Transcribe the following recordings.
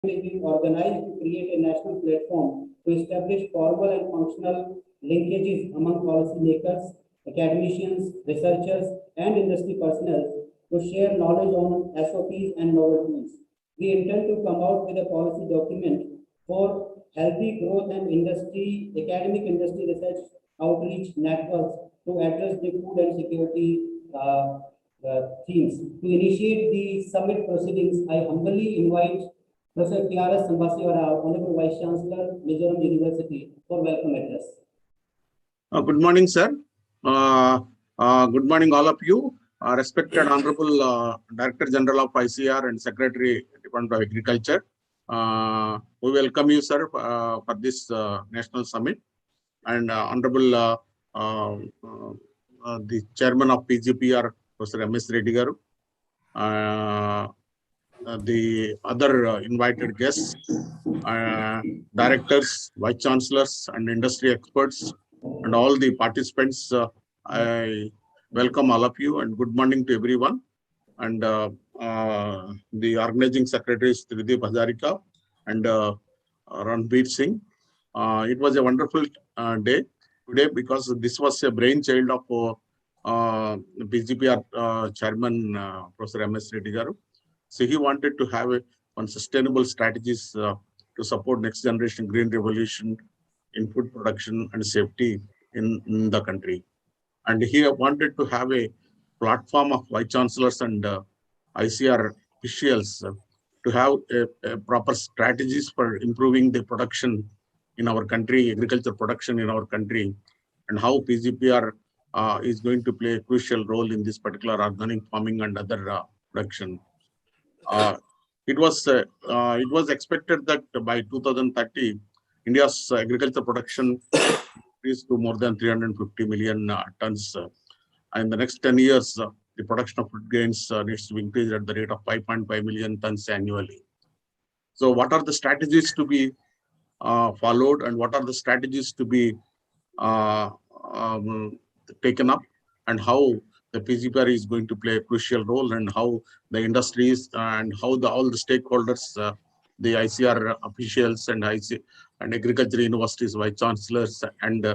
is being organized to create a national platform to establish formal and functional linkages among policymakers, academicians, researchers, and industry personnel to share knowledge on SOPs and novel tools. We intend to come out with a policy document for healthy growth and academic industry research outreach networks to address the food and security themes. To initiate the summit proceedings, I humbly invite Professor Pgprs Sambasiwara, Honorable Vice-Chancellor, Mizoram University, for welcome address. Good morning, sir. Good morning, all of you. Respected Honorable Director General of ICAR and Secretary, Department of Agriculture. We welcome you, sir, for this National Summit. And Honorable the Chairman of Pgprs, Professor MS Reddy Garu. The other invited guests, directors, vice-chancellors, and industry experts, and all the participants. I welcome all of you and good morning to everyone. And the organizing secretaries, Tridip Hazarika and Ranveer Singh. It was a wonderful day today because this was a brainchild of Pgprs Chairman, Professor MS Reddy Garu. So he wanted to have on sustainable strategies to support next generation green revolution in food production and safety in the country. And he wanted to have a platform of vice chancellors and ICAR officials to have a proper strategies for improving the production in our country, agriculture production in our country, and how Pgprs is going to play a crucial role in this particular organic farming and other production. It was expected that by 2030, India's agriculture production increased to more than 350 million tons. In the next 10 years, the production of food grains needs to be increased at the rate of 5.5 million tons annually. So what are the strategies to be followed, and what are the strategies to be taken up, and how the Pgprs is going to play a crucial role, and how the industries and how all the stakeholders, the ICAR officials and agriculture universities, vice chancellors, and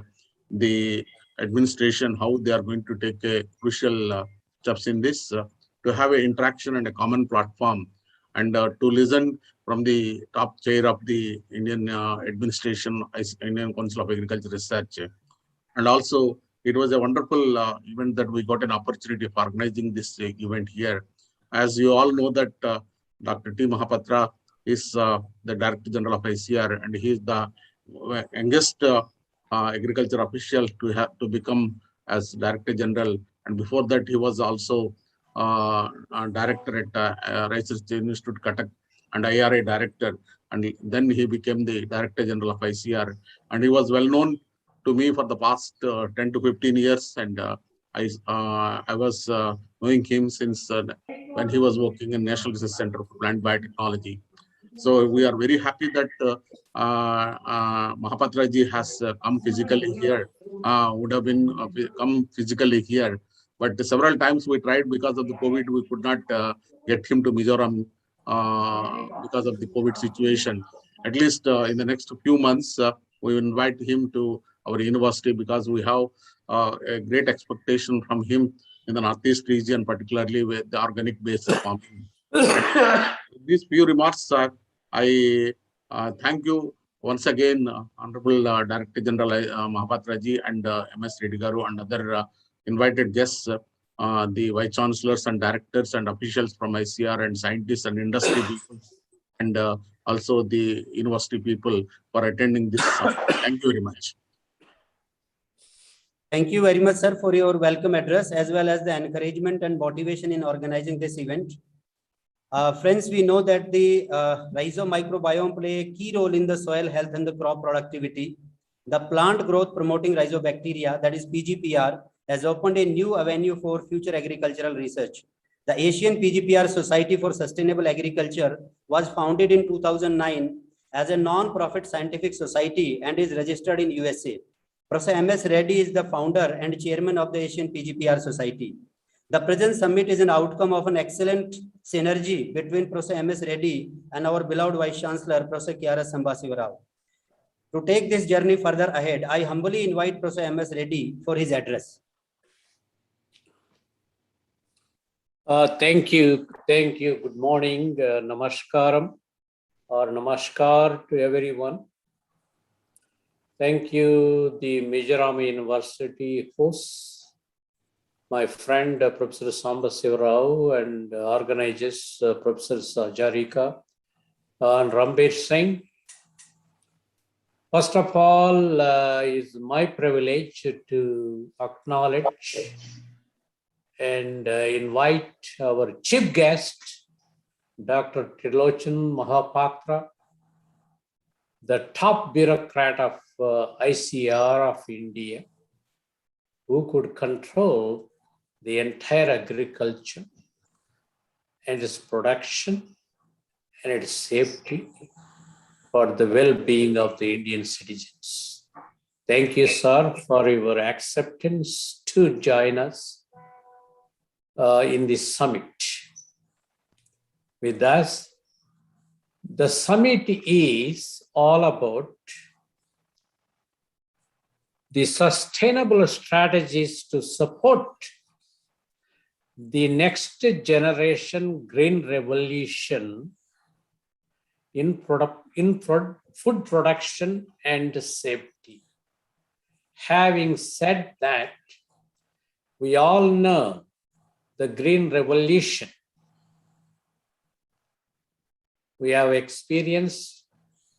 the administration, how they are going to take a crucial steps in this to have an interaction and a common platform, and to listen from the top chair of the Indian administration, Indian Council of Agriculture Research. And also, it was a wonderful event that we got an opportunity of organizing this event here. As you all know that Dr. T. Mahapatra is the Director General of ICAR, and he is the youngest agriculture official to become as Director General. And before that, he was also Director at Research Institute, Cuttack, and IRA Director. And then he became the Director General of ICAR. And he was well known to me for the past 10 to 15 years, and I was knowing him since when he was working in National Research Center for Plant Biotechnology. So we are very happy that Mahapatra ji has come physically here, would have been come physically here, but several times we tried because of the COVID, we could not get him to Mizoram because of the COVID situation. At least in the next few months, we invite him to our university because we have a great expectation from him in the Northeast region, particularly with the organic based farming. These few remarks, I thank you once again, Honorable Director General Mahapatra ji and MS Reddy Garu and other invited guests, the Vice Chancellors and Directors and officials from ICAR and scientists and industry people, and also the university people for attending this. Thank you very much. Thank you very much, sir, for your welcome address as well as the encouragement and motivation in organizing this event. Friends, we know that the rhizome microbiome play a key role in the soil health and the crop productivity. The plant growth promoting rhizobacteria, that is Pgpr, has opened a new avenue for future agricultural research. The Asian Pgpr Society for Sustainable Agriculture was founded in 2009 as a non-profit scientific society and is registered in USA. Professor MS Reddy is the founder and chairman of the Asian Pgpr Society. The present summit is an outcome of an excellent synergy between Professor M.S. Reddy and our beloved Vice-Chancellor, Professor K.R.S. Sambasivarao. To take this journey further ahead, I humbly invite Professor M.S. Reddy for his address. Thank you. Good morning. Namaskaram or Namaskar to everyone. Thank you, the Mizoram University hosts, my friend Professor Sambasivarao and organizers Professor Jarika and Rambir Singh. First of all, it's my privilege to acknowledge and invite our chief guest, Dr. Trilochan Mahapatra, the top bureaucrat of ICAR of India, who could control the entire agriculture and its production and its safety for the well-being of the Indian citizens. Thank you, sir, for your acceptance to join us in this summit. With us, the summit is all about the sustainable strategies to support the next generation green revolution in food production and safety. Having said that, we all know the green revolution. We have experienced,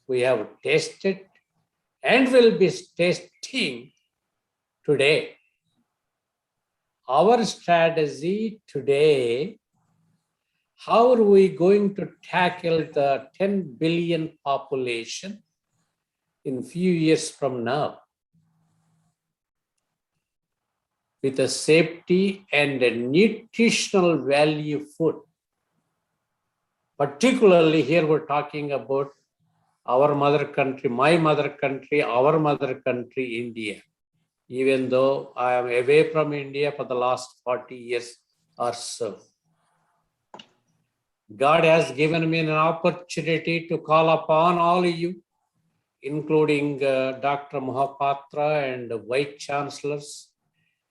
we have tasted, and will be tasting today. Our strategy today, how are we going to tackle the 10 billion population in few years from now with a safety and a nutritional value food? Particularly here we're talking about our mother country, my mother country, our mother country, India. Even though I am away from India for the last 40 years or so. God has given me an opportunity to call upon all of you, including Dr. Mahapatra and Vice-Chancellors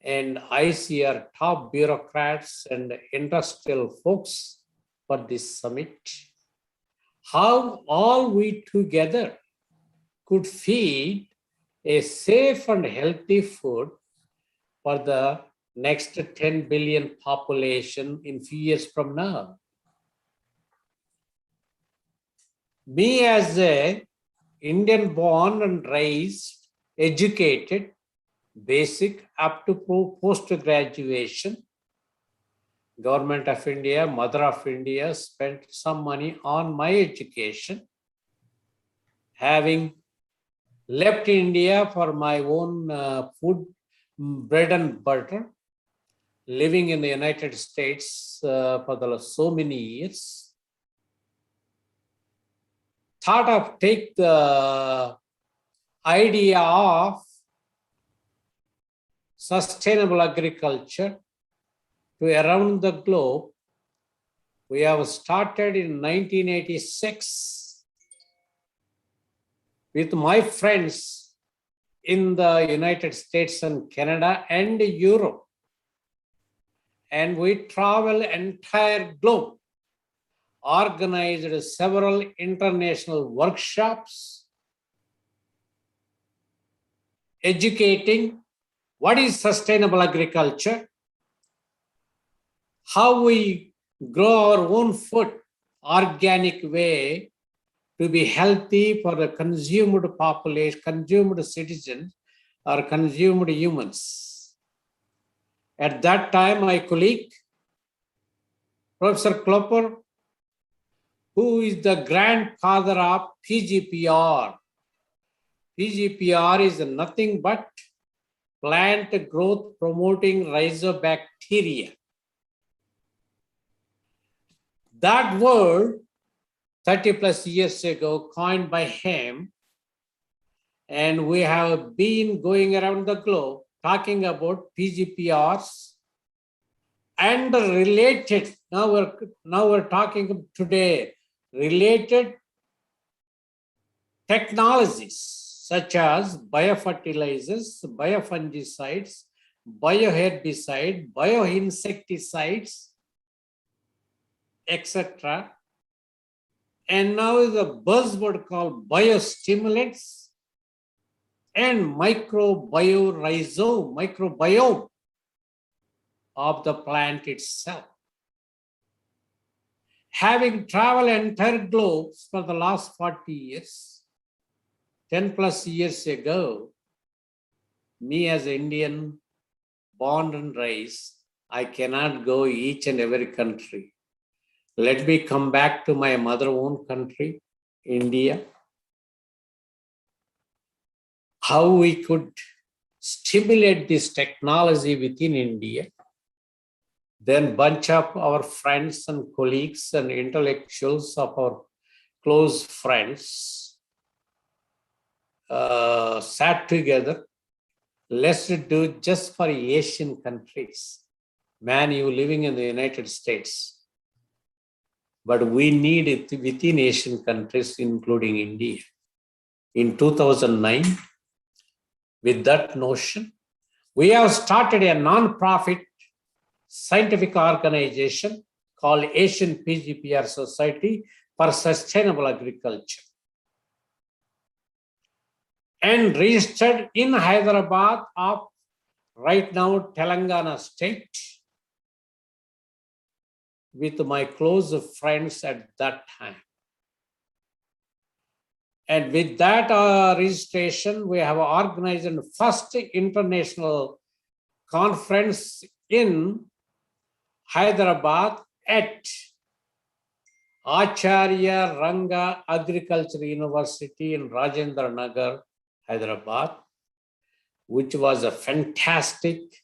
and ICAR top bureaucrats and industrial folks for this summit. How all we together could feed a safe and healthy food for the next 10 billion population in few years from now. Me as a Indian born and raised, educated, basic up to post graduation, Government of India, Mother of India spent some money on my education. Having left India for my own food, bread and butter, living in the United States for so many years, thought of take the idea of sustainable agriculture to around the globe. We have started in 1986 with my friends in the United States and Canada and Europe. And we travel entire globe, organized several international workshops, educating what is sustainable agriculture, how we grow our own food, organic way to be healthy for the consumed population, consumed citizens or consumed humans. At that time, my colleague, Professor Klopper, who is the grandfather of Pgpr. Pgpr is nothing but plant growth promoting rhizobacteria. That word 30 plus years ago coined by him, and we have been going around the globe talking about Pgprs and related, now we're talking today, related technologies such as biofertilizers, biofungicides, bioherbicide, bioinsecticides, etc. And now is a buzzword called biostimulants and microbiome of the plant itself. Having traveled entire globes for the last 40 years, 10 plus years ago, me as Indian, born and raised, I cannot go each and every country. Let me come back to my mother own country, India. How we could stimulate this technology within India. Then bunch of our friends and colleagues and intellectuals of our close friends sat together. Let's do just for Asian countries. Man, you living in the United States. But we need it within Asian countries, including India. In 2009, with that notion, we have started a non-profit scientific organization called Asian Pgprs Society for Sustainable Agriculture, and registered in Hyderabad of right now Telangana state with my close friends at that time. And with that registration, we have organized the first international conference in Hyderabad at Acharya Ranga Agriculture University in Rajendra Nagar, Hyderabad, which was a fantastic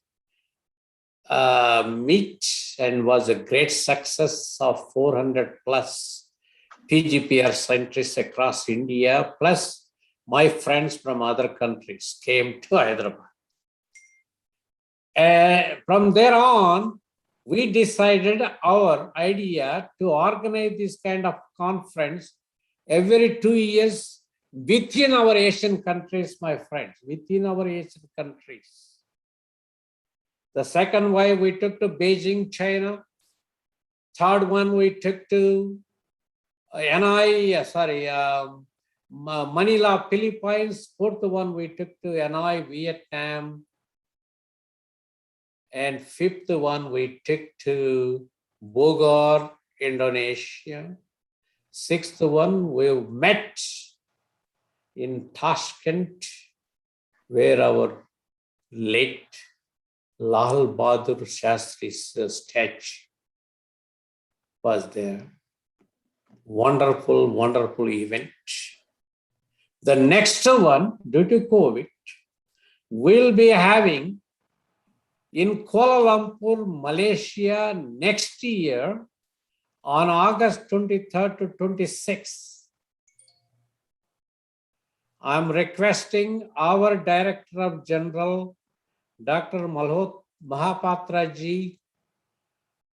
meet and was a great success of 400 plus Pgpr scientists across India, plus my friends from other countries came to Hyderabad. From there on, we decided our idea to organize this kind of conference every 2 years within our Asian countries, my friends, within our Asian countries. The second one we took to Beijing, China. Third one we took to Manila, Philippines. Fourth one we took to Hanoi, Vietnam. And fifth one we took to Bogor, Indonesia. Sixth one we met in Tashkent, where our late Lal Bahadur Shastri's statue was there. Wonderful, wonderful event. The next one, due to COVID, we'll be having in Kuala Lumpur, Malaysia next year on August 23rd to 26th. I'm requesting our Director of General, Dr. Mahapatra ji,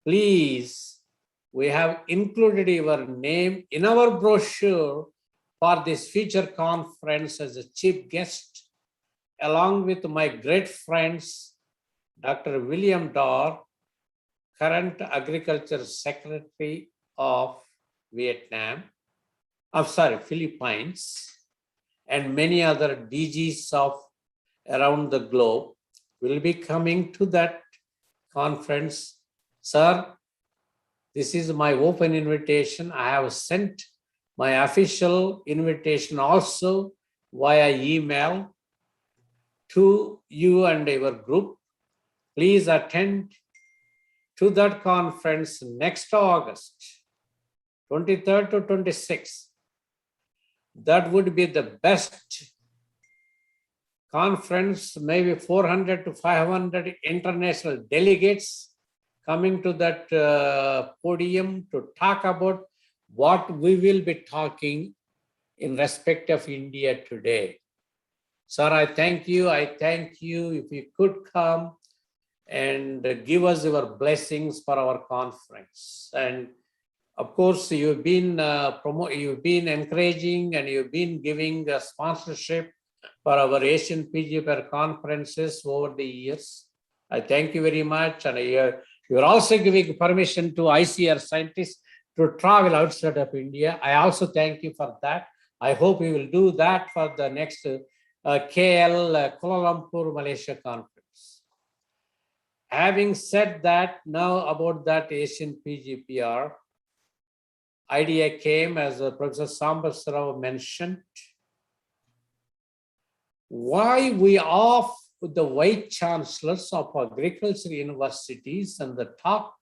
please, we have included your name in our brochure for this future conference as a chief guest, along with my great friends, Dr. William Dorr, current Agriculture Secretary of Philippines, and many other DGs of around the globe will be coming to that conference. Sir, this is my open invitation. I have sent my official invitation also via email to you and your group. Please attend to that conference next August, 23rd to 26th. That would be the best conference, maybe 400 to 500 international delegates coming to that podium to talk about what we will be talking in respect of India today. Sir, I thank you. I thank you. If you could come, and give us your blessings for our conference. And of course, you've been you've been encouraging and you've been giving sponsorship for our Asian Pgprs conferences over the years. I thank you very much. And you're also giving permission to ICAR scientists to travel outside of India. I also thank you for that. I hope we will do that for the next KL Kuala Lumpur, Malaysia conference. Having said that, now about that Asian Pgpr, idea came, as Professor Sambasrao mentioned, why we off the Vice-Chancellors of agriculture universities and the top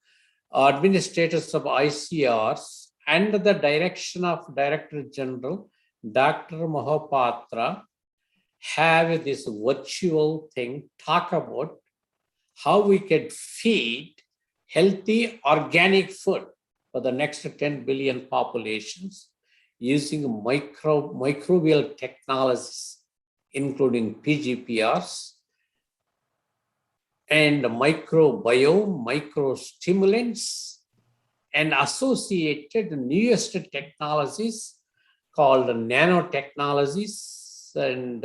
administrators of ICARs and the direction of Director General Dr. Mohapatra have this virtual thing, talk about how we can feed healthy organic food for the next 10 billion populations using microbial technologies, including Pgprs and microbiome, microstimulants, and associated newest technologies called nanotechnologies and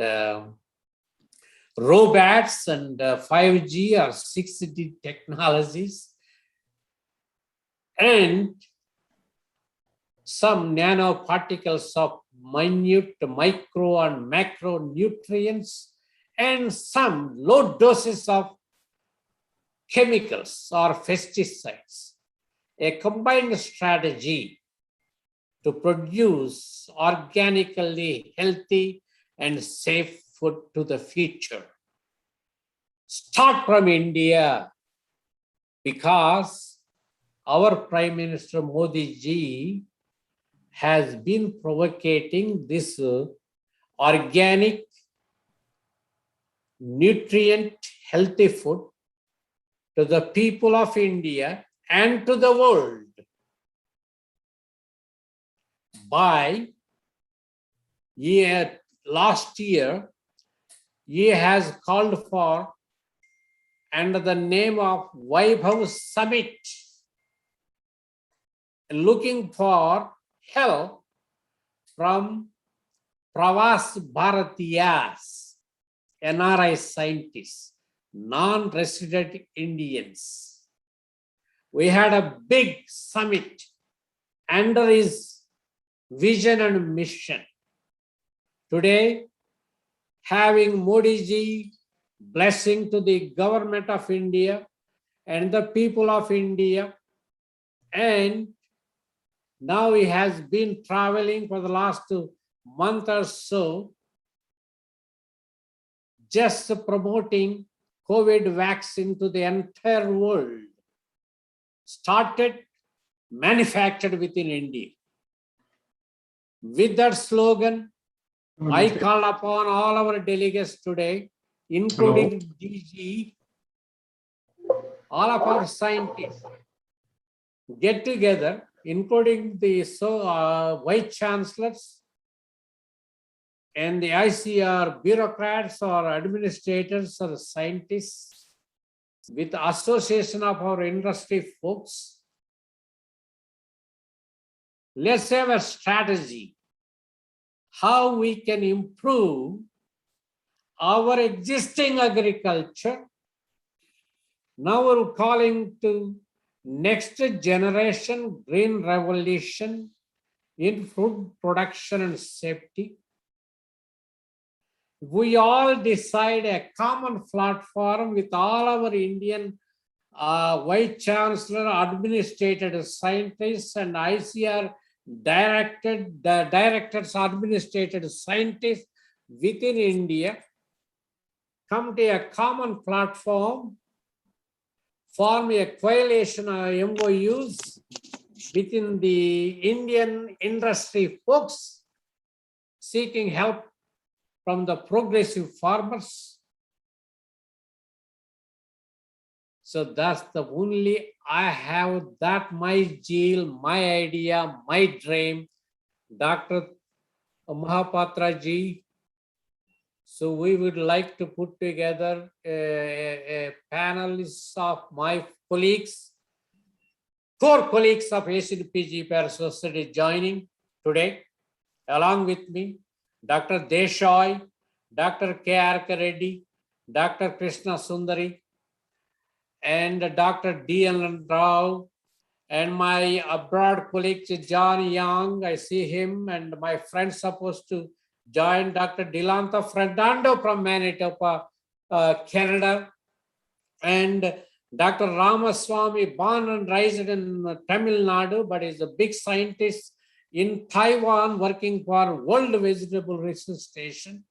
robots and 5G or 6D technologies, and some nanoparticles of minute micro and macronutrients, and some low doses of chemicals or pesticides. A combined strategy to produce organically healthy and safe food to the future. Start from India, because our Prime Minister Modi ji has been provocating this organic, nutrient, healthy food to the people of India and to the world by last year. He has called for, under the name of Vaibhav Summit, looking for help from Pravas Bharatiyas, NRI scientists, non-resident Indians. We had a big summit under his vision and mission. Today, having Modi ji blessing to the government of India and the people of India, and now he has been traveling for the last month or so, just promoting COVID vaccine to the entire world, started, manufactured within India. With that slogan, I call upon all our delegates today, including DG, all of our scientists, get together, including the Vice-Chancellors and the ICAR bureaucrats or administrators or scientists, with the association of our industry folks. Let's have a strategy how we can improve our existing agriculture. Now we're calling to next generation green revolution in food production and safety. We all decide a common platform with all our Indian Vice-Chancellor, administrated scientists, and ICAR directors, administrated scientists within India, come to a common platform, form a coalition of MOUs within the Indian industry folks, seeking help from the progressive farmers. So that's the only, I have that my zeal, my idea, my dream. Dr. Mohapatra ji, So we would like to put together a panelists of my colleagues, 4 colleagues of Asian Pgprs Society joining today, along with me, Dr. Desai, Dr. K.R. Reddy, Dr. Krishna Sundari, and Dr. D.L. Rao, and my abroad colleague, John Young, I see him, and my friend supposed to join, Dr. Dilanta Fernando from Manitoba, Canada, and Dr. Ramaswamy, born and raised in Tamil Nadu, but is a big scientist in Taiwan working for World Vegetable Research Station.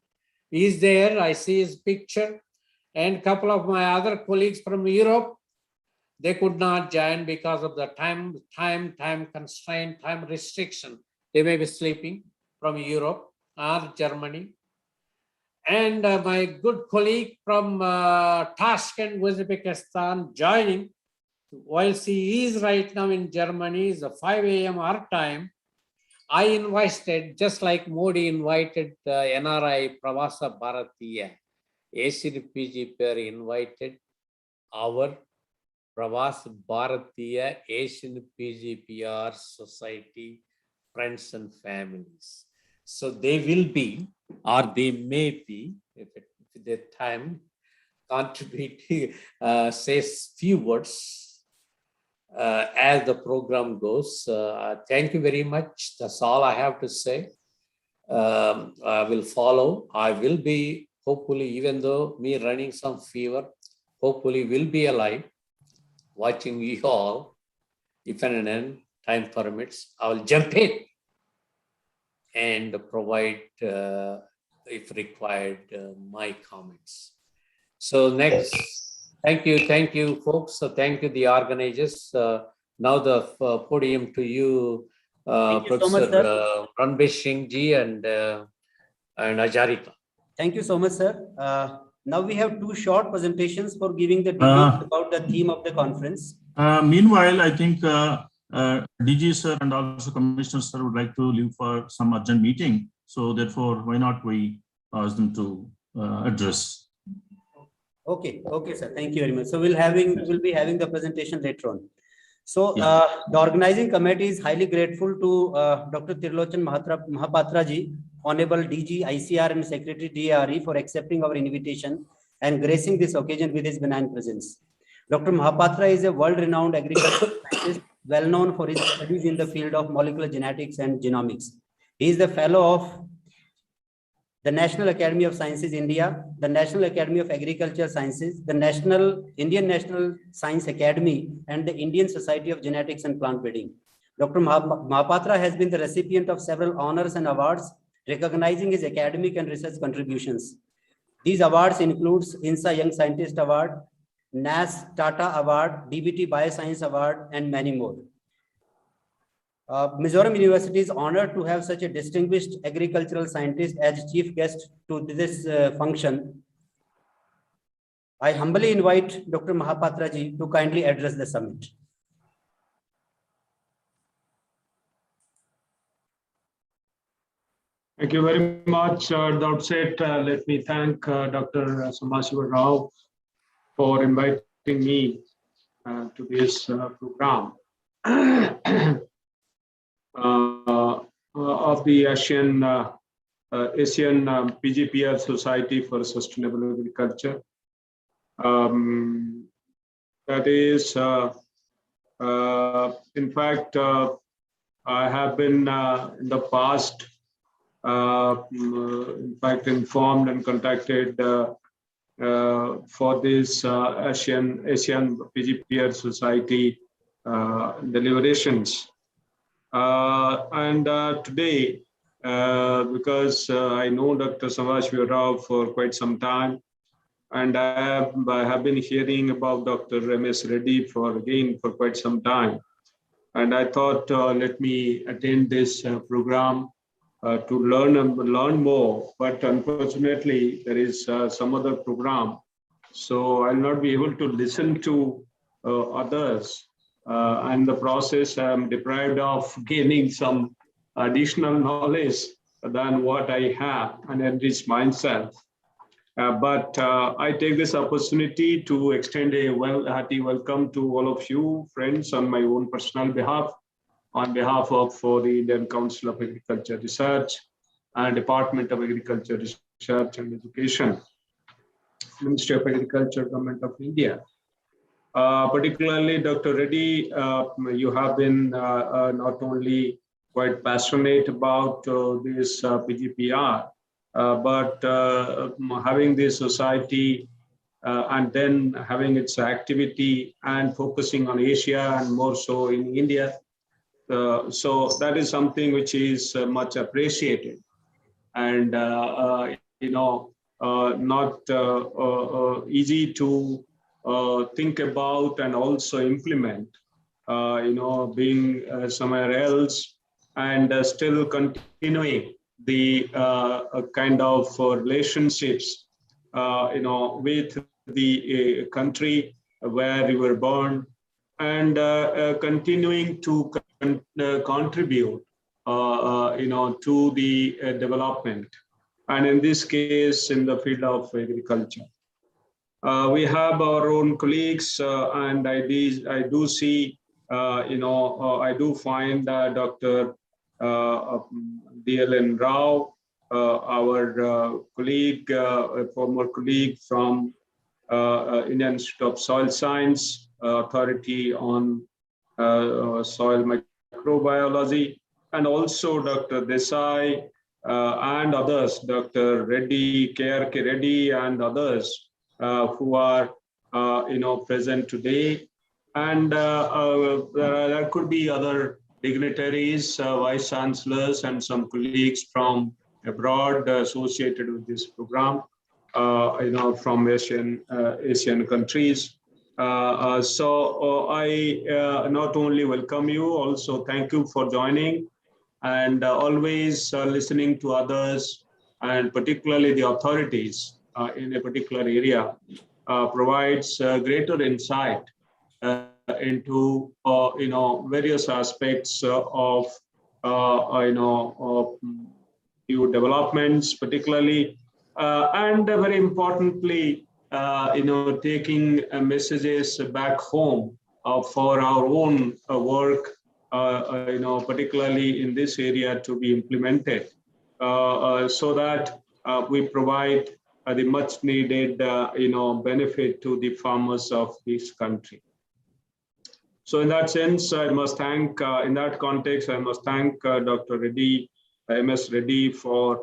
He is there, I see his picture, and a couple of my other colleagues from Europe. They could not join because of the time constraint, time restriction. They may be sleeping from Europe or Germany. And my good colleague from Tashkent, Uzbekistan, joining. While he is right now in Germany, it's 5 a.m. our time. I invited, just like Modi invited NRI Pravasa Bharatiya, Asian Pgpr invited our Pravas Bharatiya Asian Pgpr Society friends and families. So they will be, or they may be, if their time, contributing, say few words as the program goes. Thank you very much. That's all I have to say. I will follow. I will be, hopefully, even though me running some fever, hopefully will be alive, watching you all. If and time permits, I will jump in and provide, if required, my comments. So next, thank you folks. So thank you the organizers. Now the podium to you, Professor Ranbir Singh ji and Ajarika. Thank you so much, sir. Now we have 2 short presentations for giving the details about the theme of the conference. Meanwhile, I think DG sir and also Commissioner sir would like to leave for some urgent meeting. So therefore, why not we ask them to address? Okay, sir. Thank you very much. So we'll be having the presentation later on. So the organizing committee is highly grateful to Dr. Tirlochan Mahapatra ji, Honorable DG, ICAR and Secretary DRE for accepting our invitation and gracing this occasion with his benign presence. Dr. Mahapatra is a world-renowned agricultural scientist, well known for his studies in the field of molecular genetics and genomics. He is the fellow of the National Academy of Sciences, India, the National Academy of Agricultural Sciences, the Indian National Science Academy, and the Indian Society of Genetics and Plant Breeding. Dr. Mahapatra has been the recipient of several honors and awards recognizing his academic and research contributions. These awards include INSA Young Scientist Award, NAS Tata Award, DBT Bioscience Award, and many more. Mizoram University is honored to have such a distinguished agricultural scientist as chief guest to this function. I humbly invite Dr. Mahapatra ji to kindly address the summit. Thank you very much. At the outset, let me thank Dr. Samashiva Rao for inviting me to this program of the Asian Pgpr Society for Sustainable Agriculture. That is, in fact, I have been in the past, in fact, informed and contacted for this Asian Pgpr Society deliberations. And today, because I know Dr. Samashiva Rao for quite some time, and I have been hearing about Dr. MS Reddy for quite some time. And I thought, let me attend this program to learn more. But unfortunately, there is some other program, so I'll not be able to listen to others. And the process, I'm deprived of gaining some additional knowledge than what I have and enrich myself. But I take this opportunity to extend a hearty welcome to all of you, friends, on my own personal behalf, on behalf of the Indian Council of Agriculture Research and Department of Agriculture Research and Education, Ministry of Agriculture, Government of India. Particularly, Dr. Reddy, you have been not only quite passionate about this Pgpr, but having this society and then having its activity and focusing on Asia and more so in India. So that is something which is much appreciated, and not easy to think about and also implement. Being somewhere else and still continuing the kind of relationships, with the country where you were born, and continuing to contribute, to the development, and in this case, in the field of agriculture. We have our own colleagues, and I do see, I do find Dr. DLN Rao, our colleague, a former colleague from Indian Institute of Soil Science, Authority on Soil Microbiology, and also Dr. Desai and others, Dr. Reddy, KRK Reddy, and others who are present today. And there could be other dignitaries, vice-chancellors, and some colleagues from abroad associated with this program, from Asian countries. So I not only welcome you, also thank you for joining, and always listening to others, and particularly the authorities in a particular area, provides greater insight into various aspects of new developments, particularly, and very importantly, taking messages back home for our own work, particularly in this area, to be implemented, so that we provide the much needed, benefit to the farmers of this country. So in that sense, I must thank, in that context, I must thank Dr. Reddy, MS Reddy, for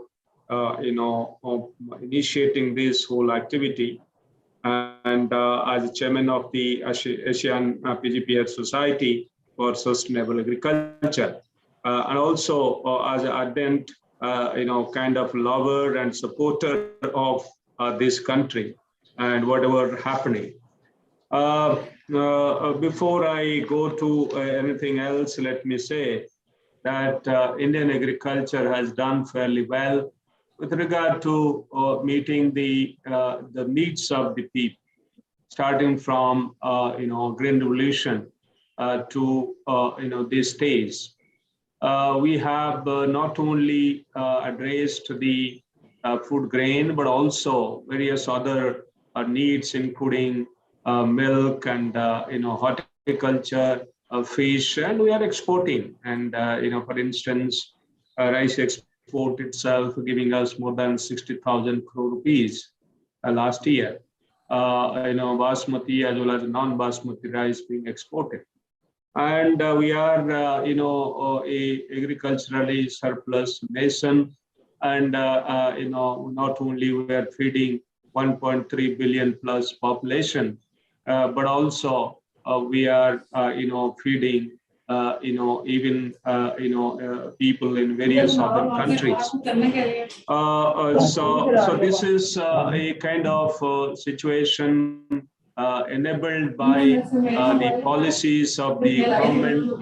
initiating this whole activity, and as chairman of the Asian Pgprs Society for Sustainable Agriculture, and also as an ardent, kind of lover and supporter of this country and whatever happening. Before I go to anything else, let me say that Indian agriculture has done fairly well with regard to meeting the needs of the people, starting from Green Revolution to these days. We have not only addressed the food grain, but also various other needs, including milk and horticulture, fish, and we are exporting. And for instance, rice export itself giving us more than 60,000 crore rupees last year. Basmati as well as non-basmati rice being exported. And we are, a agriculturally surplus nation, and not only we are feeding 1.3 billion plus population, but also we are, feeding, even people in various other countries. So this is a kind of situation enabled by the policies of the government.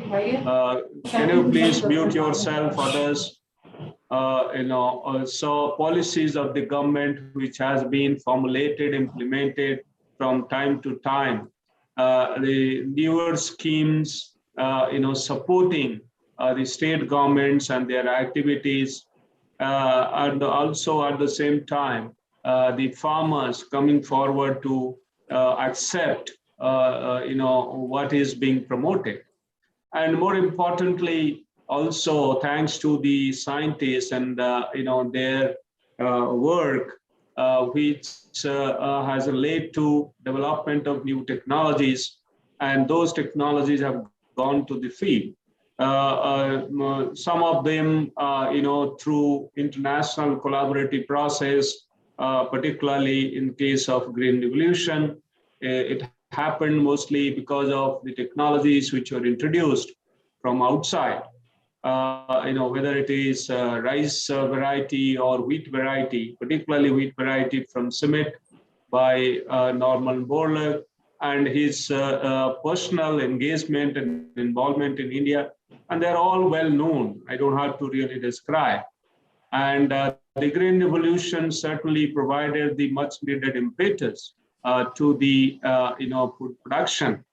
Can you please mute yourself, others? So policies of the government, which has been formulated, implemented from time to time, the newer schemes, supporting the state governments and their activities, and also at the same time, the farmers coming forward to accept what is being promoted. And more importantly, also thanks to the scientists and their work, which has led to development of new technologies, and those technologies have gone to the field. Some of them, through international collaborative process, particularly in case of Green Revolution, it happened mostly because of the technologies which were introduced from outside. Whether it is rice variety or wheat variety, particularly wheat variety from Summit by Norman Borlaug, and his personal engagement and involvement in India. And they're all well known. I don't have to really describe. And the Green Revolution certainly provided the much needed impetus to the food production,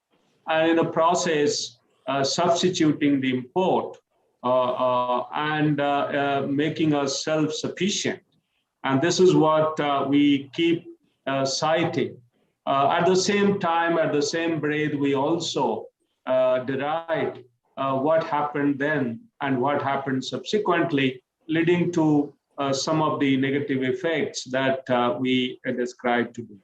and in the process substituting the import and making us self-sufficient. And this is what we keep citing. At the same time, at the same breath, we also deride what happened then and what happened subsequently, leading to some of the negative effects that we described today.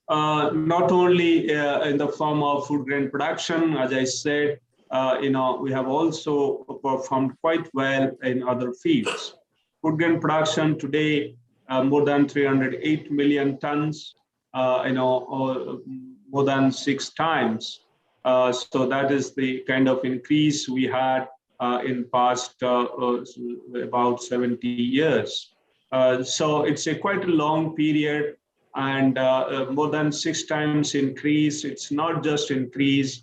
Not only in the form of food grain production, as I said, we have also performed quite well in other fields. Food grain production today, more than 308 million tons, more than 6 times. So that is the kind of increase we had in past about 70 years. So it's a quite a long period, and more than 6 times increase. It's not just increase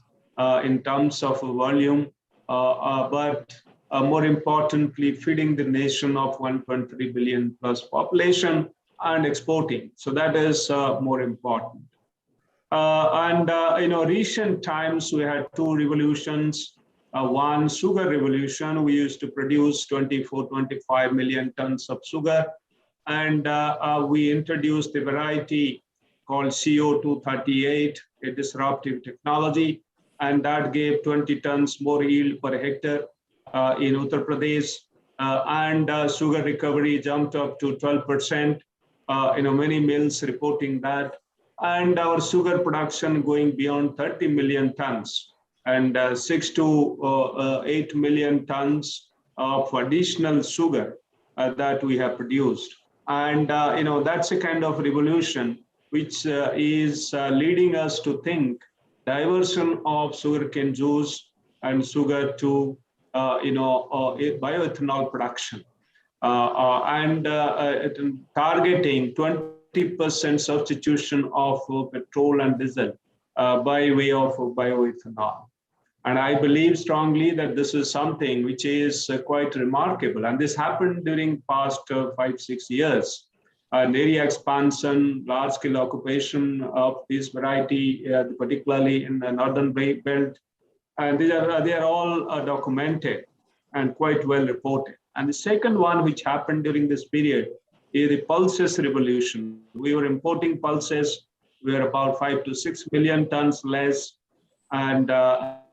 in terms of volume, but more importantly, feeding the nation of 1.3 billion plus population and exporting. So that is more important. Recent times we had 2 revolutions. One, sugar revolution. We used to produce 24-25 million tons of sugar, and we introduced a variety called CO238, a disruptive technology, and that gave 20 tons more yield per hectare in Uttar Pradesh, and sugar recovery jumped up to 12%. Many mills reporting that, and our sugar production going beyond 30 million tons, and 6 to 8 million tons of additional sugar that we have produced. And that's a kind of revolution which is leading us to think diversion of sugarcane juice and sugar to bioethanol production, and targeting 20% substitution of petrol and diesel by way of bioethanol. And I believe strongly that this is something which is quite remarkable. And this happened during past 5-6 years. An area expansion, large-scale occupation of this variety, particularly in the northern belt. And they are all documented and quite well reported. And the second one which happened during this period is the pulses revolution. We were importing pulses. We were about 5 to 6 million tons less. And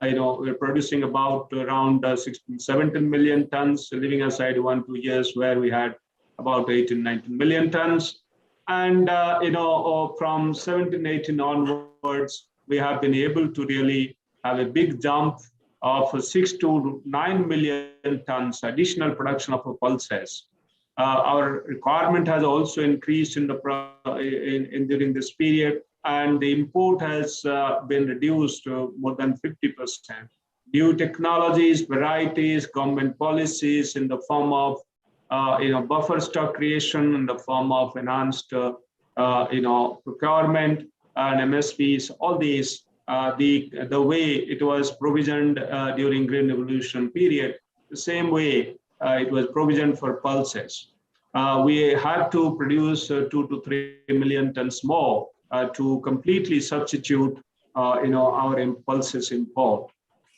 we're producing about around 16-17 million tons, leaving aside 1-2 years where we had about 18-19 million tons. And from 17-18 onwards, we have been able to really have a big jump of 6 to 9 million tons additional production of pulses. Our requirement has also increased during this period, and the import has been reduced to more than 50%. New technologies, varieties, government policies in the form of buffer stock creation, in the form of enhanced procurement and MSPs, all these, the way it was provisioned during Green Revolution period, the same way it was provisioned for pulses. We had to produce 2 to 3 million tons more to completely substitute our pulses import.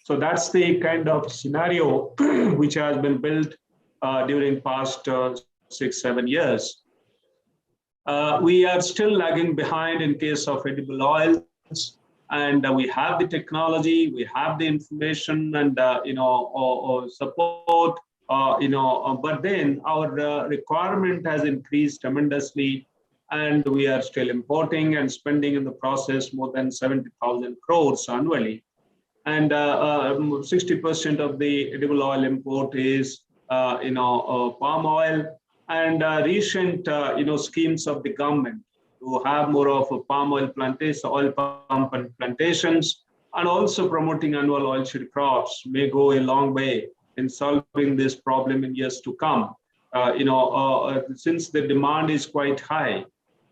So that's the kind of scenario which has been built during past 6-7 years. We are still lagging behind in case of edible oils, and we have the technology, we have the information, and support. But then our requirement has increased tremendously, and we are still importing and spending in the process more than 70,000 crores annually. And 60% of the edible oil import is, palm oil. And recent, schemes of the government to have more of a palm oil plantation, oil palm plantations, and also promoting annual oilseed crops may go a long way in solving this problem in years to come. Since the demand is quite high,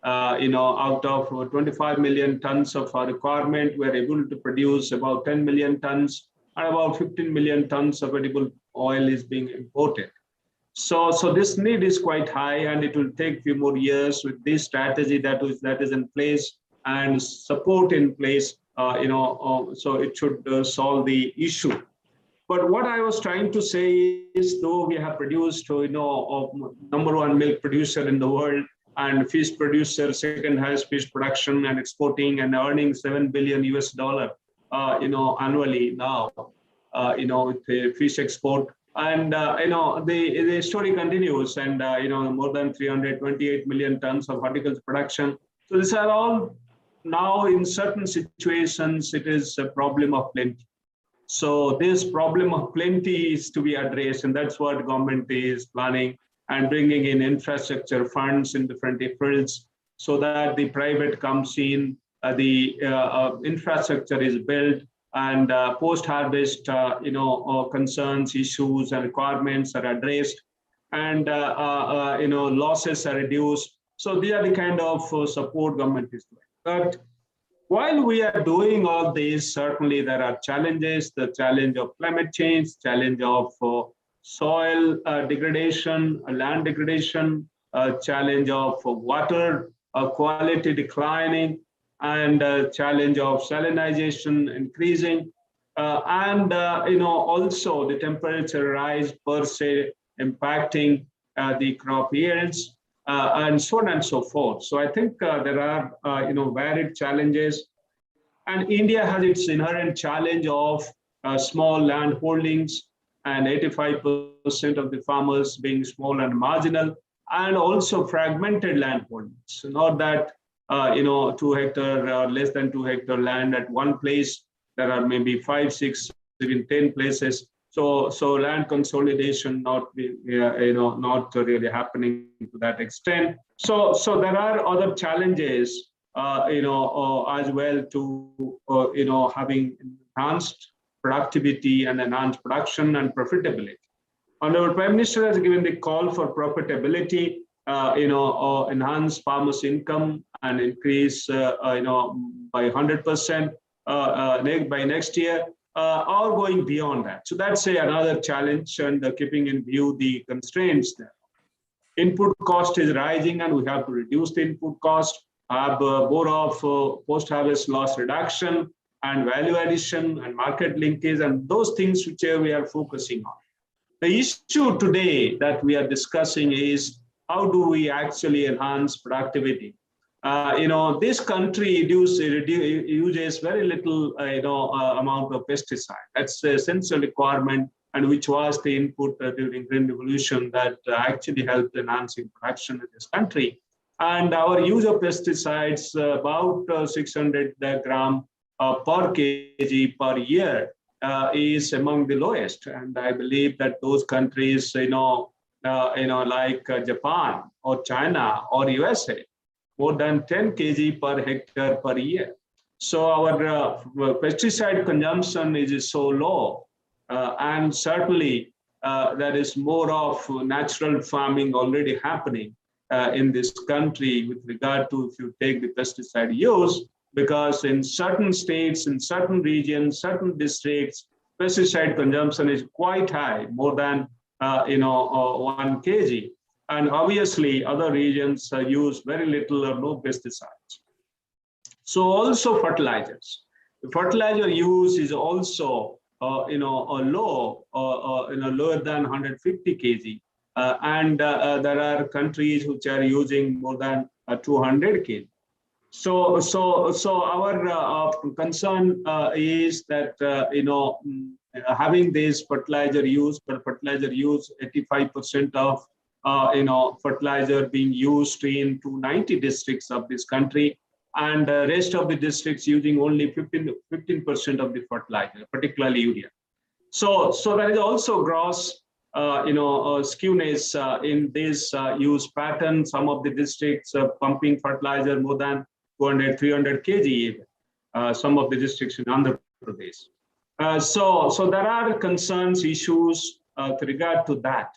out of 25 million tons of our requirement, we're able to produce about 10 million tons, and about 15 million tons of edible oil is being imported. So this need is quite high, and it will take a few more years with this strategy that is in place and support in place. So it should solve the issue. But what I was trying to say is, though we have produced, number one milk producer in the world, and fish producer, second highest fish production and exporting and earning $7 billion annually now, with the fish export. And, the story continues, and, more than 328 million tons of horticulture production. So these are all now in certain situations, it is a problem of plenty. So this problem of plenty is to be addressed, and that's what government is planning and bringing in infrastructure funds in different fields so that the private comes in, the infrastructure is built, and post-harvest, concerns, issues, and requirements are addressed, and losses are reduced. So these are the kind of support government is doing. But while we are doing all this, certainly there are challenges: the challenge of climate change, challenge of soil degradation, land degradation, challenge of water quality declining, and challenge of salinization increasing, and also the temperature rise per se impacting the crop yields, and so on and so forth. So I think there are varied challenges, and India has its inherent challenge of small land holdings, and 85% of the farmers being small and marginal, and also fragmented land holdings. Not that 2 hectare or less than 2 hectare land at one place. There are maybe 5, 6, even 10 places. So land consolidation not really happening to that extent. So there are other challenges as well to having enhanced productivity and enhanced production and profitability. Honorable Prime Minister has given the call for profitability, enhance farmers' income and increase, by 100% by next year, or going beyond that. So that's another challenge, and keeping in view the constraints there. Input cost is rising, and we have to reduce the input cost, have more of post-harvest loss reduction and value addition and market linkage, and those things which we are focusing on. The issue today that we are discussing is how do we actually enhance productivity? This country uses very little amount of pesticide. That's the essential requirement, and which was the input during Green Revolution that actually helped enhancing production in this country. And our use of pesticides, about 600 gram per kg per year, is among the lowest. And I believe that those countries, like Japan or China or USA, more than 10 kg per hectare per year. So our pesticide consumption is so low, and certainly there is more of natural farming already happening in this country with regard to, if you take the pesticide use, because in certain states, in certain regions, certain districts, pesticide consumption is quite high, more than 1 kg. And obviously, other regions use very little or no pesticides. So also fertilizers. The fertilizer use is also low, lower than 150 kg and there are countries which are using more than 200 kg. So our concern is that having this fertilizer use, 85% of fertilizer being used in 290 districts of this country, and the rest of the districts using only 15% of the fertilizer, particularly urea. So there is also gross skewness in this use pattern. Some of the districts pumping fertilizer more than 200, 300 kg even. Some of the districts in Andhra Pradesh. So there are concerns, issues with regard to that.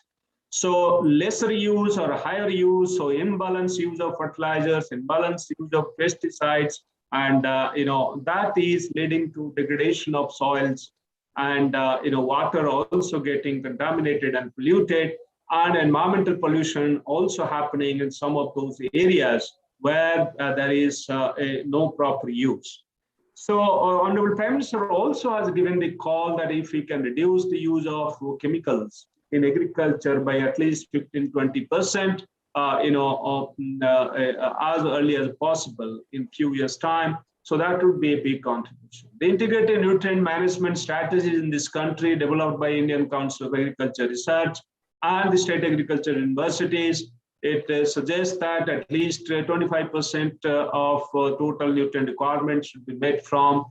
So lesser use or higher use, so imbalanced use of fertilizers, imbalanced use of pesticides, and that is leading to degradation of soils, and water also getting contaminated and polluted, and environmental pollution also happening in some of those areas where there is no proper use. So Honorable Prime Minister also has given the call that if we can reduce the use of chemicals in agriculture by at least 15-20%, as early as possible in few years' time. So that would be a big contribution. The integrated nutrient management strategies in this country developed by Indian Council of Agriculture Research and the state agriculture universities, it suggests that at least 25% of total nutrient requirements should be met from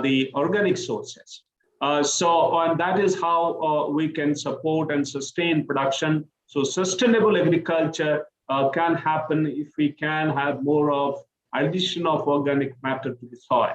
the organic sources. And that is how we can support and sustain production. So sustainable agriculture can happen if we can have more of addition of organic matter to the soil.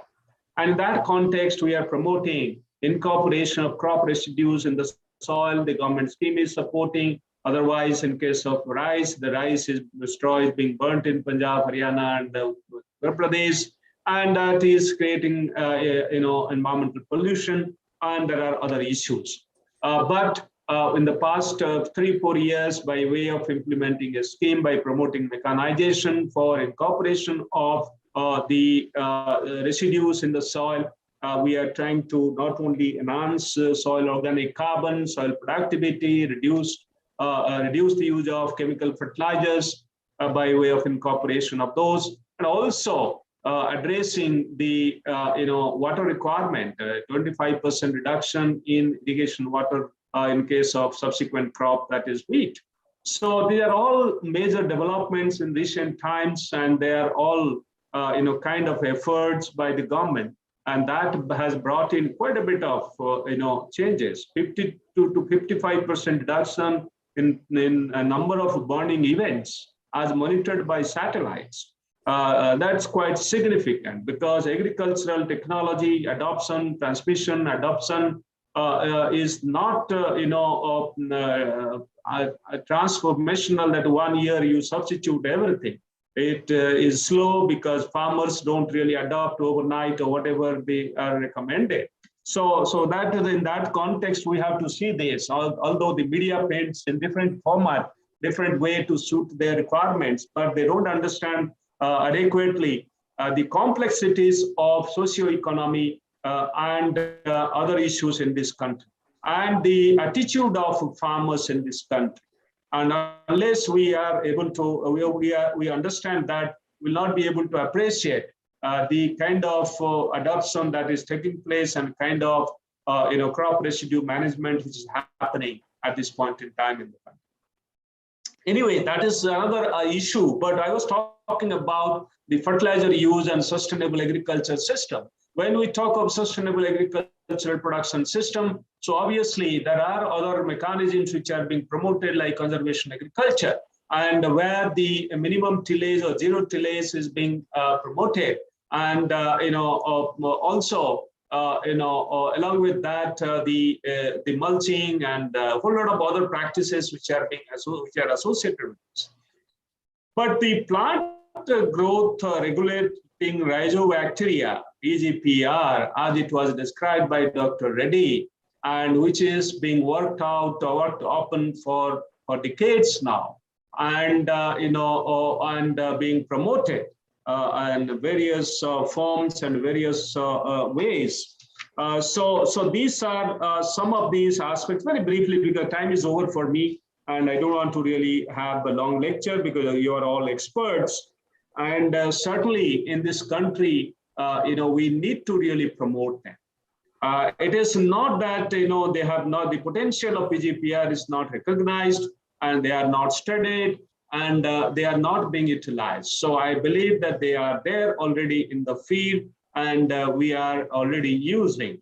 And in that context, we are promoting incorporation of crop residues in the soil. The government scheme is supporting. Otherwise, in case of rice, the rice straw is being burnt in Punjab, Haryana, and Uttar Pradesh, and that is creating environmental pollution, and there are other issues. But in the past 3-4 years, by way of implementing a scheme by promoting mechanization for incorporation of the residues in the soil, we are trying to not only enhance soil organic carbon, soil productivity, reduce the use of chemical fertilizers by way of incorporation of those, and also addressing the water requirement, 25% reduction in irrigation water in case of subsequent crop, that is wheat. So these are all major developments in recent times, and they are all kind of efforts by the government, and that has brought in quite a bit of changes. 50 to 55% reduction in a number of burning events as monitored by satellites. That's quite significant, because agricultural technology adoption, transmission adoption is not transformational that 1 year you substitute everything. It is slow because farmers don't really adopt overnight or whatever they are recommended. So that is in that context we have to see this. Although the media paints in different format, different way to suit their requirements, but they don't understand adequately the complexities of socio-economy and other issues in this country, and the attitude of farmers in this country. And unless we are able to, we understand that, we'll not be able to appreciate the kind of adoption that is taking place and kind of crop residue management which is happening at this point in time in the country. Anyway, that is another issue, but I was talking about the fertilizer use and sustainable agriculture system. When we talk of sustainable agricultural production system, so obviously there are other mechanisms which are being promoted, like conservation agriculture, and where the minimum tillage or zero tillage is being promoted, and also along with that the mulching and a whole lot of other practices which are associated with this. But the plant growth regulating rhizobacteria, Pgprs, as it was described by Dr. Reddy, and which is being worked upon for decades now, and being promoted in various forms and various ways. So these are some of these aspects, very briefly, because time is over for me. And I don't want to really have a long lecture because you are all experts. And certainly in this country, we need to really promote them. It is not that, they have not, the potential of Pgpr is not recognized and they are not studied and they are not being utilized. So I believe that they are there already in the field and we are already using,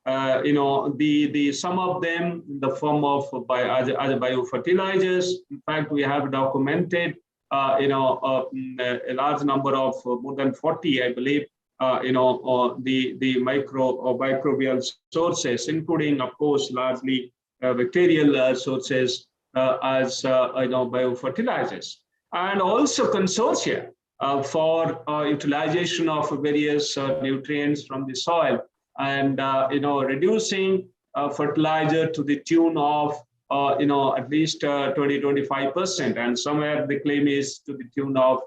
some of them in the form of as biofertilizers. In fact, we have documented, a large number of more than 40, I believe, the microbial sources, including, of course, largely bacterial sources as biofertilizers, and also consortia for utilization of various nutrients from the soil, and reducing fertilizer to the tune of at least 20-25%, and somewhere the claim is to the tune of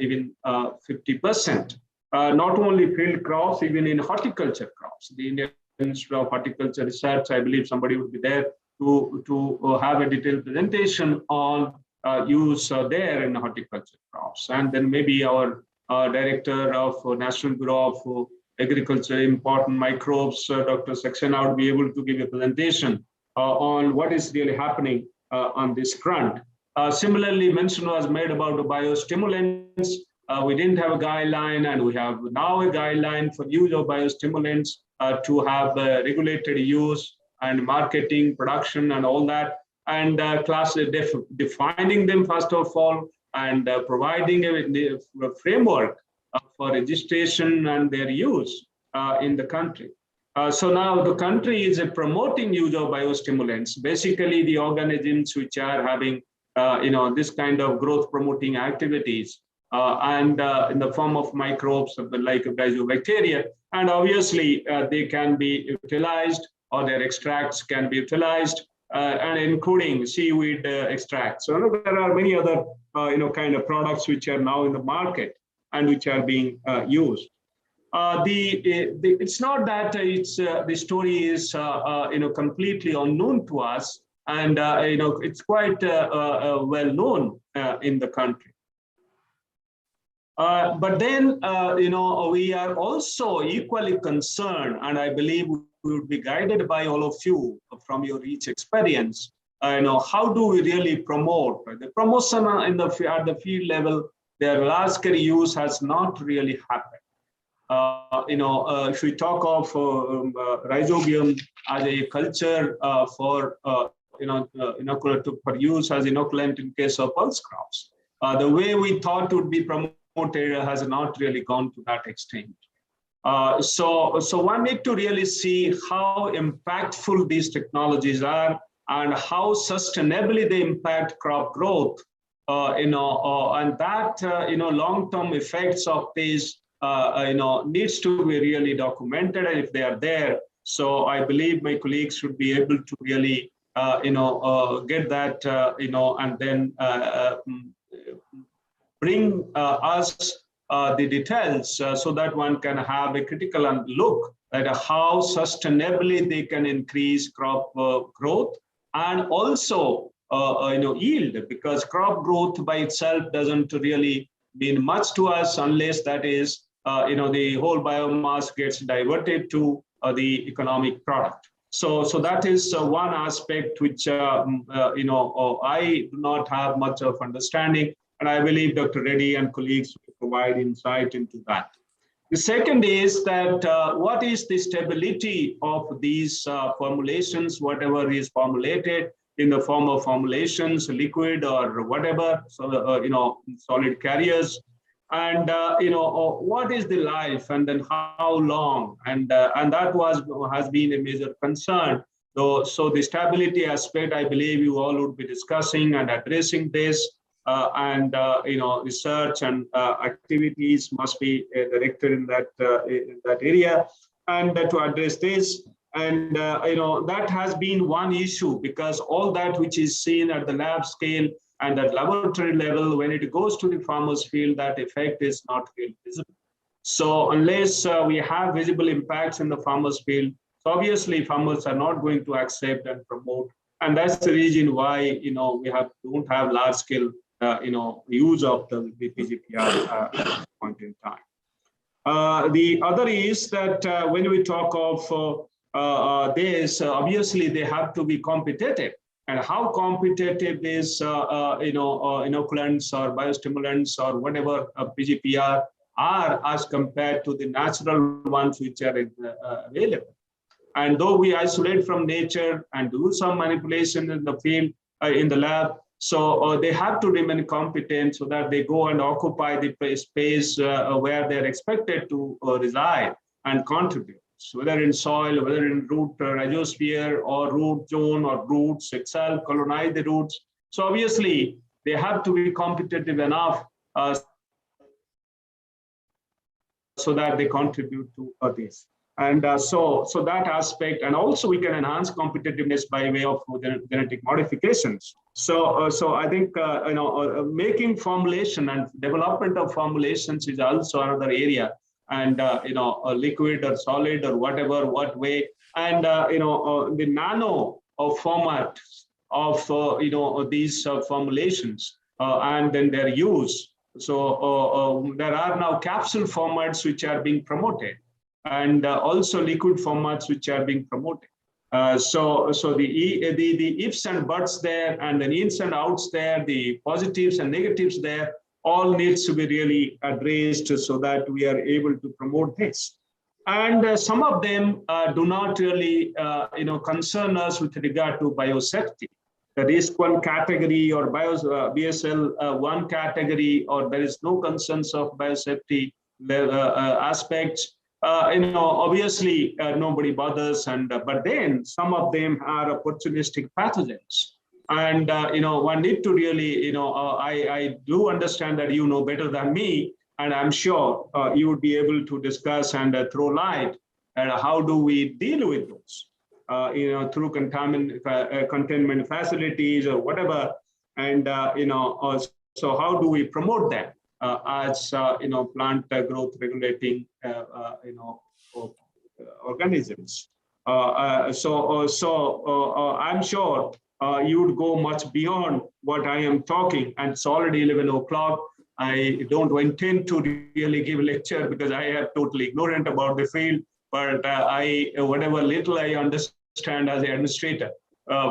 even 50%. Not only field crops, even in horticulture crops. The Indian Institute of Horticulture Research, I believe somebody would be there to have a detailed presentation on use there in horticulture crops. And then maybe our director of National Bureau of Agriculture, Important Microbes, Dr. Saxena, would be able to give a presentation on what is really happening on this front. Similarly, mention was made about the biostimulants. We didn't have a guideline, and we have now a guideline for use of biostimulants to have regulated use and marketing, production, and all that, and defining them first of all, and providing a framework for registration and their use in the country. So now the country is promoting use of biostimulants, basically the organisms which are having this kind of growth promoting activities, and in the form of microbes like bacteria, and obviously they can be utilized, or their extracts can be utilized, and including seaweed extracts. So there are many other kind of products which are now in the market and which are being used. It's not that the story is completely unknown to us, and it's quite well known in the country. But then, we are also equally concerned, and I believe we would be guided by all of you from your rich experience. How do we really promote? The promotion at the field level, their large-scale use has not really happened. If we talk of rhizobium as a culture for use as inoculant in case of pulse crops, the way we thought would be promoted has not really gone to that extent. So one need to really see how impactful these technologies are and how sustainably they impact crop growth, and that long-term effects of these needs to be really documented, and if they are there, so I believe my colleagues should be able to really get that and then bring us the details so that one can have a critical look at how sustainably they can increase crop growth and also yield, because crop growth by itself doesn't really mean much to us unless that is the whole biomass gets diverted to the economic product. So that is one aspect which I do not have much of understanding, and I believe Dr. Reddy and colleagues will provide insight into that. The second is that what is the stability of these formulations, whatever is formulated in the form of formulations, liquid or whatever, so solid carriers, and what is the life, and then how long, and that has been a major concern. So the stability aspect, I believe you all would be discussing and addressing this. And research and activities must be directed in that area, and to address this. And that has been one issue, because all that which is seen at the lab scale and at laboratory level, when it goes to the farmer's field, that effect is not really visible. So unless we have visible impacts in the farmer's field, so obviously farmers are not going to accept and promote And that's the reason why, we don't have large scale, use of the Pgpr at this point in time. The other is that when we talk of this, obviously they have to be competitive. And how competitive is inoculants or biostimulants or whatever Pgpr are as compared to the natural ones which are available. And though we isolate from nature and do some manipulation in the field, in the lab, so they have to remain competent so that they go and occupy the space where they're expected to reside and contribute. So whether in soil, whether in root rhizosphere or root zone or roots itself, colonize the roots. So obviously they have to be competitive enough so that they contribute to this. And so that aspect, and also we can enhance competitiveness by way of genetic modifications. So I think making formulation and development of formulations is also another area, and a liquid or solid or whatever, what way, and the nano format of these formulations and then their use. So there are now capsule formats which are being promoted, and also liquid formats which are being promoted. So the ifs and buts there, and the ins and outs there, the positives and negatives there, all needs to be really addressed so that we are able to promote this. And some of them do not really concern us with regard to biosafety. The risk 1 category or BSL 1 category, or there is no concerns of biosafety aspects. Obviously nobody bothers, but then some of them are opportunistic pathogens. And one need to really, I do understand that you know better than me, and I'm sure you would be able to discuss and throw light at how do we deal with those, through containment facilities or whatever, and so how do we promote them as plant growth regulating organisms. So I'm sure you would go much beyond what I am talking, and it's already 11 o'clock. I don't intend to really give a lecture because I am totally ignorant about the field, but whatever little I understand as an administrator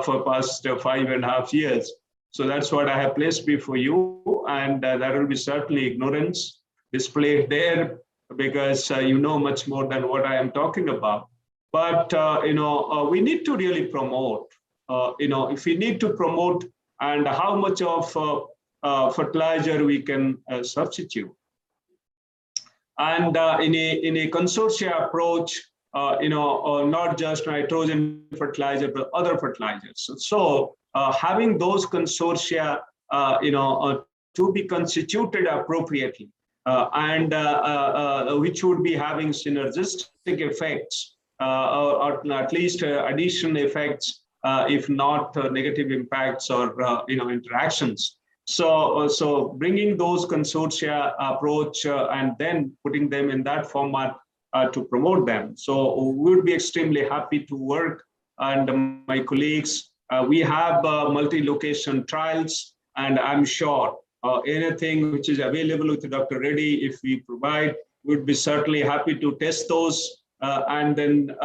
for past 5.5 years. So that's what I have placed before you, and there will be certainly ignorance displayed there because you know much more than what I am talking about. But we need to really promote. If we need to promote, and how much of fertilizer we can substitute, and in a consortia approach, not just nitrogen fertilizer but other fertilizers. So having those consortia, to be constituted appropriately, and which would be having synergistic effects, or at least addition effects, if not negative impacts or interactions. So bringing those consortia approach and then putting them in that format to promote them. So we would be extremely happy to work, and my colleagues, we have multi-location trials, and I'm sure anything which is available with Dr. Reddy, if we provide, we'd be certainly happy to test those, and then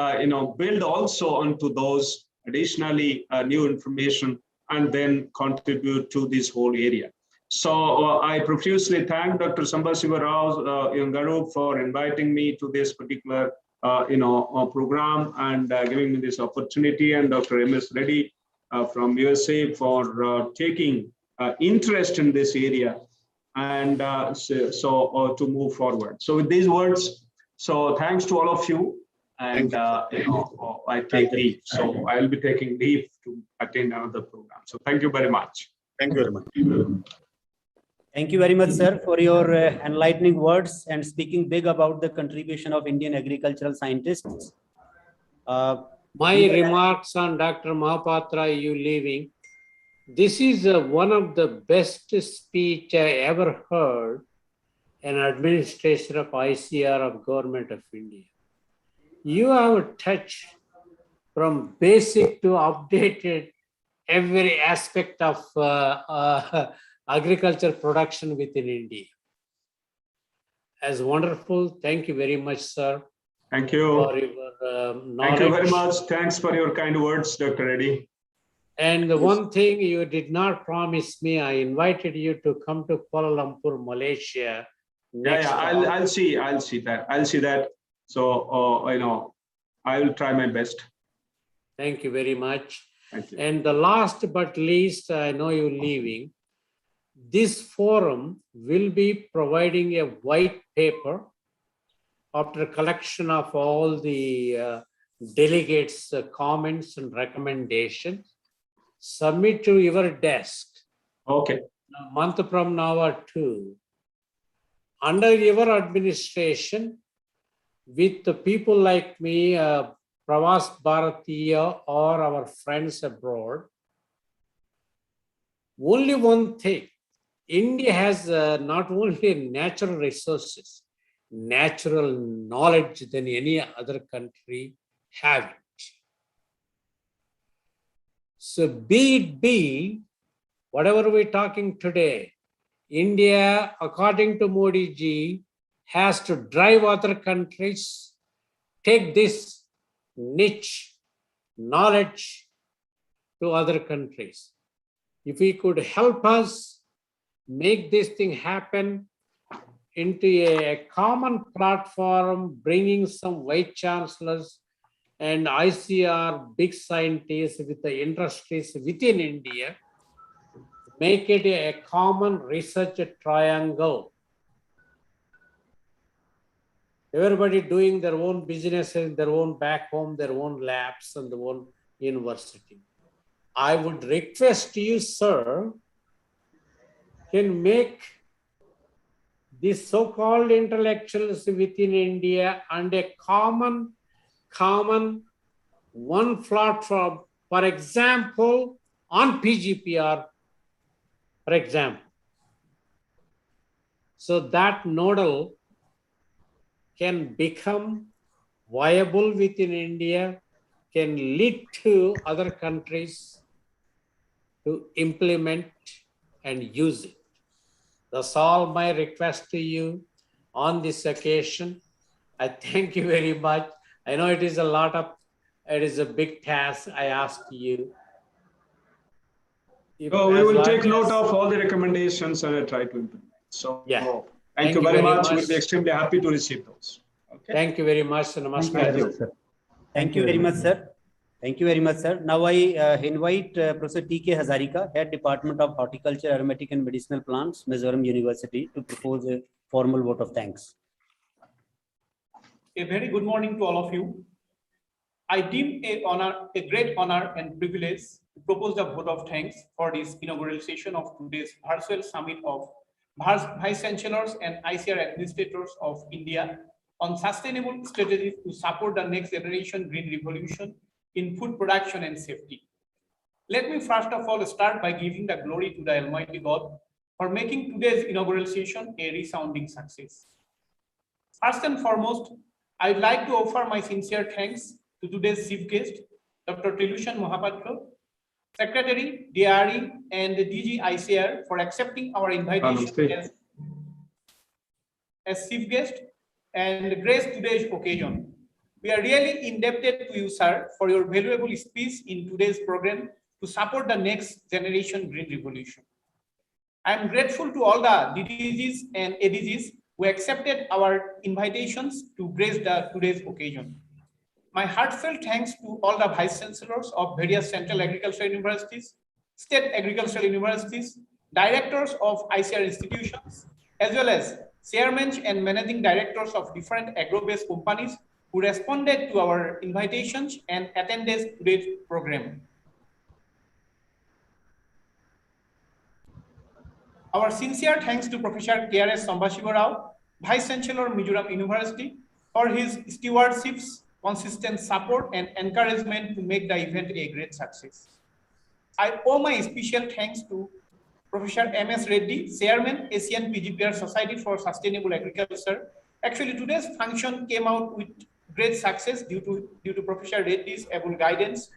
build also onto those additionally new information, and then contribute to this whole area. So I profusely thank Dr. Sambasiva Rao Yangaru for inviting me to this particular program and giving me this opportunity, and Dr. MS Reddy from USA for taking interest in this area, and so to move forward. So with these words, so thanks to all of you. And I take leave. So I'll be taking leave to attend another program. So thank you very much. Thank you very much. Thank you very much, sir, for your enlightening words and speaking big about the contribution of Indian agricultural scientists. My remarks on Dr. Mahapatra, you leaving. This is one of the best speech I ever heard an administrator of ICAR of Government of India. You have touched from basic to updated every aspect of agriculture production within India. As wonderful. Thank you very much, sir. Thank For you. your knowledge. Thank you very much. Thanks for your kind words, Dr. Reddy. And the one thing you did not promise me, I invited you to come to Kuala Lumpur, Malaysia. Next I'll see that. So, I will try my best. Thank you very much. Thank you. And the last but least, I know you're leaving. This forum will be providing a white paper after collection of all the delegates' comments and recommendations. Submit to your desk. Okay. A month from now or two. Under your administration, with the people like me, Pravas Bharatiya or our friends abroad, only one thing, India has not only natural resources, natural knowledge than any other country have it. So be whatever we're talking today, India, according to Modi ji, has to drive other countries, take this niche knowledge to other countries. If we could help us make this thing happen into a common platform, bringing some Vice-Chancellors and ICAR big scientists with the industries within India, make it a common research triangle. Everybody doing their own businesses, their own back home, their own labs and their own university. I would request you, sir, can make these so-called intellectuals within India and a common one platform, for example, on Pgpr, for example. So that nodal can become viable within India, can lead to other countries to implement and use it. That's all my request to you on this occasion. I thank you very much. I know it is a big task I ask you. So we will take note of all the recommendations and try to implement. So yeah. Thank you very much. We'll be extremely happy to receive those. Okay. Thank you very much. Namaskar. Thank you very much, sir. Thank you very much, sir. Now I invite Professor T.K. Hazarika, Head Department of Horticulture, Aromatic and Medicinal Plants, Mizoram University, to propose a formal vote of thanks. A very good morning to all of you. I deem a great honor and privilege to propose the vote of thanks for this inaugural session of today's virtual summit of Vice-Chancellors and ICAR administrators of India on sustainable strategies to support the next generation green revolution in food production and safety. Let me first of all start by giving the glory to the Almighty God for making today's inaugural session a resounding success. First and foremost, I'd like to offer my sincere thanks to today's chief guest, Dr. Trilushan Mohapatra, Secretary, DRE, and the DG ICAR for accepting our invitation as chief guest and grace today's occasion. We are really indebted to you, sir, for your valuable speech in today's program to support the next generation green revolution. I am grateful to all the DDGs and ADGs who accepted our invitations to grace today's occasion. My heartfelt thanks to all the Vice-Chancellors of various central agricultural universities, state agricultural universities, directors of ICAR institutions, as well as chairmen and managing directors of different agro-based companies who responded to our invitations and attended today's program. Our sincere thanks to Professor K.R.S. Sambashiva Rao, Vice-Chancellor, Mizoram University, for his stewardships, consistent support and encouragement to make the event a great success. I owe my special thanks to Professor M.S. Reddy, Chairman, Asian Pgprs Society for Sustainable Agriculture. Actually, today's function came out with great success due to Professor Reddy's able guidance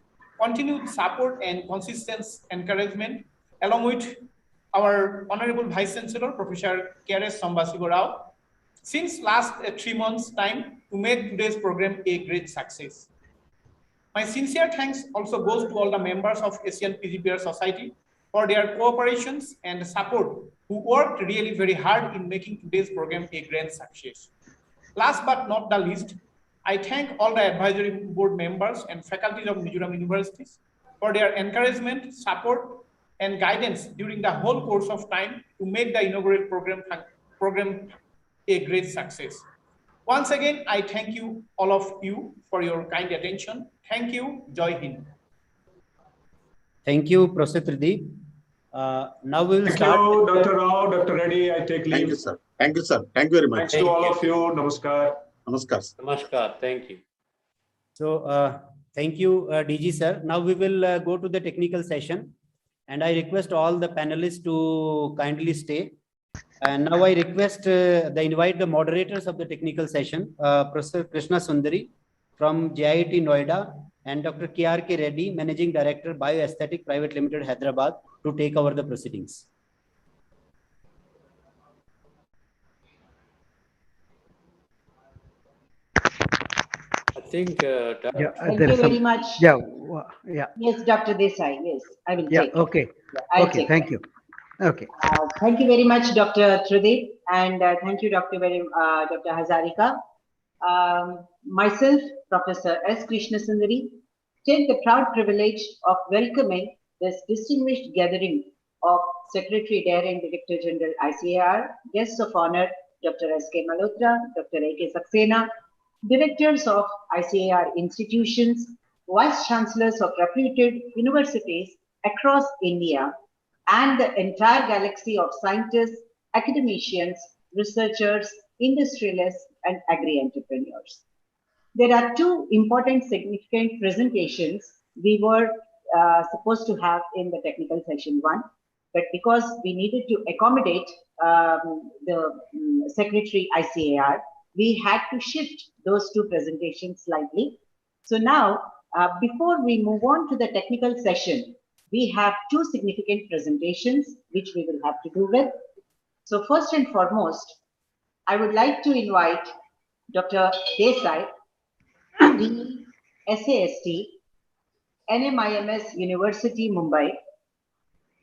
continued support and consistent encouragement, along with our Honorable Vice-Chancellor, Professor K.R.S. Sambasiva Rao, since last 3 months' time to make today's program a great success. My sincere thanks also goes to all the members of Asian Pgprs Society for their cooperations and support, who worked really very hard in making today's program a grand success. Last but not the least, I thank all the advisory board members and faculties of Mizoram universities for their encouragement, support, and guidance during the whole course of time to make the inaugural program a great success. Once again, I thank you, all of you, for your kind attention. Thank you. Jai Hind. Thank you, Professor Trideep. Now we will Thank start. you, Dr. Rao, Dr. Reddy. I take leave. Thank you, sir. Thank you, sir. Thank you very much. Thanks to all of you. Namaskar. Namaskar. Namaskar. Thank you. So thank you, DG sir. Now we will go to the technical session, and I request all the panelists to kindly stay. And now I request invite the moderators of the technical session, Professor Krishna Sundari from JIT Noida and Dr. K.R.K. Reddy, Managing Director, Bioaesthetic Private Limited, Hyderabad, to take over the proceedings. I think. Thank you very much. Yeah. Yes, Dr. Desai. Yes, I will Yeah. take it. Okay. Yeah, I'll Okay. take Thank it. you. Okay. Thank you very much, Dr. Trideep, and thank you, Dr. Hazarika. Myself, Professor S. Krishna Sundari, take the proud privilege of welcoming this distinguished gathering of Secretary Dare and Director General ICAR, guests of honor, Dr. S.K. Malhotra, Dr. A.K. Saxena, directors of ICAR institutions, vice-chancellors of reputed universities across India, and the entire galaxy of scientists, academicians, researchers, industrialists, and agri-entrepreneurs. There are two important significant presentations we were supposed to have in the technical session 1, but because we needed to accommodate the Secretary ICAR, we had to shift those two presentations slightly. So now, before we move on to the technical session, we have two significant presentations which we will have to do with. So first and foremost, I would like to invite Dr. Desai, Dean, SAST, NMIMS University, Mumbai,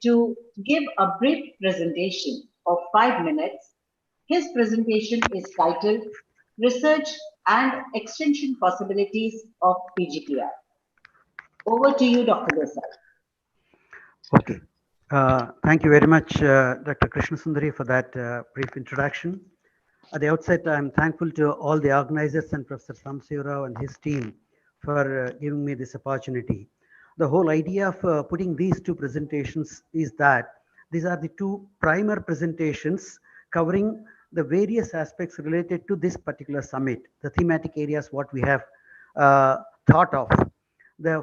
to give a brief presentation of 5 minutes. His presentation is titled Research and Extension Possibilities of Pgpr. Over to you, Dr. Desai. Okay. Thank you very much, Dr. Krishna Sundari, for that brief introduction. At the outset, I'm thankful to all the organizers and Professor Sambasiva Rao and his team for giving me this opportunity. The whole idea of putting these two presentations is that these are the two primer presentations covering the various aspects related to this particular summit, the thematic areas what we have thought of. The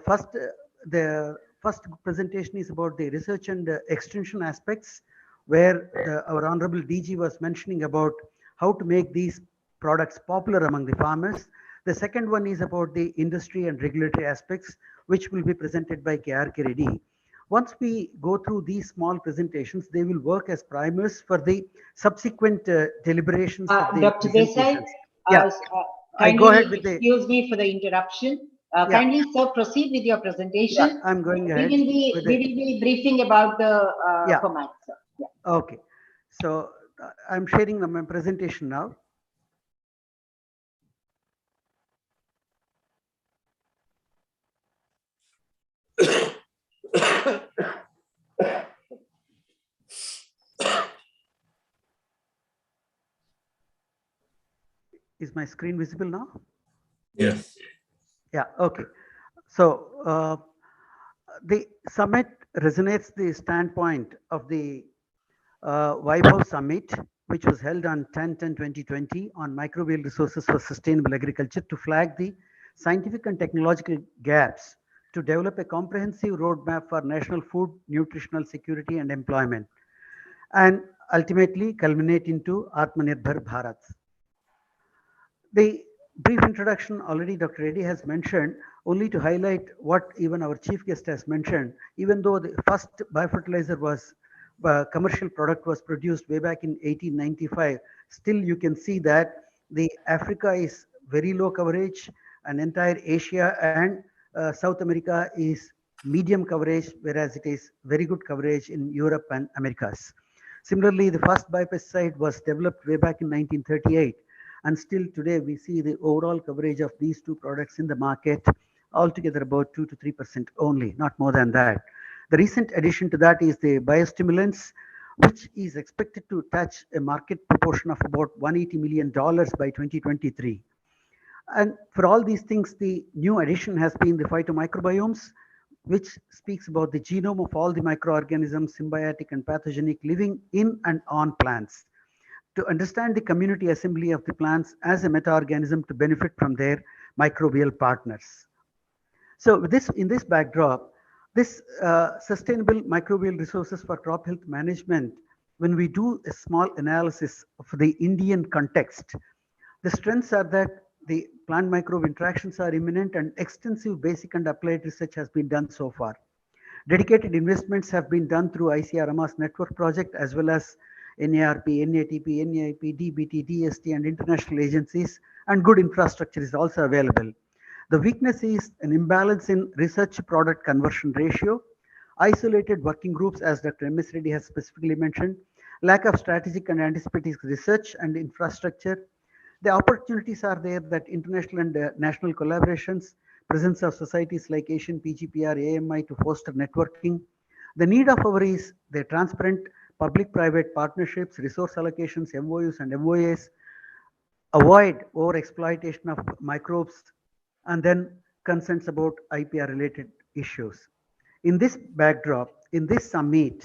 first presentation is about the research and extension aspects, where our Honorable DG was mentioning about how to make these products popular among the farmers. The second one is about the industry and regulatory aspects, which will be presented by K.R.K. Reddy. Once we go through these small presentations, they will work as primers for the subsequent deliberations of the Dr. Desai, I go ahead with excuse me for the interruption. Kindly, sir, proceed with your presentation. Yeah, I'm going ahead. We will be briefing about the format, sir. Yeah. Okay. So I'm sharing my presentation now. Is my screen visible now? Yes. Yeah, okay. So the summit resonates the standpoint of the Vaibhav Summit, which was held on 10/10/2020 on microbial resources for sustainable agriculture, to flag the scientific and technological gaps to develop a comprehensive roadmap for national food, nutritional security and employment, and ultimately culminate into Atmanirbhar Bharat. The brief introduction already Dr. Reddy has mentioned. only to highlight what even our chief guest has mentioned. Even though the first biofertilizer was commercial product was produced way back in 1895, still you can see that the Africa is very low coverage, and entire Asia and South America is medium coverage, whereas it is very good coverage in Europe and Americas. Similarly, the first biopesticide was developed way back in 1938, and still today we see the overall coverage of these two products in the market altogether about 2 to 3% only, not more than that. The recent addition to that is the biostimulants, which is expected to touch a market proportion of about $180 million by 2023. And for all these things, the new addition has been the phytomicrobiomes, which speaks about the genome of all the microorganisms, symbiotic and pathogenic, living in and on plants, to understand the community assembly of the plants as a meta-organism to benefit from their microbial partners. So with this, in this backdrop, this sustainable microbial resources for crop health management, when we do a small analysis of the Indian context, the strengths are that the plant microbe interactions are imminent and extensive basic and applied research has been done so far. Dedicated investments have been done through ICAR AMAS network project, as well as NARP, NATP, NAIP, DBT, DST and international agencies, and good infrastructure is also available. The weakness is an imbalance in research product conversion ratio, isolated working groups, as Dr. M.S. Reddy has specifically mentioned, lack of strategic and anticipating research and infrastructure. The opportunities are there that international and national collaborations, presence of societies like Asian Pgpr, AMI to foster networking. The need of our is the transparent public-private partnerships, resource allocations, MOUs and MOAs, avoid over-exploitation of microbes, and then concerns about IPR-related issues. In this backdrop, in this summit,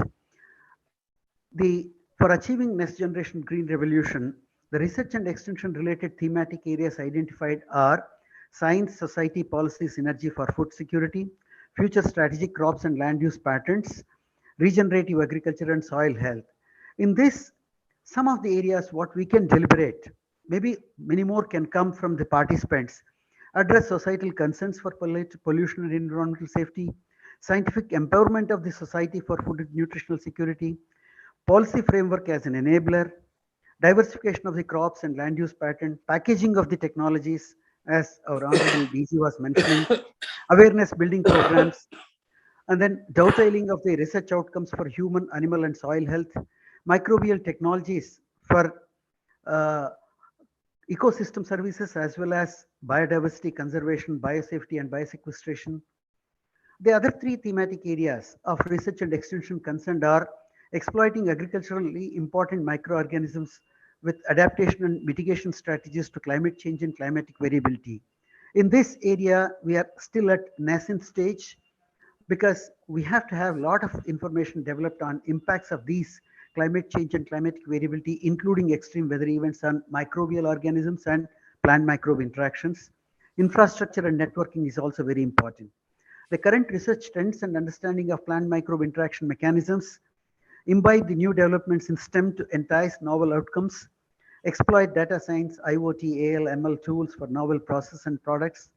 for achieving next generation green revolution, the research and extension related thematic areas identified are science, society, policy, synergy for food security, future strategic crops and land use patterns, regenerative agriculture and soil health. In this, some of the areas what we can deliberate, maybe many more can come from the participants, address societal concerns for pollution and environmental safety, scientific empowerment of the society for food and nutritional security, policy framework as an enabler, diversification of the crops and land use pattern, packaging of the technologies, as our Honorable DG was mentioning, awareness building programs, and then dovetailing of the research outcomes for human, animal, and soil health, microbial technologies for ecosystem services, as well as biodiversity conservation, biosafety, and biosequestration. The other three thematic areas of research and extension concerned are exploiting agriculturally important microorganisms with adaptation and mitigation strategies to climate change and climatic variability. In this area, we are still at nascent stage because we have to have a lot of information developed on impacts of these climate change and climatic variability, including extreme weather events on microbial organisms and plant microbe interactions. Infrastructure and networking is also very important. The current research trends and understanding of plant microbe interaction mechanisms imbibe the new developments in STEM to entice novel outcomes, exploit data science, IoT, AL, ML tools for novel process and products.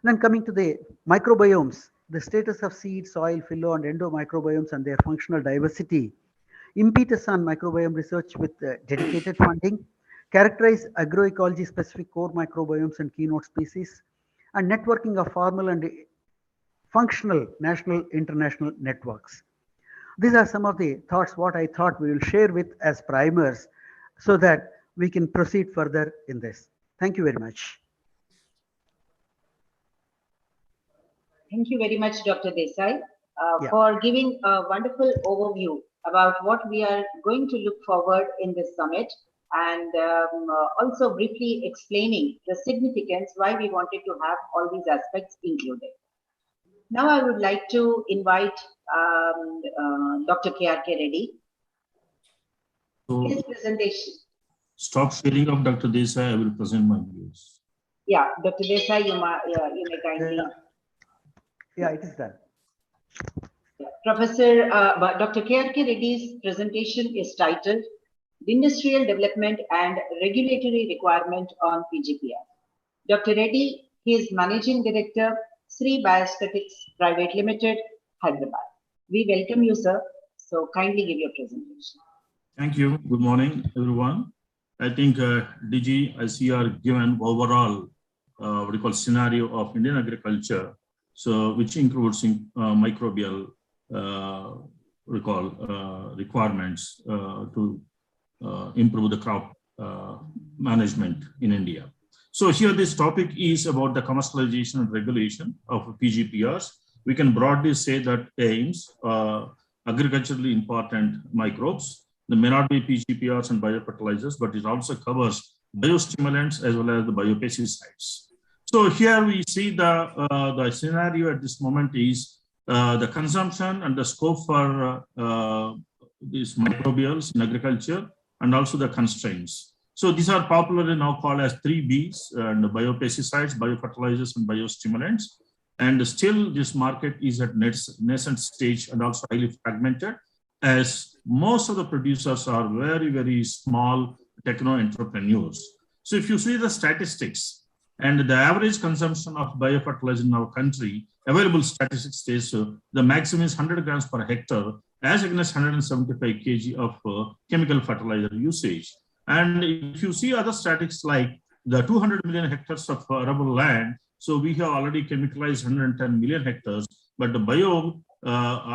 And then coming to the microbiomes, the status of seed, soil, phyllo, and endomicrobiomes and their functional diversity, impetus on microbiome research with dedicated funding, characterize agroecology specific core microbiomes and keynote species, and networking of formal and functional national international networks. These are some of the thoughts what I thought we will share with as primers so that we can proceed further in this. Thank you very much. Thank you very much, Dr. Desai, for giving a wonderful overview about what we are going to look forward in this summit, and also briefly explaining the significance why we wanted to have all these aspects included. Now I would like to invite Dr. KRK Reddy. So, his presentation. Stop sharing of Dr. Desai, I will present my views. Yeah, Dr. Desai, you may kindly. Yeah, it is done. Professor Dr. KRK Reddy's presentation is titled Industrial Development and Regulatory Requirement on Pgprs. Dr. Reddy, he is Managing Director, Sri Bioaesthetics Private Limited, Hyderabad. We welcome you, sir. So kindly give your presentation. Thank you. Good morning, everyone. I think DG, ICAR given overall what we call scenario of Indian agriculture, so which includes microbial requirements to improve the crop management in India. So here this topic is about the commercialization and regulation of Pgprs. We can broadly say that aims agriculturally important microbes. There may not be Pgprs and biofertilizers, but it also covers biostimulants as well as the biopesticides. So here we see the scenario at this moment is the consumption and the scope for these microbials in agriculture, and also the constraints. So these are popularly now called as 3Bs, and biopesticides, biofertilizers, and biostimulants. And still this market is at nascent stage and also highly fragmented, as most of the producers are very, very small techno entrepreneurs. So if you see the statistics and the average consumption of biofertilizer in our country, available statistics says the maximum is 100 grams per hectare as against 175 kg of chemical fertilizer usage. And if you see other statistics like the 200 million hectares of arable land, so we have already chemicalized 110 million hectares, but the bio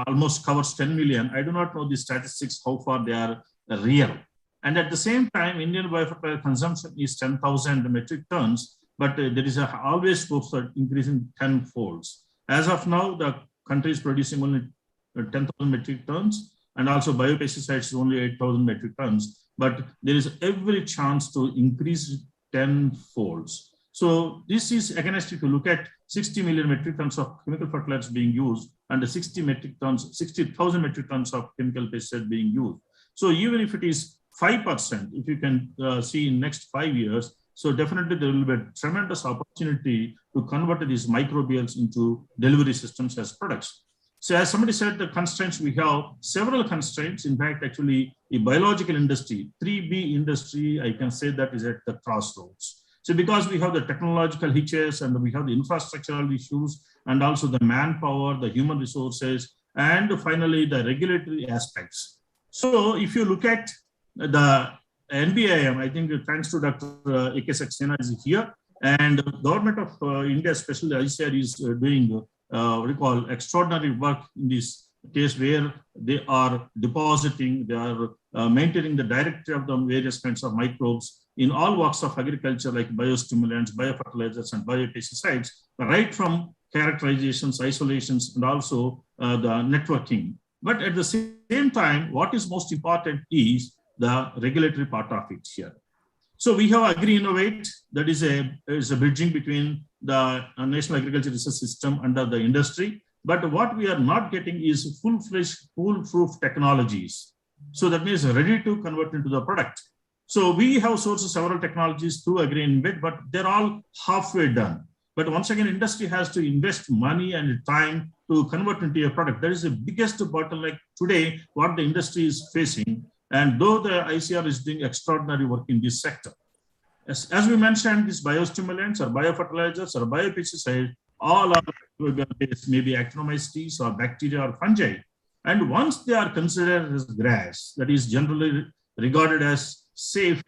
almost covers 10 million. I do not know the statistics, how far they are real. And at the same time, Indian biofertilizer consumption is 10,000 metric tons, but there is always scope for increasing 10 folds. As of now, the country is producing only 10,000 metric tons, and also biopesticides is only 8,000 metric tons. But there is every chance to increase 10 folds. So this is against, if you look at 60 million metric tons of chemical fertilizers being used and the 60,000 metric tons of chemical pesticides being used. So even if it is 5%, if you can see in next 5 years, so definitely there will be a tremendous opportunity to convert these microbials into delivery systems as products. So as somebody said, the constraints, we have several constraints. In fact, actually the biological industry, 3B industry, I can say that is at the crossroads. So because we have the technological hitches and we have the infrastructural issues and also the manpower, the human resources, and finally the regulatory aspects. So if you look at the NBIM, I think thanks to Dr. A.K. Saxena is here, and the government of India, especially ICAR, is doing what we call extraordinary work in this case, where they are depositing, they are maintaining the directory of the various kinds of microbes in all walks of agriculture, like biostimulants, biofertilizers, and biopesticides, right from characterizations, isolations, and also the networking. But at the same time, what is most important is the regulatory part of it here. So we have Agri-Innovate, that is a bridging between the National Agriculture Research System under the industry. But what we are not getting is full-fledged, foolproof technologies. So that means ready to convert into the product. So we have sourced several technologies through Agri-Innovate, but they're all halfway done. But once again, industry has to invest money and time to convert into a product. That is the biggest bottleneck today, what the industry is facing. And though the ICAR is doing extraordinary work in this sector. As we mentioned, these biostimulants or biofertilizers or biopesticides, all are based maybe actinomycetes or bacteria or fungi. And once they are considered as grass, that is generally regarded as safe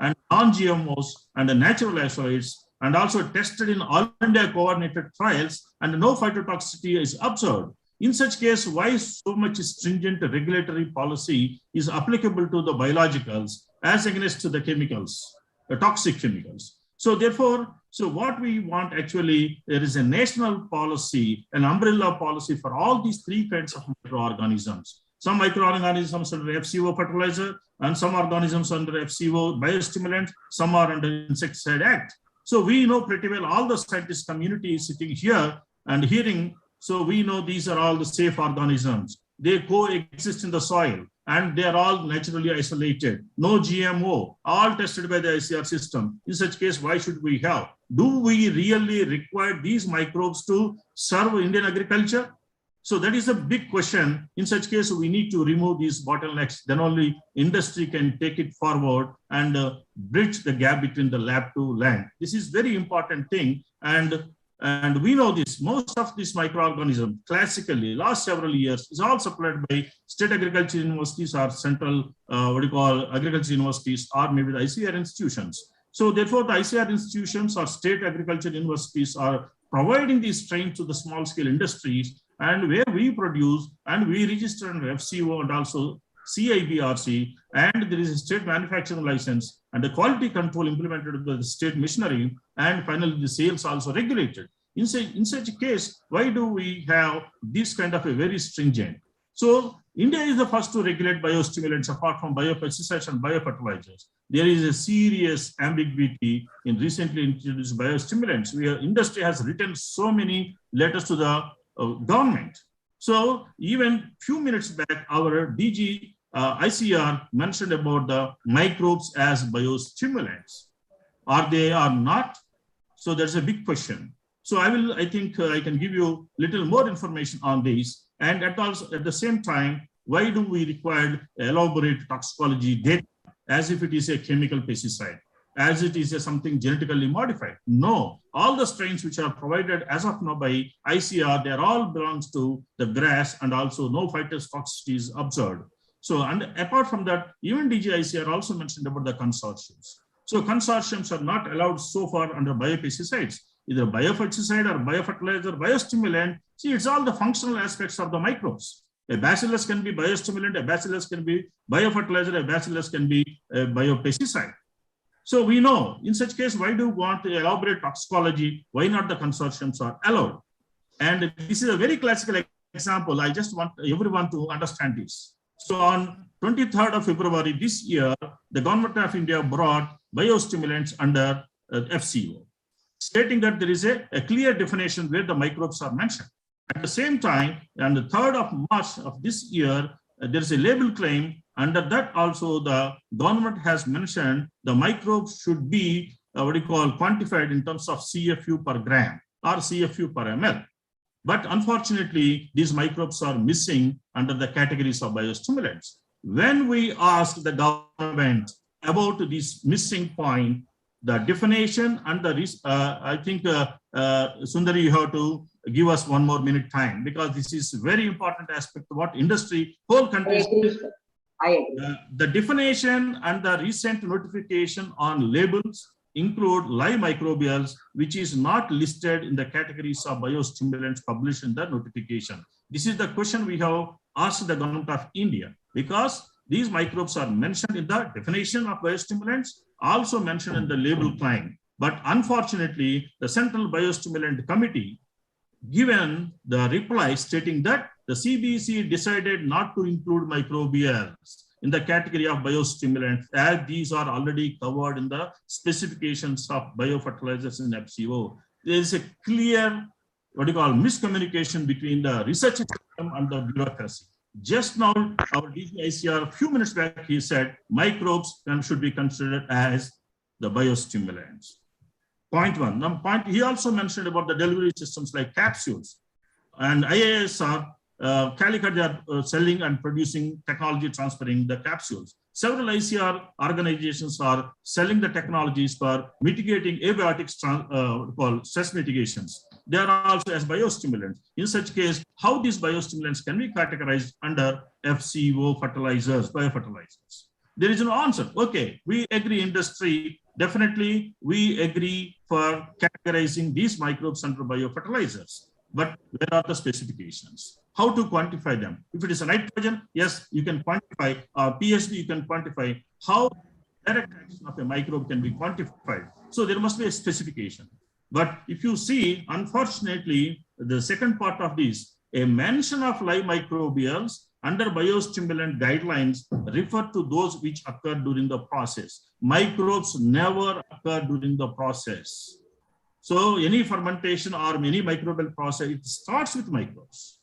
and non-GMOs and the natural isolates, and also tested in all India coordinated trials, and no phytotoxicity is observed. In such case, why so much stringent regulatory policy is applicable to the biologicals as against to the chemicals, the toxic chemicals? So therefore, so what we want actually, there is a national policy, an umbrella policy for all these three kinds of microorganisms. Some microorganisms under FCO fertilizer, and some organisms under FCO biostimulant, some are under Insecticide Act. So we know pretty well, all the scientist community is sitting here and hearing. So we know these are all the safe organisms. They coexist in the soil and they are all naturally isolated. No GMO, all tested by the ICAR system. In such case, why should we have? Do we really require these microbes to serve Indian agriculture? So that is a big question. In such case, we need to remove these bottlenecks. Then only industry can take it forward and bridge the gap between the lab to land. This is very important thing. And And we know this, most of these microorganisms classically last several years is all supplied by state agriculture universities or central, agriculture universities, or maybe the ICAR institutions. So therefore the ICAR institutions or state agriculture universities are providing these strains to the small scale industries, and where we produce and we register under FCO and also CIBRC, and there is a state manufacturing license and the quality control implemented by the state machinery, and finally the sales also regulated. In such a case, why do we have this kind of a very stringent? So India is the first to regulate biostimulants apart from biopesticides and biofertilizers. There is a serious ambiguity in recently introduced biostimulants, where industry has written so many letters to the government. So even few minutes back, our DG ICAR mentioned about the microbes as biostimulants. Are they or not? So there's a big question. So I think I can give you little more information on this. And at the same time, why do we require elaborate toxicology data as if it is a chemical pesticide, as it is something genetically modified? No, all the strains which are provided as of now by ICAR, they are all belongs to the grass, and also no phytotoxicity is observed. So, and apart from that, even DG ICAR also mentioned about the consortiums. So consortiums are not allowed so far under biopesticides, either biopesticide or biofertilizer, biostimulant. See, it's all the functional aspects of the microbes. A bacillus can be biostimulant, a bacillus can be biofertilizer, a bacillus can be a biopesticide. So we know, in such case, why do we want to elaborate toxicology? Why not the consortiums are allowed? And this is a very classical example. I just want everyone to understand this. So on 23rd of February this year, the government of India brought biostimulants under FCO, stating that there is a clear definition where the microbes are mentioned. At the same time, on the 3rd of March of this year, there is a label claim. Under that also the government has mentioned the microbes should be quantified in terms of CFU per gram or CFU per ml. But unfortunately, these microbes are missing under the categories of biostimulants. When we ask the government about this missing point, the definition and the I think Sundari, you have to give us one more minute time, because this is very important aspect of what industry, whole country. I agree. The definition and the recent notification on labels include live microbials, which is not listed in the categories of biostimulants published in the notification. This is the question we have asked the government of India, because these microbes are mentioned in the definition of biostimulants, also mentioned in the label claim. But unfortunately, the Central Biostimulant Committee given the reply stating that the CBC decided not to include microbials in the category of biostimulants, as these are already covered in the specifications of biofertilizers in FCO. There is a clear, miscommunication between the research system and the bureaucracy. Just now, our DG ICAR, a few minutes back, he said microbes should be considered as the biostimulants. Point one. Now, he also mentioned about the delivery systems like capsules, and IASR, Calicut, they are selling and producing technology transferring the capsules. Several ICAR organizations are selling the technologies for mitigating abiotic stress mitigations. They are also as biostimulants. In such case, how these biostimulants can be categorized under FCO fertilizers, biofertilizers? There is no answer. Okay, we agree, industry, definitely we agree for categorizing these microbes under biofertilizers. But where are the specifications? How to quantify them? If it is a nitrogen, yes, you can quantify. PSD, you can quantify. How direct action of a microbe can be quantified? So there must be a specification. But if you see, unfortunately, the second part of this, a mention of live microbials under biostimulant guidelines refer to those which occur during the process. Microbes never occur during the process. So any fermentation or any microbial process, it starts with microbes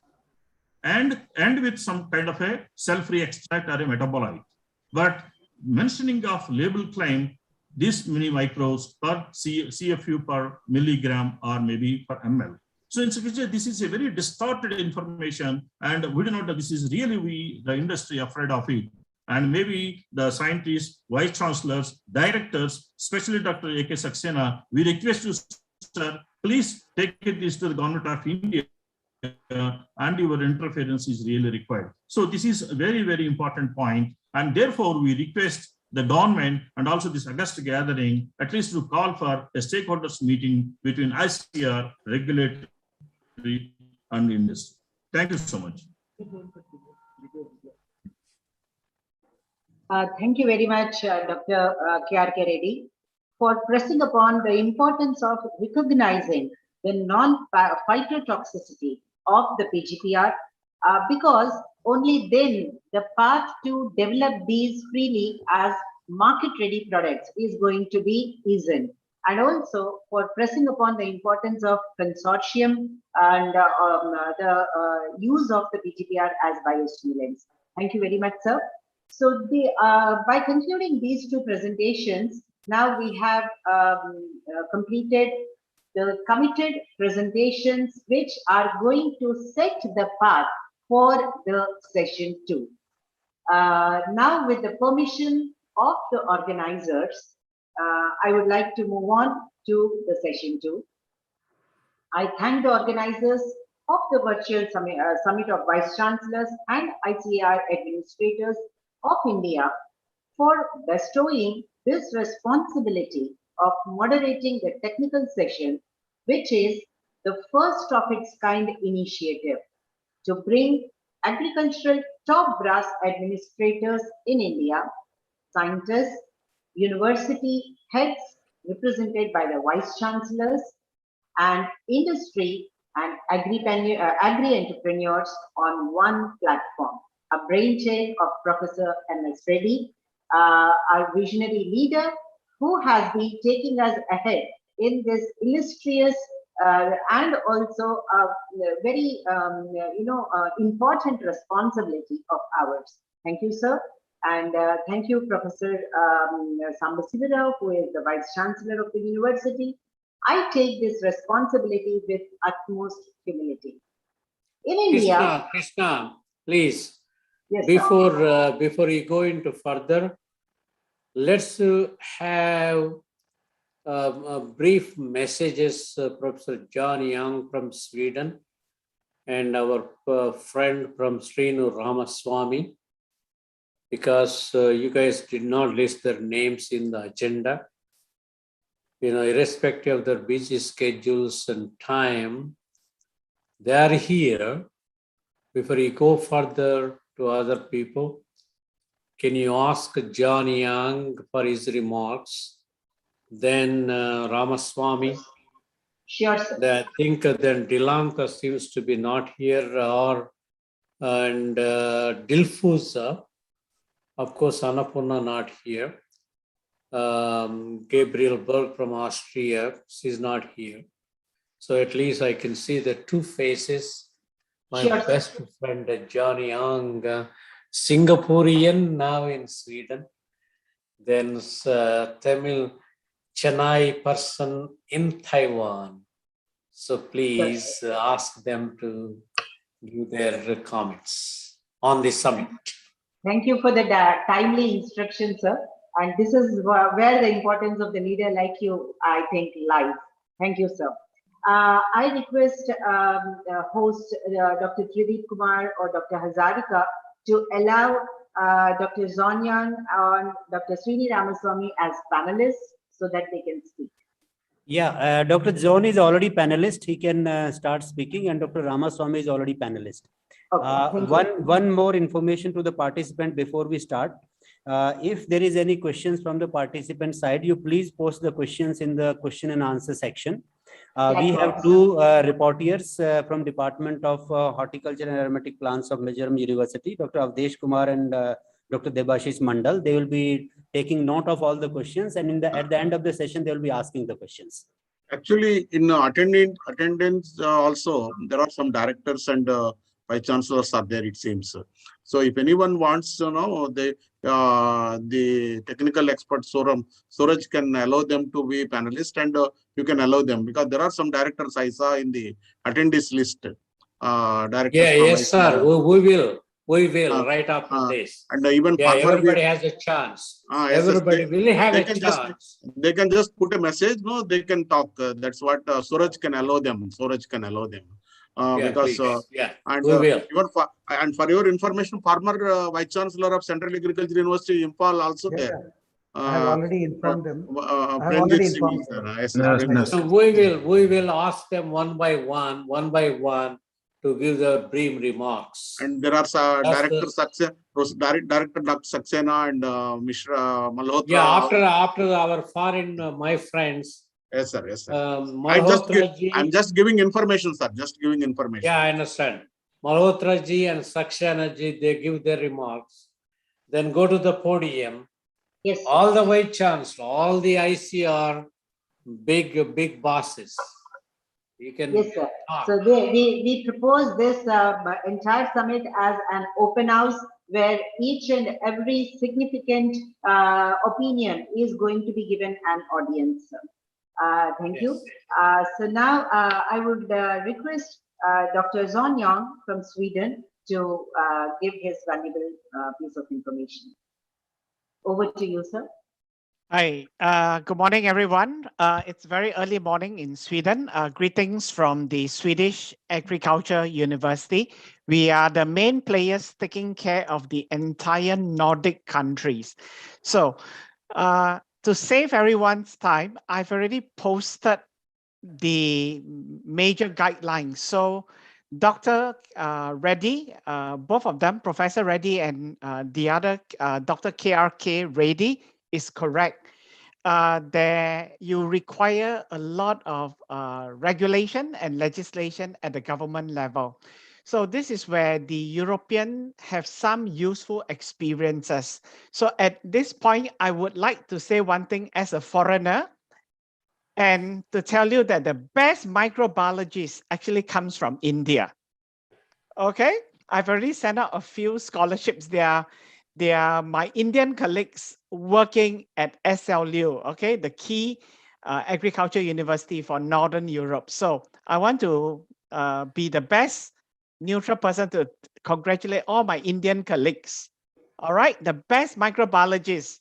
and with some kind of a cell-free extract or a metabolite. But mentioning of label claim, this many microbes per CFU per milligram or maybe per ml. So in such a case, this is a very distorted information, and we do not know this is really the industry afraid of it. And maybe the scientists, vice chancellors, directors, especially Dr. A.K. Saxena, we request you, sir, please take it to the government of India, and your interference is really required. So this is a very, very important point. And therefore, we request the government and also this August gathering, at least to call for a stakeholders meeting between ICAR, regulatory, and industry. Thank you so much. Thank you very much, Dr. K.R.K. Reddy, for pressing upon the importance of recognizing the non-phytotoxicity of the Pgpr, because only then the path to develop these freely as market-ready products is going to be easy. And also for pressing upon the importance of consortium and the use of the Pgpr as biostimulants. Thank you very much, sir. So by concluding these two presentations, now we have completed the committed presentations which are going to set the path for the session 2. Now, with the permission of the organizers, I would like to move on to the session 2. I thank the organizers of the virtual summit of Vice-Chancellors and ICAR administrators of India for bestowing this responsibility of moderating the technical session, which is the first of its kind initiative to bring agricultural top brass administrators in India, scientists, university heads represented by the Vice-Chancellors, and industry and agri-entrepreneurs on one platform. A brainchild of Professor M.S. Reddy, our visionary leader, who has been taking us ahead in this illustrious and also very important responsibility of ours. Thank you, sir. And thank you, Professor Sambasivarao, who is the Vice-Chancellor of the university. I take this responsibility with utmost humility. In India, Krishna, please. Yes, Before you go into further, let's have brief messages, Professor John Young from Sweden and our friend from Srinu Ramaswamy, because you guys did not list their names in the agenda. Irrespective of their busy schedules and time, they are here. Before you go further to other people, can you ask John Young for his remarks? Then Ramaswamy. Sure, sir. I think then Dilanka seems to be not here, and Dilfuza, of course, Annapurna not here. Gabriel Berg from Austria, she's not here. So at least I can see the two faces. My best friend, John Young, Singaporean, now in Sweden. Then Tamil Chennai person in Taiwan. So please ask them to give their comments on the summit. Thank you for the timely instruction, sir. And this is where the importance of the leader like you, I think, lies. Thank you, sir. I request host Dr. Tridip Kumar or Dr. Hazarika to allow Dr. Zonyan and Dr. Srini Ramaswamy as panelists so that they can speak. Yeah, Dr. John is already panelist. He can start speaking, and Dr. Ramaswamy is already panelist. Okay, one more information to the participant before we start. If there is any questions from the participant side, you please post the questions in the question and answer section. We have two reporters from Department of Horticulture and Aromatic Plants of Mizoram University, Dr. Avdesh Kumar and Dr. Debashish Mandal. They will be taking note of all the questions, and at the end of the session, they will be asking the questions. Actually, in attendance also, there are some directors and Vice-Chancellors are there, it seems. So if anyone wants to know, the technical expert Suraj can allow them to be panelists, and you can allow them, because there are some directors I saw in the attendees list. Directors yes, sir. We will. We will right after this. And even Yeah, farmer everybody has a chance. yes, Everybody will have a can chance. they can just put a message. No, they can talk. That's what Suraj can allow them. Suraj can allow them. Yeah, Because please. Yeah, and we will. even for your information, former Vice Chancellor of Central Agriculture University, Impal, also Yeah, there. I have already informed them. I have Prenjit already Singh informed is them. there. Yes, Yes, Prenjit yes. So Singh. we will ask them one by one to give their brief remarks. And there are Director Dr. Saxena and Mishra Malhotra. Yeah, after our foreign my friends. Yes, sir. Yes, sir. Malhotra I'm just giving information, sir. Just giving information. Yeah, I understand. Malhotra ji and Saxena ji, they give their remarks. Then go to the podium. Yes. All the Vice Chancellor, all the ICR, big bosses. You can. Yes, sir. talk. So we propose this entire summit as an open house where each and every significant opinion is going to be given an audience. Thank you. So now I would request Dr. Zon Young from Sweden to give his valuable piece of information. Over to you, sir. Hi, good morning, everyone. It's very early morning in Sweden. Greetings from the Swedish Agriculture University. We are the main players taking care of the entire Nordic countries. So to save everyone's time, I've already posted the major guidelines. So Dr. Reddy, both of them, Professor Reddy and the other Dr. KRK Reddy, is correct. There you require a lot of regulation and legislation at the government level. So this is where the Europeans have some useful experiences. So at this point, I would like to say one thing as a foreigner, and to tell you that the best microbiologist actually comes from India. Okay, I've already sent out a few scholarships there. They are my Indian colleagues working at SLU, okay, the key agriculture university for Northern Europe. So I want to be the best neutral person to congratulate all my Indian colleagues. All right, the best microbiologist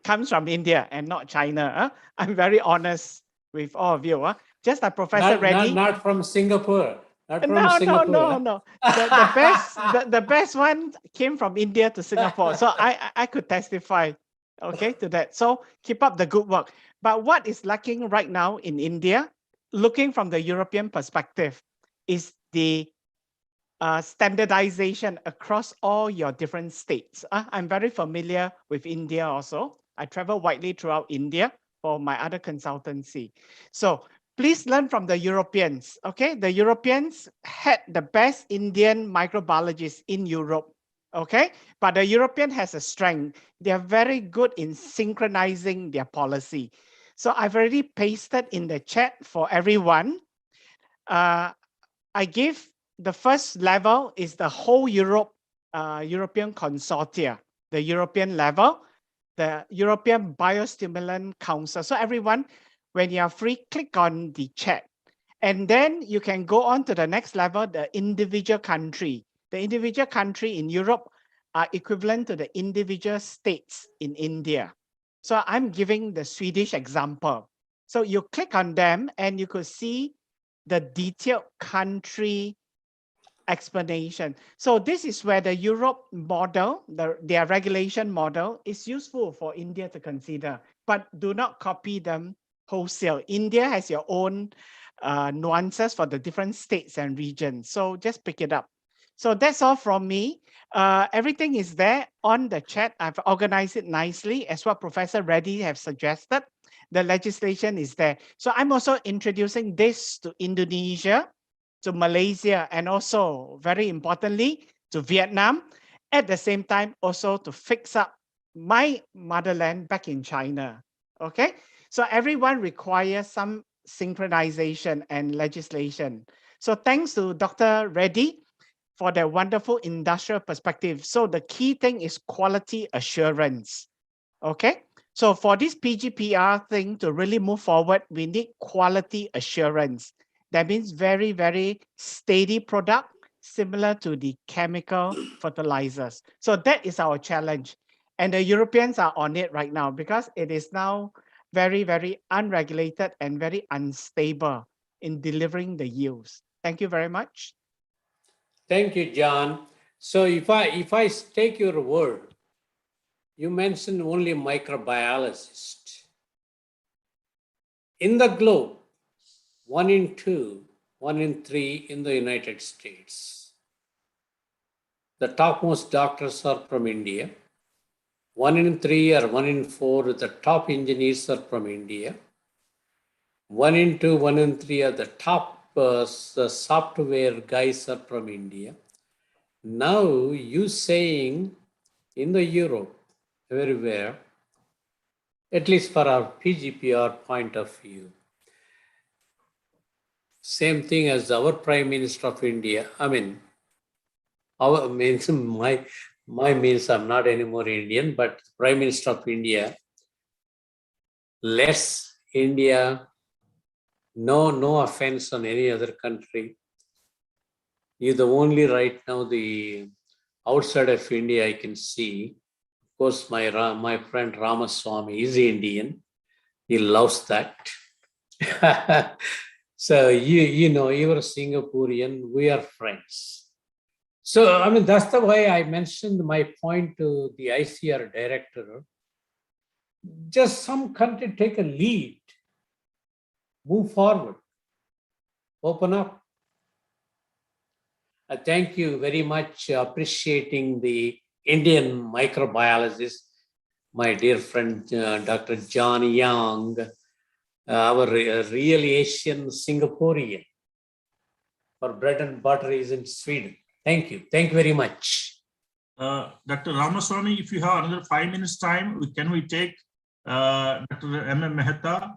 comes from India and not China. Huh? I'm very honest with all of you. Huh? Just like Professor Reddy. Not from Singapore. No. The best one came from India to Singapore. So I could testify, okay, to that. So keep up the good work. But what is lacking right now in India, looking from the European perspective, is the standardization across all your different states. I'm very familiar with India also. I travel widely throughout India for my other consultancy. So please learn from the Europeans, okay? The Europeans had the best Indian microbiologists in Europe, okay? But the European has a strength. They are very good in synchronizing their policy. So I've already pasted in the chat for everyone. I give the first level is the whole European consortia, the European level, the European Biostimulant Council. So everyone, when you are free, click on the chat. And then you can go on to the next level, the individual country. The individual country in Europe are equivalent to the individual states in India. So I'm giving the Swedish example. So you click on them and you could see the detailed country explanation. So this is where the Europe model, their regulation model is useful for India to consider, but do not copy them wholesale. India has your own nuances for the different states and regions. So just pick it up. So that's all from me. Everything is there on the chat. I've organized it nicely as what Professor Reddy have suggested. The legislation is there. So I'm also introducing this to Indonesia, to Malaysia, and also very importantly to Vietnam. At the same time, also to fix up my motherland back in China. Okay, so everyone requires some synchronization and legislation. So thanks to Dr. Reddy for their wonderful industrial perspective. So the key thing is quality assurance. Okay, so for this PGPR thing to really move forward, we need quality assurance. That means very, very steady product, similar to the chemical fertilizers. So that is our challenge. And the Europeans are on it right now because it is now very, very unregulated and very unstable in delivering the yields. Thank you very much. Thank you, John. So if I take your word, you mentioned only microbiologists. In the globe, 1 in 2, 1 in 3 in the United States. The topmost doctors are from India. 1 in 3 or 1 in 4, the top engineers are from India. 1 in 2, 1 in 3 are the top the software guys are from India. Now you saying in the Europe, everywhere, at least for our PGPR point of view, same thing as our Prime Minister of India. I mean, our means my means I'm not anymore Indian, but Prime Minister of India, less India, no offense on any other country. You're the only right now the outside of India I can see. Of course, my friend Ramaswamy is Indian. He loves that. So you know, you're a Singaporean, we are friends. So I mean, that's the way I mentioned my point to the ICAR director. Just some country take a lead, move forward, open up. Thank you very much, appreciating the Indian microbiologist, my dear friend Dr. John Young, our real Asian Singaporean. For bread and butter is in Sweden. Thank you very much. Dr. Ramaswamy, if you have another 5 minutes time, can we take Dr. M.M. Mehta,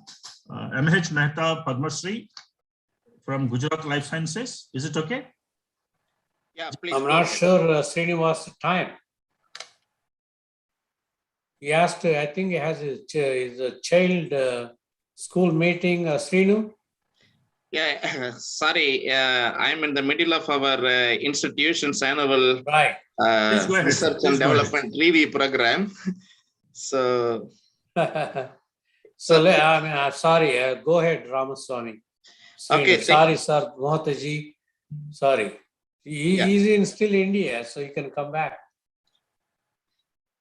M.H. Mehta Padma Shri from Gujarat Life Sciences? Is it okay? Yeah, please. I'm not sure Srinivas' time. He has to, I think he has his child school meeting, Srinu? Yeah, sorry, I'm in the middle of our institution's annual research and development review program. So, I mean, I'm sorry, go ahead, Ramaswamy. Okay, sorry, sir, Mohataji, sorry. He's in still India, so you can come back.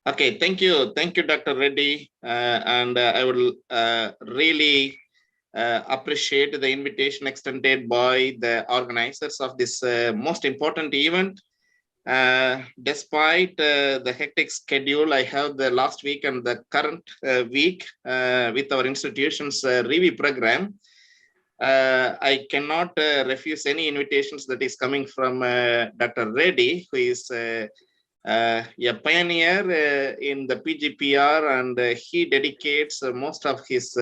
Okay, thank you, Dr. Reddy, and I would really appreciate the invitation extended by the organizers of this most important event. Despite the hectic schedule I have the last week and the current week with our institution's review program, I cannot refuse any invitations that is coming from Dr. Reddy, who is a pioneer in the PGPR, and he dedicates most of his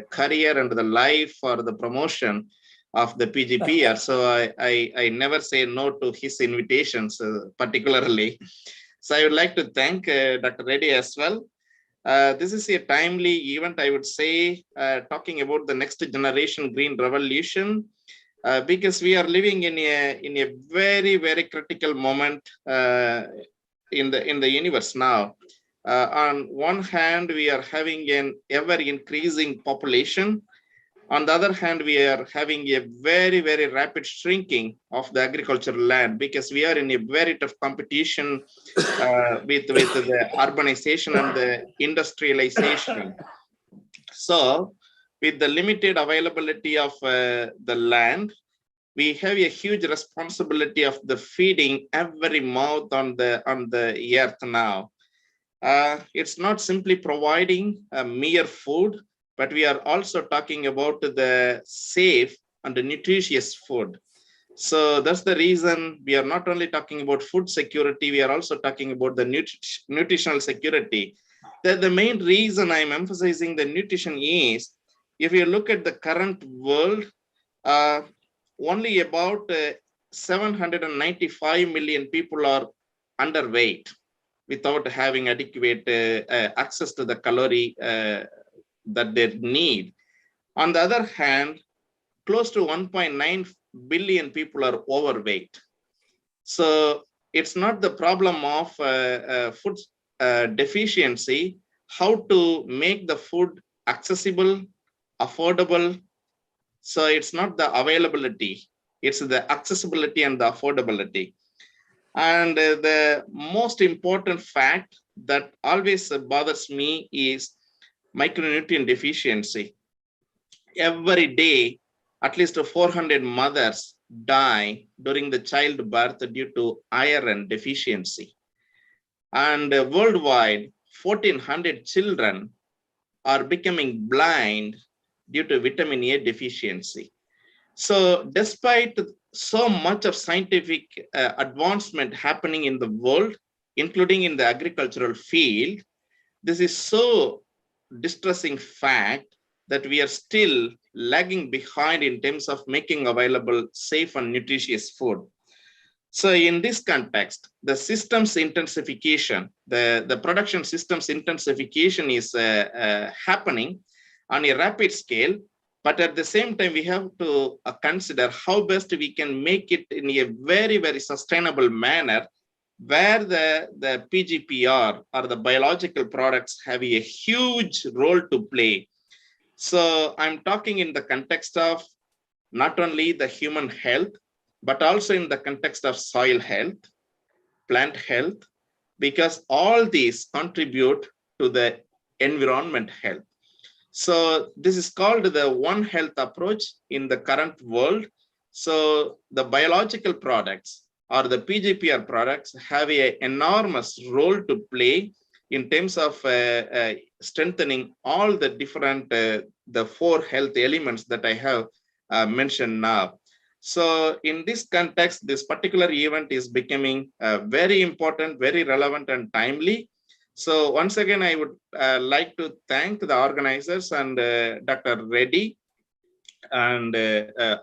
career and the life for the promotion of the PGPR. So I never say no to his invitations particularly. So I would like to thank Dr. Reddy as well. This is a timely event, I would say, talking about the next generation green revolution, because we are living in a very, very critical moment in the universe now. On one hand, we are having an ever increasing population. On the other hand, we are having a very, very rapid shrinking of the agricultural land, because we are in a very tough competition with the urbanization and the industrialization. So with the limited availability of the land, we have a huge responsibility of the feeding every mouth on the earth now. It's not simply providing mere food, but we are also talking about the safe and the nutritious food. So that's the reason we are not only talking about food security, we are also talking about the nutritional security. The main reason I'm emphasizing the nutrition is, if you look at the current world, only about 795 million people are underweight without having adequate access to the calorie that they need. On the other hand, close to 1.9 billion people are overweight. So it's not the problem of food deficiency, how to make the food accessible, affordable. So it's not the availability, it's the accessibility and the affordability. And the most important fact that always bothers me is micronutrient deficiency. Every day, at least 400 mothers die during the childbirth due to iron deficiency. And worldwide, 1,400 children are becoming blind due to vitamin A deficiency. So despite so much of scientific advancement happening in the world, including in the agricultural field, this is so distressing fact that we are still lagging behind in terms of making available safe and nutritious food. So in this context, the systems intensification, the production systems intensification is happening on a rapid scale, but at the same time, we have to consider how best we can make it in a very, very sustainable manner, where the Pgpr or the biological products have a huge role to play. So I'm talking in the context of not only the human health, but also in the context of soil health, plant health, because all these contribute to the environment health. So this is called the One Health approach in the current world. So the biological products or the Pgpr products have an enormous role to play in terms of strengthening all the different, the 4 health elements that I have mentioned now. So in this context, this particular event is becoming very important, very relevant and timely. So once again, I would like to thank the organizers and Dr. Reddy and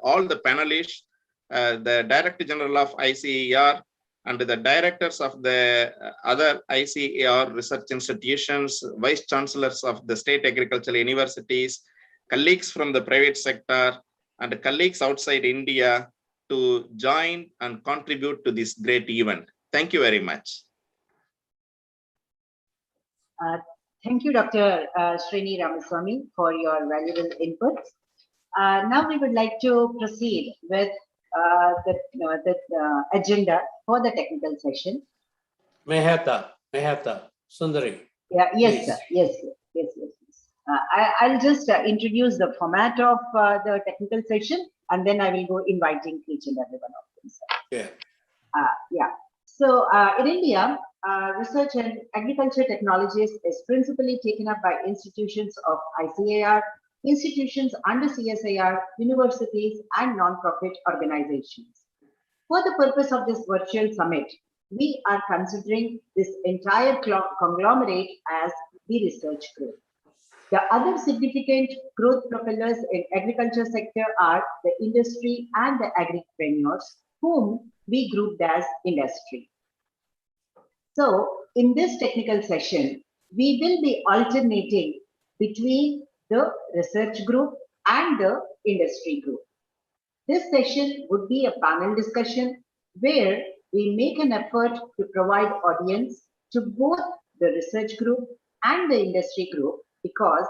all the panelists, the Director General of ICAR and the directors of the other ICAR research institutions, Vice-Chancellors of the state agricultural universities, colleagues from the private sector, and colleagues outside India to join and contribute to this great event. Thank you very much. Thank you, Dr. Srini Ramaswamy, for your valuable inputs. Now we would like to proceed with the agenda for the technical session. Mehta, Sundari. Yeah, yes, please. sir. Yes. I'll just introduce the format of the technical session, and then I will go inviting each and every one of them. Yeah. Yeah. So in India, research and agriculture technologies is principally taken up by institutions of ICAR, institutions under CSIR, universities, and non-profit organizations. For the purpose of this virtual summit, we are considering this entire conglomerate as the research group. The other significant growth propellers in agriculture sector are the industry and the agripreneurs, whom we grouped as industry. So in this technical session, we will be alternating between the research group and the industry group. This session would be a panel discussion where we make an effort to provide audience to both the research group and the industry group, because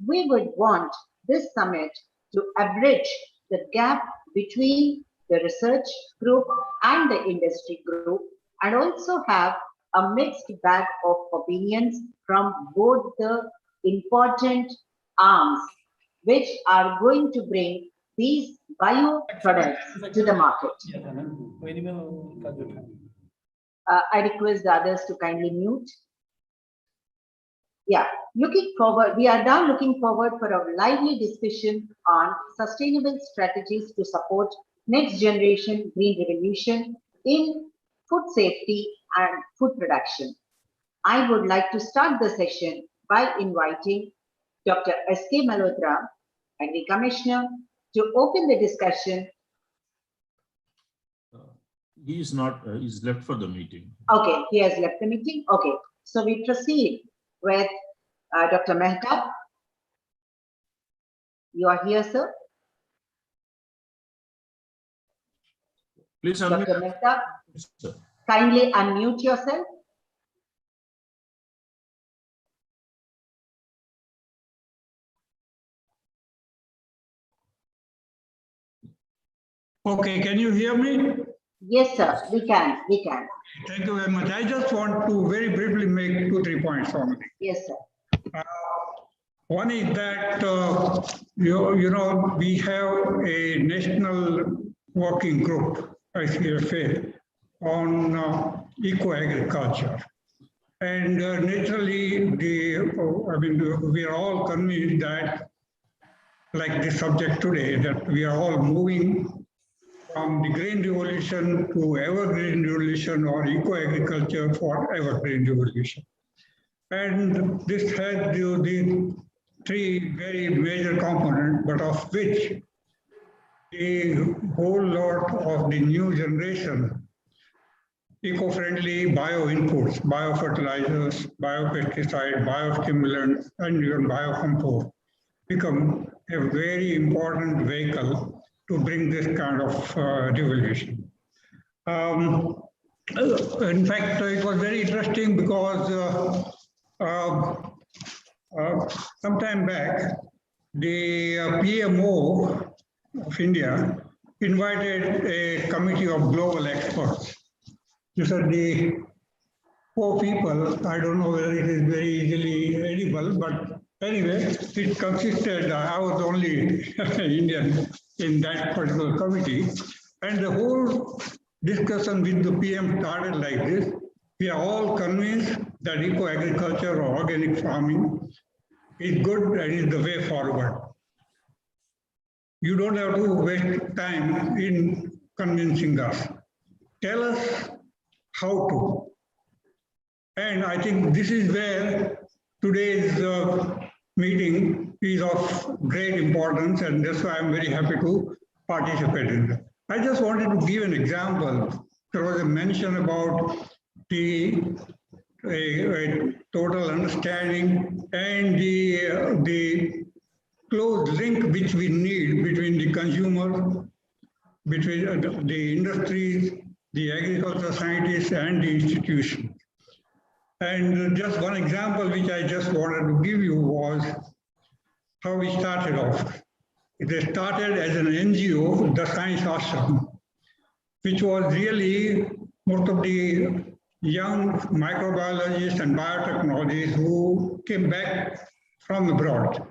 we would want this summit to abridge the gap between the research group and the industry group, and also have a mixed bag of opinions from both the important arms which are going to bring these bio products to the market. I request the others to kindly mute. Yeah, looking forward, we are now looking forward for a lively discussion on sustainable strategies to support next generation green revolution in food safety and food production. I would like to start the session by inviting Dr. S.K. Malhotra, Agri Commissioner, to open the discussion. He is not, he's left for the meeting. Okay, he has left the meeting. Okay, so we proceed with Dr. Mehta. You are here, sir. Please Dr. Mehta. Sir. Kindly unmute yourself. Okay, can you hear me? Yes, sir, we can. Thank you very much. I just want to very briefly make 2-3 points only. Yes, sir. One is that, you know, we have a national working group, ICFA, on eco-agriculture. And naturally, we are all convinced that, like the subject today, that we are all moving from the green revolution to evergreen revolution or eco-agriculture for evergreen revolution. And this has the 3 very major components, but of which a whole lot of the new generation eco-friendly bio-inputs, biofertilizers, biopesticides, biostimulants, and even biocompost become a very important vehicle to bring this kind of revolution. In fact, it was very interesting because some time back, the PMO of India invited a committee of global experts. These are the 4 people. I don't know whether it is very easily edible, but anyway, it consisted, I was only Indian in that particular committee. And the whole discussion with the PM started like this. We are all convinced that eco-agriculture or organic farming is good and is the way forward. You don't have to waste time in convincing us. Tell us how to. And I think this is where today's meeting is of great importance, and that's why I'm very happy to participate in it. I just wanted to give an example. There was a mention about the total understanding and the close link which we need between the consumer, between the industries, the agricultural scientists, and the institution. And just one example which I just wanted to give you was how we started off. It started as an NGO, the Science Ashram, which was really most of the young microbiologists and biotechnologists who came back from abroad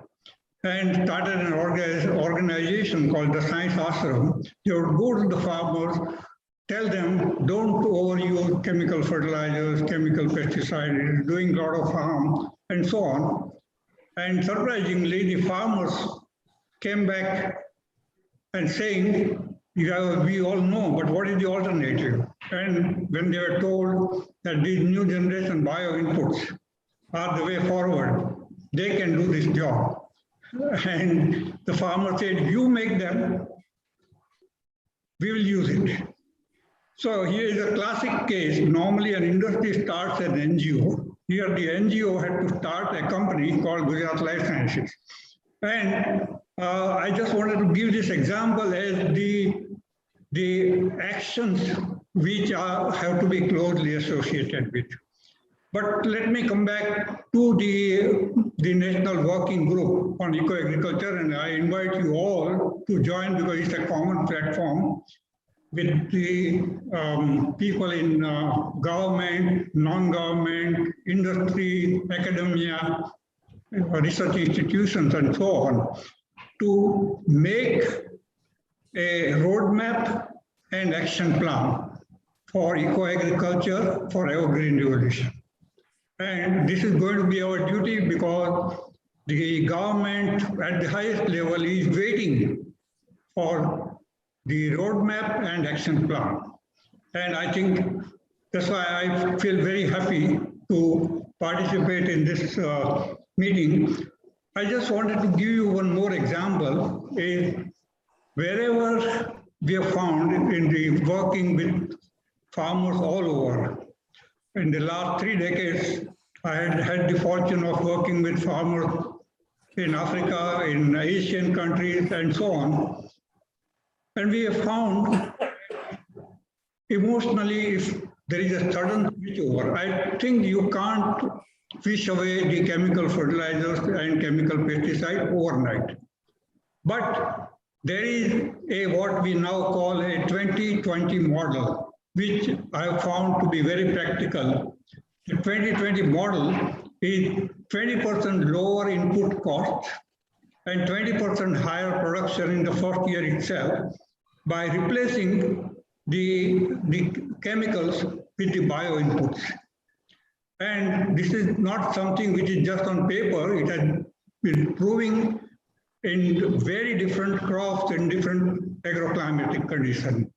and started an organization called the Science Ashram. They would go to the farmers, tell them, don't overuse chemical fertilizers, chemical pesticides, it's doing a lot of harm, and so on. And surprisingly, the farmers came back and saying, yeah, we all know, but what is the alternative? And when they were told that these new generation bio-inputs are the way forward, they can do this job. And the farmer said, you make them, we will use it. So here is a classic case. Normally an industry starts an NGO. Here the NGO had to start a company called Gujarat Life Sciences. And I just wanted to give this example as the actions which have to be closely associated with. But let me come back to the National Working Group on Eco-Agriculture, and I invite you all to join because it's a common platform with the people in government, non-government, industry, academia, research institutions, and so on, to make a roadmap and action plan for eco-agriculture for evergreen revolution. And this is going to be our duty because the government at the highest level is waiting for the roadmap and action plan. And I think that's why I feel very happy to participate in this meeting. I just wanted to give you one more example. Wherever we have found in the working with farmers all over, in the last 3 decades, I had the fortune of working with farmers in Africa, in Asian countries, and so on. And we have found emotionally, if there is a sudden switchover, I think you can't fish away the chemical fertilizers and chemical pesticides overnight. But there is a what we now call a 2020 model, which I have found to be very practical. The 2020 model is 20% lower input cost and 20% higher production in the first year itself by replacing the chemicals with the bio inputs. And this is not something which is just on paper. It has been proving in very different crops and different agroclimatic conditions.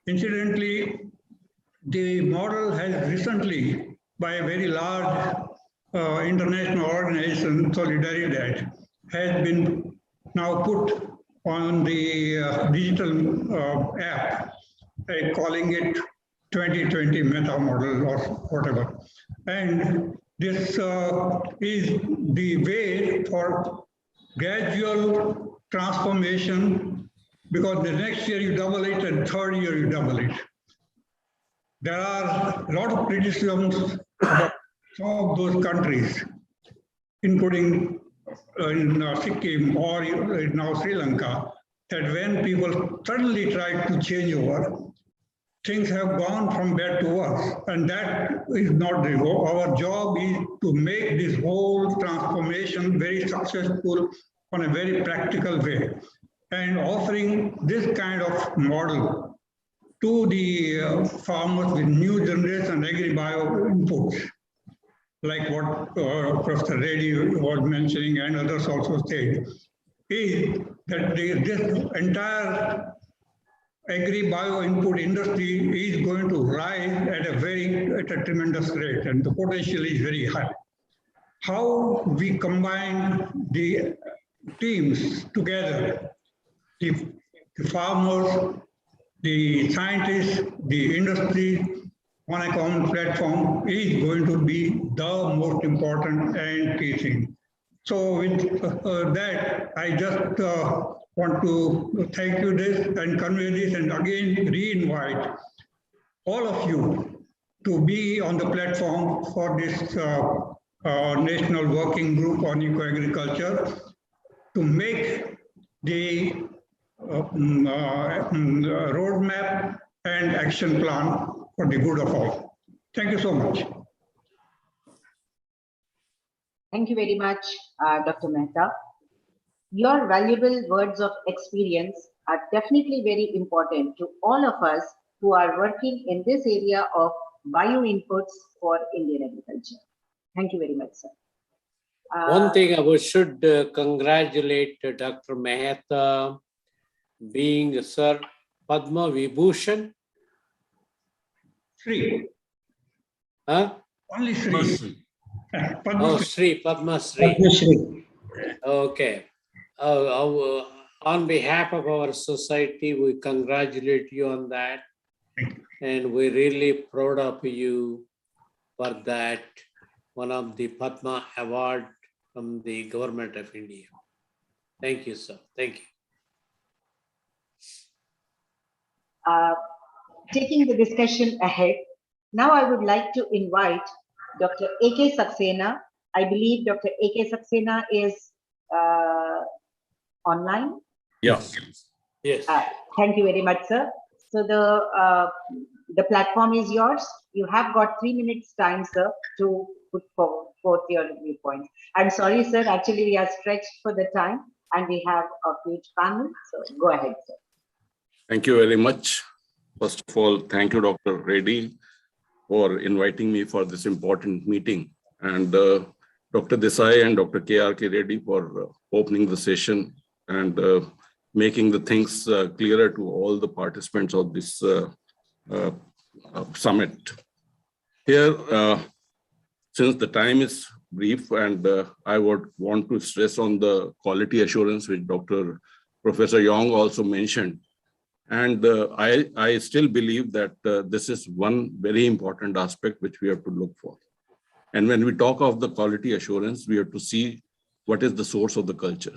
Incidentally, the model has recently, by a very large international organization, Solidaridad, has been now put on the digital app, calling it 2020 meta model or whatever. And this is the way for gradual transformation, because the next year you double it and third year you double it. There are a lot of criticisms about some of those countries, including in Sikkim or now Sri Lanka, that when people suddenly try to change over, things have gone from bad to worse. And that is not the goal. Our job is to make this whole transformation very successful on a very practical way. And offering this kind of model to the farmers with new generation agri-bio inputs, like what Professor Reddy was mentioning and others also said, is that this entire agri-bio input industry is going to rise at a tremendous rate, and the potential is very high. How we combine the teams together, the farmers, the scientists, the industry on a common platform is going to be the most important and key thing. So with that, I just want to thank you this and convey this and again re-invite all of you to be on the platform for this National Working Group on Eco-Agriculture to make the roadmap and action plan for the good of all. Thank you so much. Thank you very much, Dr. Mehta. Your valuable words of experience are definitely very important to all of us who are working in this area of bio inputs for Indian agriculture. Thank you very much, sir. One thing I should congratulate Dr. Mehta being Sir Padma Vibhushan. Sri. Huh? Only Sri. Oh, Sri, Padma Sri. Okay. On behalf of our society, we congratulate you on that. And we're really proud of you for that, one of the Padma Award from the Government of India. Thank you, sir. Thank you. Taking the discussion ahead, now I would like to invite Dr. A.K. Saxena. I believe Dr. A.K. Saxena is online. Yes. Yes. Thank you very much, sir. So the platform is yours. You have got 3 minutes time, sir, to put forth your viewpoints. I'm sorry, sir. Actually, we are stretched for the time and we have a huge panel. So go ahead, sir. Thank you very much. First of all, thank you, Dr. Reddy, for inviting me for this important meeting, and Dr. Desai and Dr. K.R.K. Reddy for opening the session and making the things clearer to all the participants of this summit. Here, since the time is brief, and I would want to stress on the quality assurance, which Professor Yong also mentioned. And I still believe that this is one very important aspect which we have to look for. And when we talk of the quality assurance, we have to see what is the source of the culture.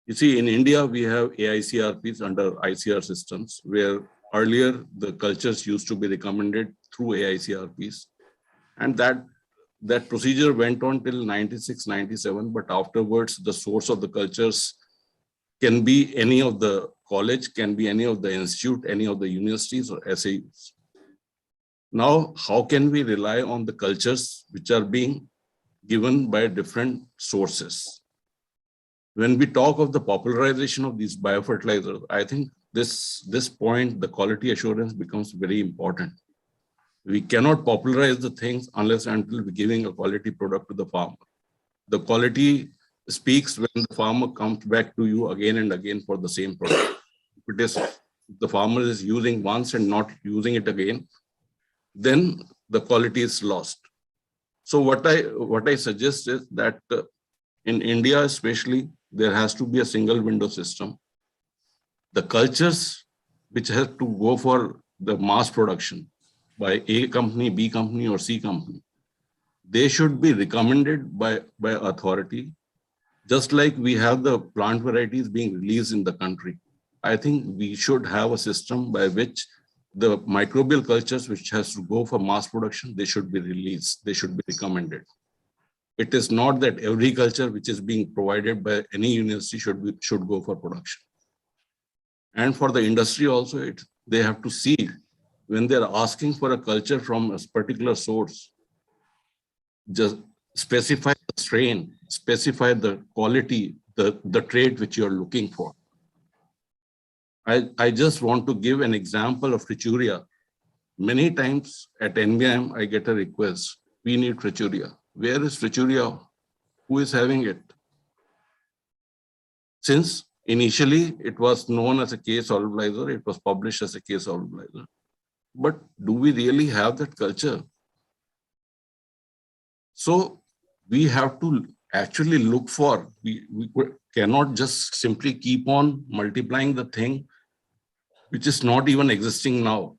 You see, in India, we have AICRPs under ICAR systems, where earlier the cultures used to be recommended through AICRPs, and that procedure went on till 96, 97, but afterwards the source of the cultures can be any of the college, can be any of the institute, any of the universities or SAUs. Now, how can we rely on the cultures which are being given by different sources? When we talk of the popularization of these biofertilizers, I think this point, the quality assurance becomes very important. We cannot popularize the things unless and until we're giving a quality product to the farmer. The quality speaks when the farmer comes back to you again and again for the same product. If it is the farmer is using once and not using it again, then the quality is lost. So what I suggest is that in India especially, there has to be a single window system. The cultures which have to go for the mass production by A company, B company or C company, they should be recommended by authority, just like we have the plant varieties being released in the country. I think we should have a system by which the microbial cultures which has to go for mass production, they should be released, they should be recommended. It is not that every culture which is being provided by any university should go for production. And for the industry also, they have to see when they're asking for a culture from a particular source, just specify the strain, specify the quality, the trait which you're looking for. I just want to give an example of trichuria. Many times at NBIM, I get a request, we need trichuria. Where is trichuria? Who is having it? Since initially it was known as a K solubilizer, it was published as a K solubilizer. But do we really have that culture? So we have to actually look for, we cannot just simply keep on multiplying the thing which is not even existing now.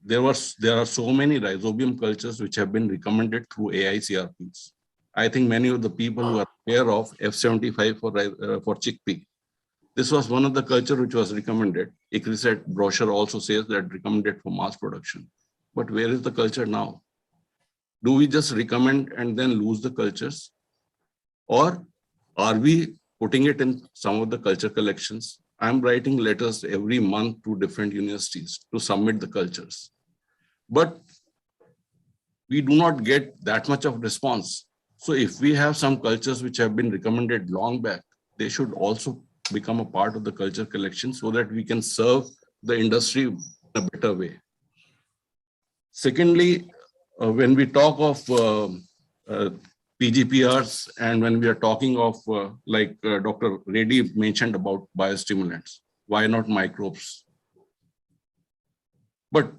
There are so many rhizobium cultures which have been recommended through AICRPs. I think many of the people who are aware of F75 for chickpea. This was one of the culture which was recommended. ICRISAT brochure also says that recommended for mass production. But where is the culture now? Do we just recommend and then lose the cultures? Or are we putting it in some of the culture collections? I'm writing letters every month to different universities to submit the cultures. But we do not get that much of response. So if we have some cultures which have been recommended long back, they should also become a part of the culture collection so that we can serve the industry in a better way. Secondly, when we talk of Pgprs and when we are talking of like Dr. Reddy mentioned about biostimulants, why not microbes? But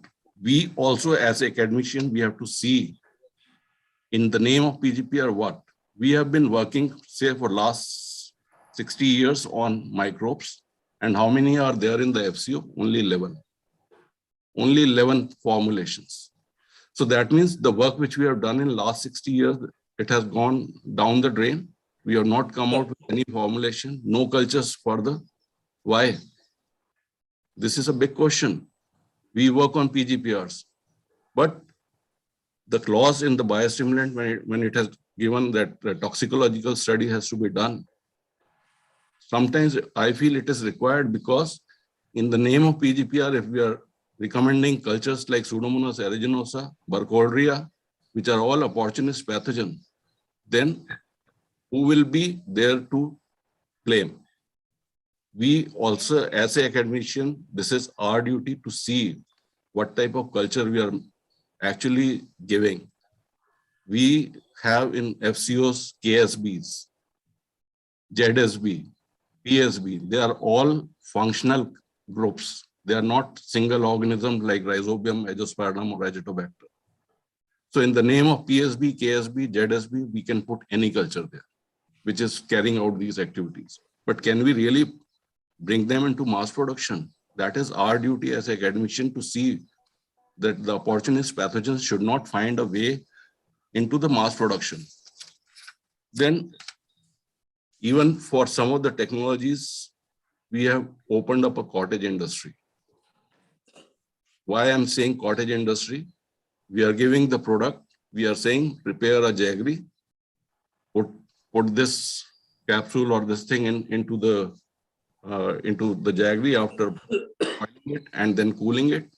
we also as academician, we have to see in the name of Pgpr what? We have been working say for last 60 years on microbes, and how many are there in the FCO? Only 11. Only 11 formulations. So that means the work which we have done in last 60 years, it has gone down the drain. We have not come out with any formulation, no cultures further. Why? This is a big question. We work on Pgprs, but the clause in the biostimulant when it has given that the toxicological study has to be done, sometimes I feel it is required because in the name of Pgpr, if we are recommending cultures like Pseudomonas aeruginosa, Burkholderia, which are all opportunist pathogen, then who will be there to claim? We also, as an academician, this is our duty to see what type of culture we are actually giving. We have in FCOs KSBs, ZSB, PSB, they are all functional groups. They are not single organisms like Rhizobium, Azoospermum, or Azotobacter. So in the name of PSB, KSB, ZSB, we can put any culture there, which is carrying out these activities. But can we really bring them into mass production? That is our duty as an academician to see that the opportunist pathogens should not find a way into the mass production. Then even for some of the technologies, we have opened up a cottage industry. Why I'm saying cottage industry? We are giving the product. We are saying prepare a jaggery, put this capsule or this thing into the jaggery after boiling it and then cooling it.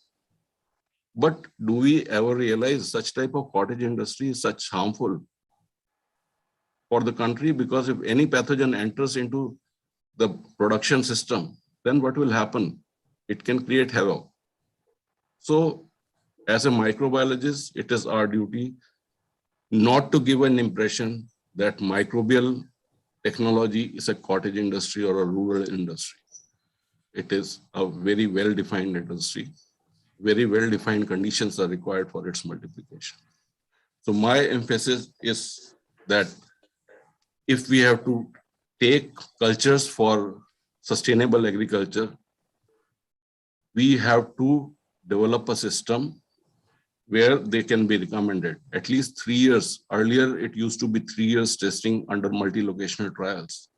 But do we ever realize such type of cottage industry is such harmful for the country? Because if any pathogen enters into the production system, then what will happen? It can create havoc. So as a microbiologist, it is our duty not to give an impression that microbial technology is a cottage industry or a rural industry. It is a very well-defined industry. Very well-defined conditions are required for its multiplication. So my emphasis is that if we have to take cultures for sustainable agriculture, we have to develop a system where they can be recommended. At least 3 years. Earlier, it used to be 3 years testing under multi-locational trials.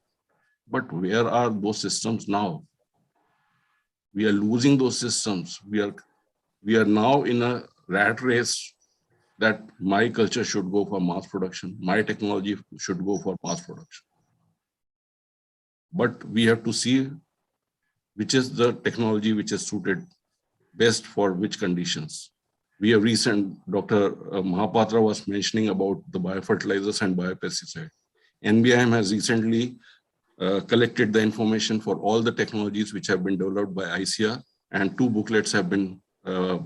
But where are those systems now? We are losing those systems. We are now in a rat race that my culture should go for mass production. My technology should go for mass production. But we have to see which is the technology which is suited best for which conditions. We have Dr. Mahapatra was mentioning about the biofertilizers and biopesticide. NBIM has recently collected the information for all the technologies which have been developed by ICAR, and 2 booklets have been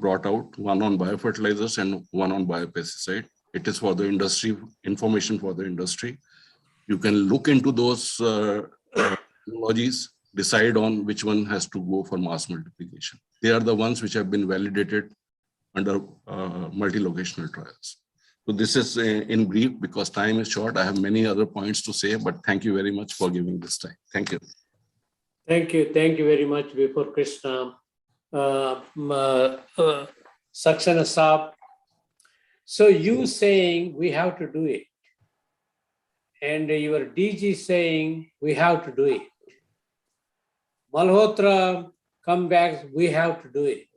brought out, one on biofertilizers and one on biopesticide. It is for the industry, information for the industry. You can look into those technologies, decide on which one has to go for mass multiplication. They are the ones which have been validated under multi-locational trials. So this is in brief, because time is short. I have many other points to say, but thank you very much for giving this time. Thank you. Thank you. Thank you very much, Before Krishna. Saxena Saab. So you saying we have to do it, and your DG saying we have to do it. Malhotra come back, we have to do it.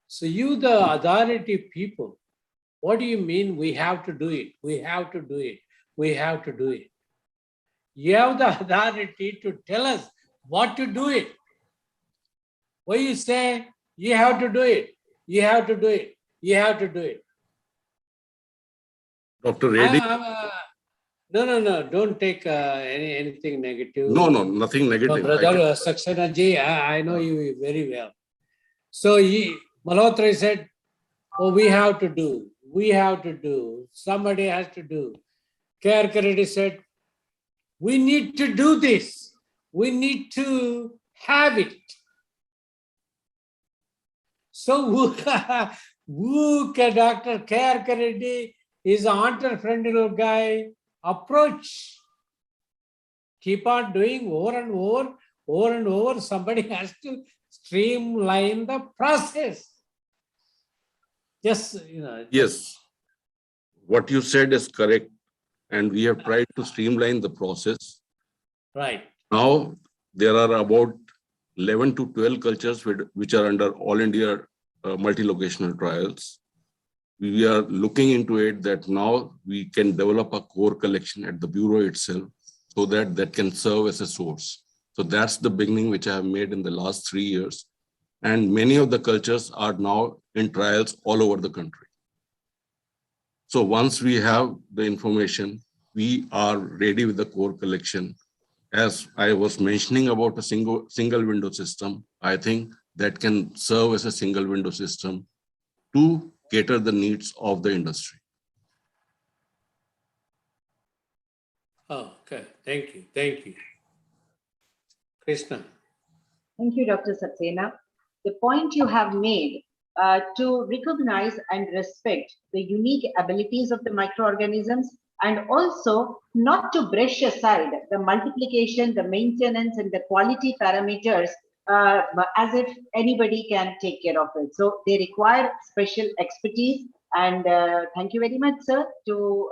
So you, the authority people, what do you mean we have to do it? We have to do it. We have to do it. You have the authority to tell us what to do it. Why you say you have to do it? You have to do it. You have to do it. Dr. Reddy? No. Don't take anything negative. No, nothing negative. Brother Saxena ji, I know you very well. So Malhotra said, oh, we have to do. We have to do. Somebody has to do. Kirkpaal said, we need to do this. We need to have it. So Dr. Kirkpaal is an entrepreneurial guy. Approach. Keep on doing over and over. Somebody has to streamline the process. Yes, Yes, what you said is correct, and we have tried to streamline the process. Right. Now there are about 11 to 12 cultures which are under All India multi-locational trials. We are looking into it that now we can develop a core collection at the Bureau itself, so that can serve as a source. So that's the beginning which I have made in the last 3 years. And many of the cultures are now in trials all over the country. So once we have the information, we are ready with the core collection. As I was mentioning about a single window system, I think that can serve as a single window system to cater the needs of the industry. Oh, okay. Thank you. Thank you. Krishna. Thank you, Dr. Saxena. The point you have made to recognize and respect the unique abilities of the microorganisms, and also not to brush aside the multiplication, the maintenance, and the quality parameters as if anybody can take care of it. So they require special expertise. And thank you very much, sir, to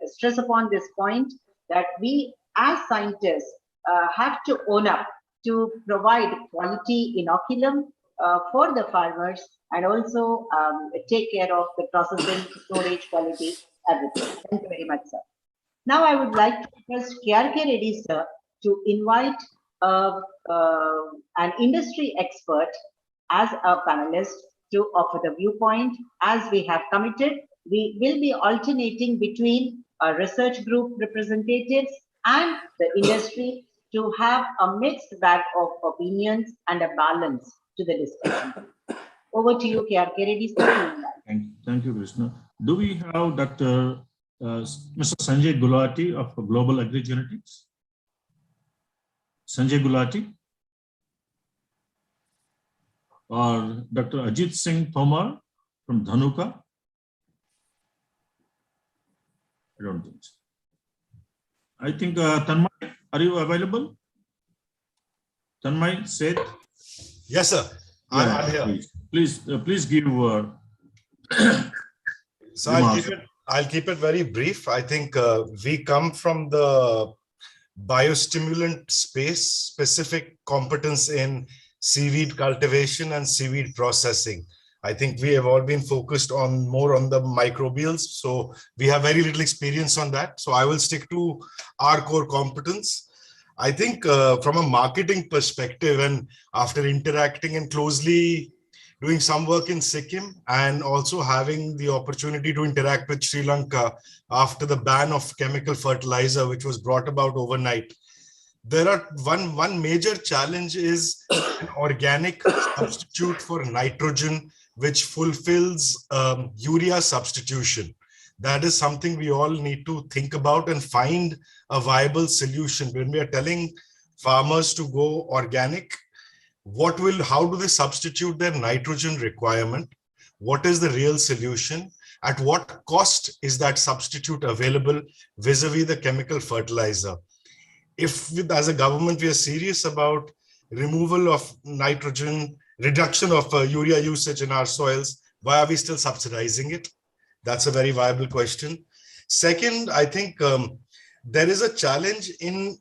stress upon this point that we as scientists have to own up to provide quality inoculum, for the farmers, and also take care of the processing, storage, quality, everything. Thank you very much, sir. Now I would like to request KRK Reddy, sir, to invite an industry expert as a panelist to offer the viewpoint. As we have committed, we will be alternating between research group representatives and the industry to have a mixed bag of opinions and a balance to the discussion. Over to you, KRK Reddy, sir. Thank you, Krishna. Do we have Dr. Mr. Sanjay Gulati of Global Agri-Genetics? Sanjay Gulati? Or Dr. Ajit Singh Tomar from Dhanuka? I don't think so. I think Tanmay, are you available? Tanmay, Seth? Yes, sir. Yeah, I'm here. Please give. So I'll keep it very brief. I think we come from the biostimulant space, specific competence in seaweed cultivation and seaweed processing. I think we have all been focused on more on the microbials. So we have very little experience on that. So I will stick to our core competence. I think from a marketing perspective, and after interacting and closely doing some work in Sikkim and also having the opportunity to interact with Sri Lanka after the ban of chemical fertilizer, which was brought about overnight, there are one major challenge is an organic substitute for nitrogen, which fulfills urea substitution. That is something we all need to think about and find a viable solution. When we are telling farmers to go organic, how do they substitute their nitrogen requirement? What is the real solution? At what cost is that substitute available vis-a-vis the chemical fertilizer? If as a government, we are serious about removal of nitrogen, reduction of urea usage in our soils, why are we still subsidizing it? That's a very viable question. Second, I think there is a challenge in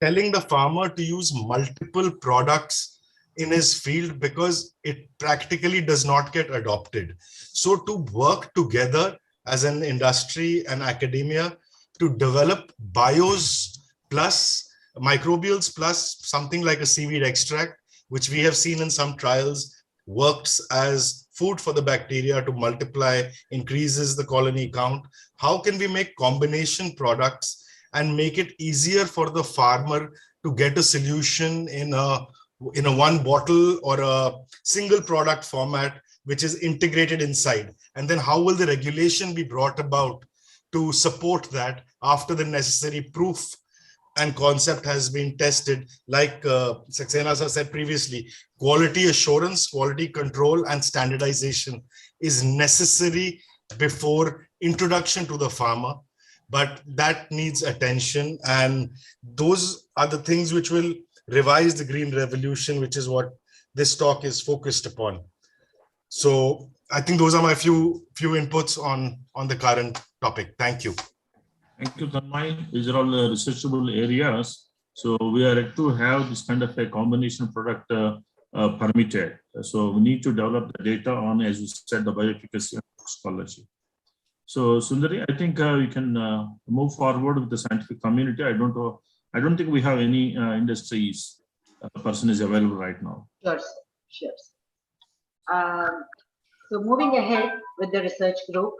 telling the farmer to use multiple products in his field because it practically does not get adopted. So to work together as an industry and academia to develop bios plus microbials plus something like a seaweed extract, which we have seen in some trials, works as food for the bacteria to multiply, increases the colony count. How can we make combination products and make it easier for the farmer to get a solution in a one bottle or a single product format, which is integrated inside? And then how will the regulation be brought about to support that after the necessary proof and concept has been tested? Like Saxena said previously, quality assurance, quality control, and standardization is necessary before introduction to the farmer, but that needs attention. And those are the things which will revise the green revolution, which is what this talk is focused upon. So I think those are my few inputs on the current topic. Thank you. Thank you, Tanmay. These are all researchable areas. So we are yet to have this kind of a combination product permitted. So we need to develop the data on, as you said, the bioefficacy and scholarship. So Sundari, I think we can move forward with the scientific community. I don't think we have any industries person is available right now. Sure, sure. So moving ahead with the research group.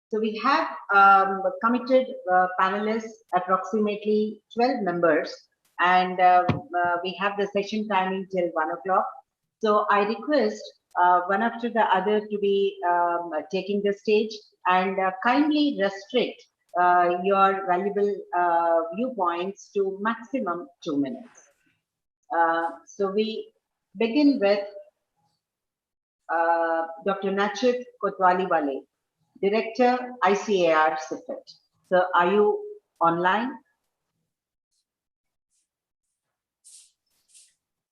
So we have committed panelists, approximately 12 members, and we have the session timing till 1 o'clock. So I request one after the other to be taking the stage, and kindly restrict your valuable viewpoints to maximum 2 minutes. So we begin with Dr. Nachit Kotwaliwale, Director, ICAR CIFIT. So are you online?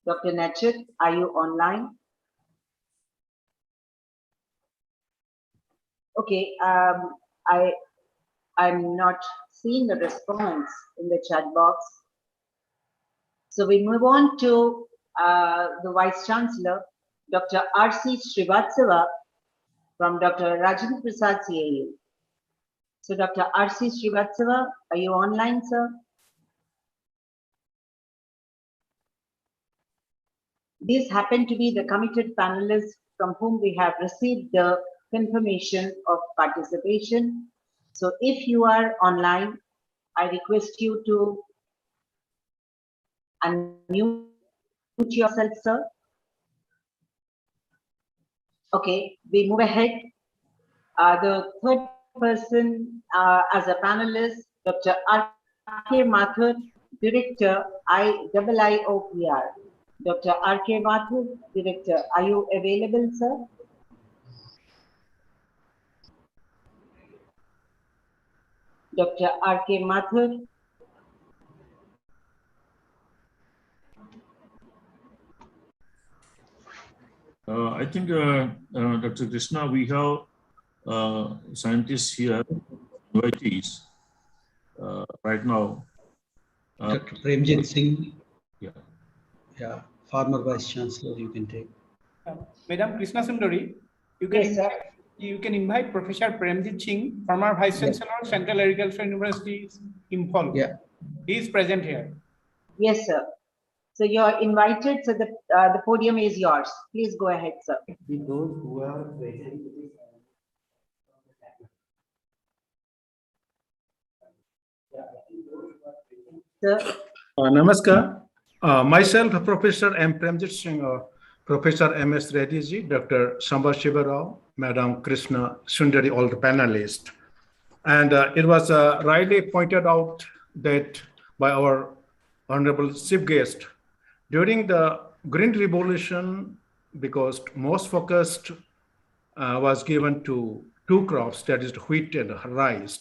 Dr. Nachit, are you online? Okay, I'm not seeing the response in the chat box. So we move on to the Vice-Chancellor, Dr. R.C. Srivatsava from Dr. Rajendra Prasad CAA. So Dr. R.C. Srivatsava, are you online, sir? These happen to be the committed panelists from whom we have received the confirmation of participation. So if you are online, I request you to unmute yourself, sir. Okay, we move ahead. The third person as a panelist, Dr. R.K. Mathur, Director, IIOPR. Dr. R.K. Mathur, Director, are you available, sir? Dr. R.K. Mathur. I think, Dr. Krishna, we have scientists here, invitees, right now. Dr. Premjit Singh. Yeah. Yeah, former Vice-Chancellor, you can take. Madam Krishna Sundari, you can invite Professor Premjit Singh, former Vice-Chancellor, Central Agricultural University, Imphal. Yeah. He is present here. Yes, sir. So you're invited, so the podium is yours. Please go ahead, sir. Those who are present. Sir. Namaskar. Myself, Professor M. Premjit Singh, Professor M.S. Reddy ji, Dr. Sambhav Shivarao, Madam Krishna Sundari, all the panelists. And it was rightly pointed out that by our Honorable Chief Guest, during the Green Revolution, because most focused was given to two crops, that is wheat and rice.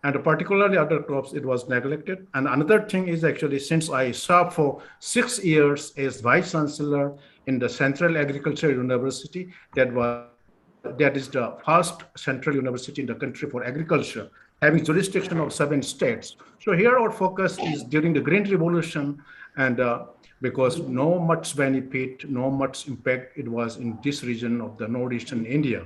And particularly other crops, it was neglected. And another thing is actually, since I served for 6 years as Vice Chancellor in the Central Agricultural University, that is the first central university in the country for agriculture, having jurisdiction of 7 states. So here our focus is during the Green Revolution, and because no much benefit, no much impact it was in this region of the northeastern India.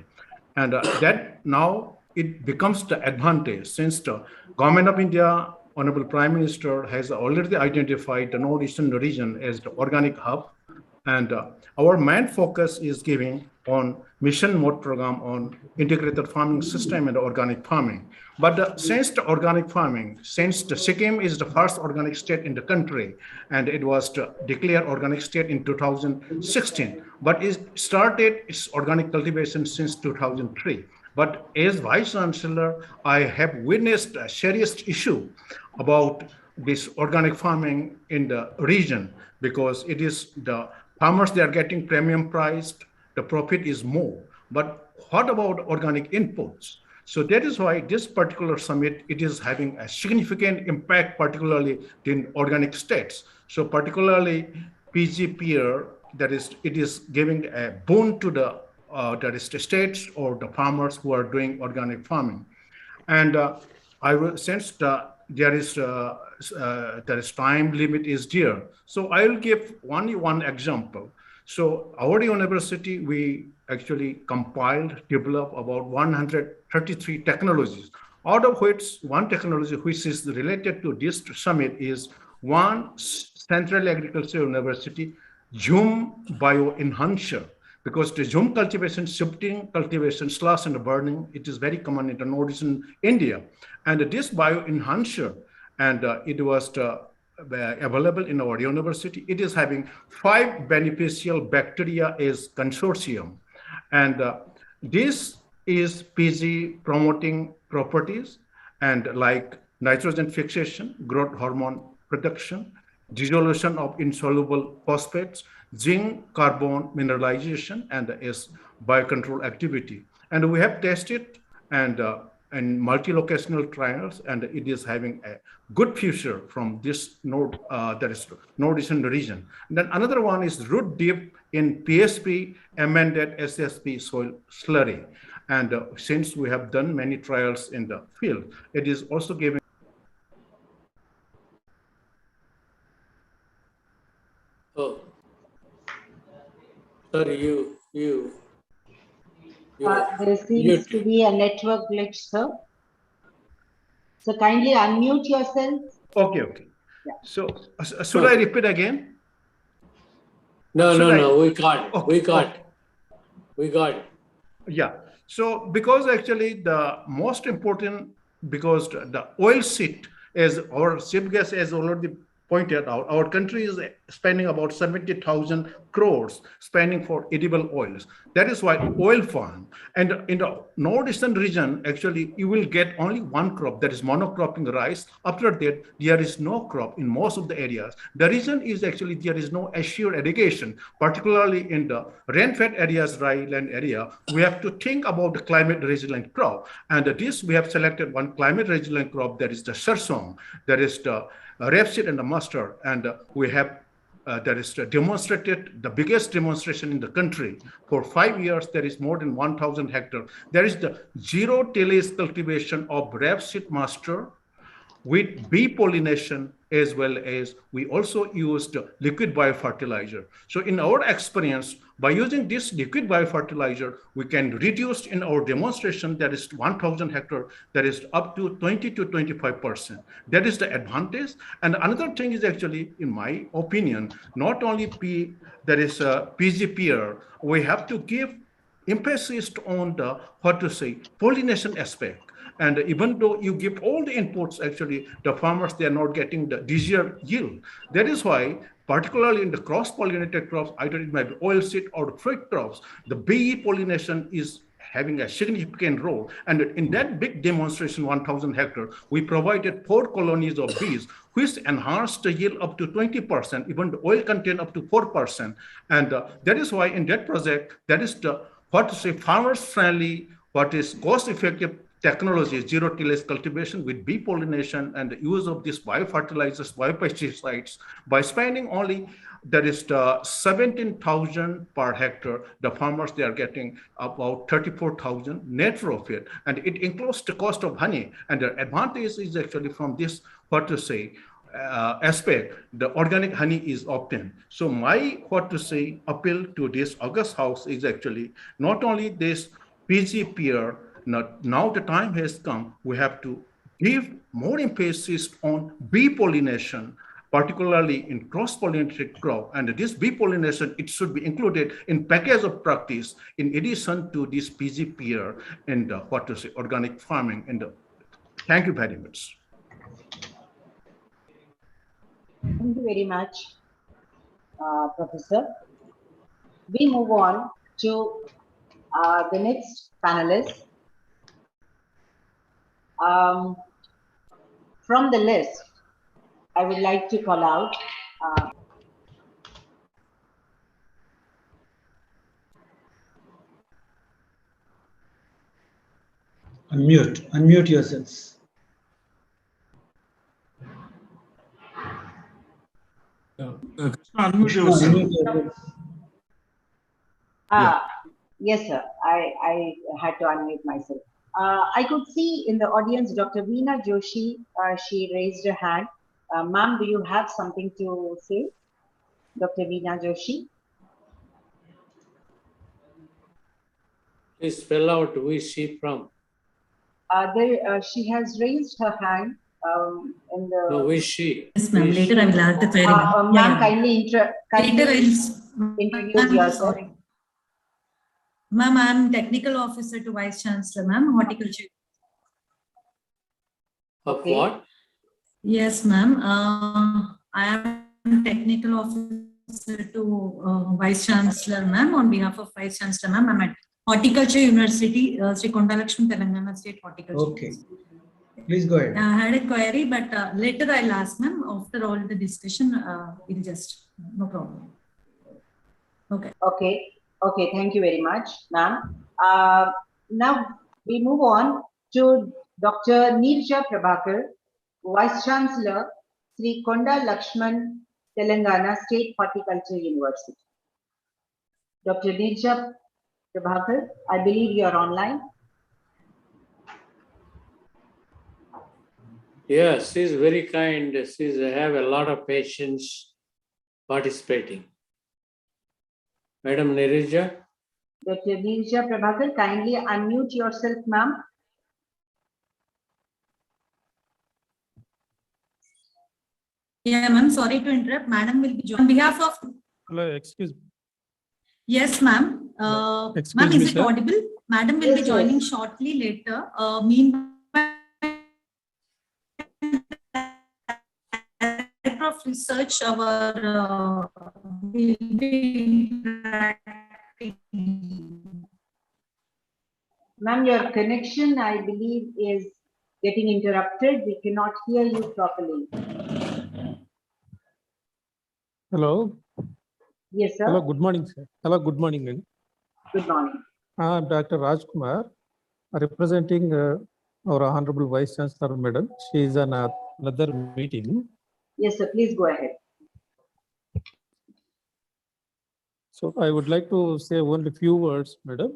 And that now it becomes the advantage, since the Government of India, Honorable Prime Minister has already identified the northeastern region as the organic hub. And our main focus is giving on mission mode program on integrated farming system and organic farming. But since the organic farming, since the Sikkim is the first organic state in the country, and it was declared organic state in 2016, but it started its organic cultivation since 2003. But as Vice Chancellor, I have witnessed a serious issue about this organic farming in the region, because it is the farmers, they are getting premium priced, the profit is more. But what about organic inputs? So that is why this particular summit, it is having a significant impact, particularly in organic states. So particularly Pgprs, that is, it is giving a boon to the that is the states or the farmers who are doing organic farming. And I will, since there is time limit is there, so I will give only one example. So our university, we actually compiled, developed about 133 technologies, out of which one technology which is related to this summit is one Central Agricultural University Zoom bioenhancer. Because the Zoom cultivation, shifting cultivation, slash and burning, it is very common in the northeastern India. And this bioenhancer, and it was available in our university. It is having 5 beneficial bacteria as consortium. And this is PG promoting properties, and like nitrogen fixation, growth hormone production, dissolution of insoluble phosphates, zinc, carbon mineralization, and is biocontrol activity. And we have tested and in multi-locational trials, and it is having a good future from this node, that is northeastern region. And then another one is root dip in PSP amended SSP soil slurry. And since we have done many trials in the field, it is also giving. So Sorry, there seems to be a network glitch, sir. So kindly unmute yourself. Okay. Yeah. So should I repeat again? No, we got it. Yeah. So because actually the most important, because the oil seed, as our chief guest has already pointed out, our country is spending about 70,000 crores spending for edible oils. That is why oil farm. And in the northeastern region, actually, you will get only one crop, that is monocropping rice. After that, there is no crop in most of the areas. The reason is actually there is no assured irrigation, particularly in the rain-fed areas, dry land area. We have to think about the climate resilient crop. And this, we have selected one climate resilient crop, that is the sarsong, that is the rapeseed and the mustard, and we have that is demonstrated, the biggest demonstration in the country. For 5 years, there is more than 1,000 hectares. There is the zero tillage cultivation of rapeseed mustard with bee pollination, as well as we also used liquid biofertilizer. So in our experience, by using this liquid biofertilizer, we can reduce in our demonstration, that is 1,000 hectares, that is up to 20 to 25%. That is the advantage. And another thing is actually, in my opinion, not only Pgpr, we have to give emphasis on the, pollination aspect. And even though you give all the inputs, actually, the farmers, they are not getting the desired yield. That is why, particularly in the cross-pollinated crops, either it might be oilseed or fruit crops, the bee pollination is having a significant role. And in that big demonstration, 1,000 hectares, we provided 4 colonies of bees, which enhanced the yield up to 20%, even the oil content up to 4%. And that is why in that project, that is the, farmers-friendly, what is cost-effective technology, zero tillage cultivation with bee pollination and the use of these biofertilizers, biopesticides. By spending only, that is the 17,000 per hectare, the farmers, they are getting about 34,000 net profit, and it includes the cost of honey. And the advantage is actually from this, aspect, the organic honey is obtained. So my, appeal to this August House is actually not only this Pgpr. Now the time has come, we have to give more emphasis on bee pollination, particularly in cross-pollinated crop. And this bee pollination, it should be included in package of practice in addition to this Pgpr and organic farming. And thank you very much. Thank you very much, Professor. We move on to the next panelist. From the list, I would like to call out Unmute yourselves. Unmute yourself. Yes, sir. I had to unmute myself. I could see in the audience, Dr. Veena Joshi, she raised her hand. Ma'am, do you have something to say? Dr. Veena Joshi? Please spell out who is she from? She has raised her hand in the... No, who is she? Yes, ma'am. Later I will ask the query. Ma'am, kindly introduce yourself. Sorry. Ma'am, I am technical officer to Vice-Chancellor, ma'am, horticulture. Of what? Yes, ma'am. I am technical officer to Vice-Chancellor, ma'am. On behalf of Vice-Chancellor, ma'am, I'm at Horticulture University, Sri Kondalakshmi, Telangana State Horticulture. Okay. Please go ahead. I had a query, but later I'll ask, ma'am. After all the discussion, we'll just, no problem. Okay. Okay. Okay, thank you very much, ma'am. Now we move on to Dr. Neerja Prabhakar, Vice-Chancellor, Sri Konda Lakshman, Telangana State Horticulture University. Dr. Neerja Prabhakar, I believe you are online. Yes, she's very kind. She's have a lot of patience participating. Madam Nirija. Dr. Nirja Prabhakar, kindly unmute yourself, ma'am. Yeah, ma'am, sorry to interrupt. Madam will be joining on behalf of. Hello, excuse me. Yes, ma'am. Excuse Ma'am, me, is it sir. audible? Madam will be Yes, joining yes. shortly later. Meanwhile, Director of Research, our will be interacting. Ma'am, your connection, I believe, is getting interrupted. We cannot hear you properly. Hello. Yes, sir. Hello, good morning, sir. Hello, good morning. Good morning. I'm Dr. Rajkumar, representing our Honorable Vice Chancellor, Madam. She is on another meeting. Yes, sir. Please go ahead. So I would like to say only few words, Madam.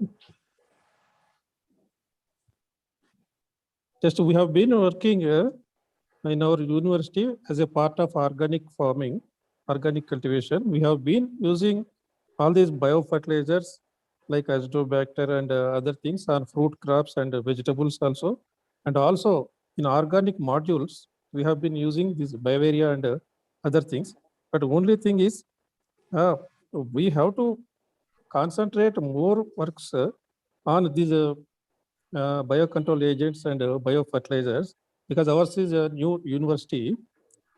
Just we have been working in our university as a part of organic farming, organic cultivation. We have been using all these biofertilizers like azotobacter and other things on fruit crops and vegetables also. And also in organic modules, we have been using this Bavaria and other things. But only thing is, we have to concentrate more works on these biocontrol agents and biofertilizers, because ours is a new university.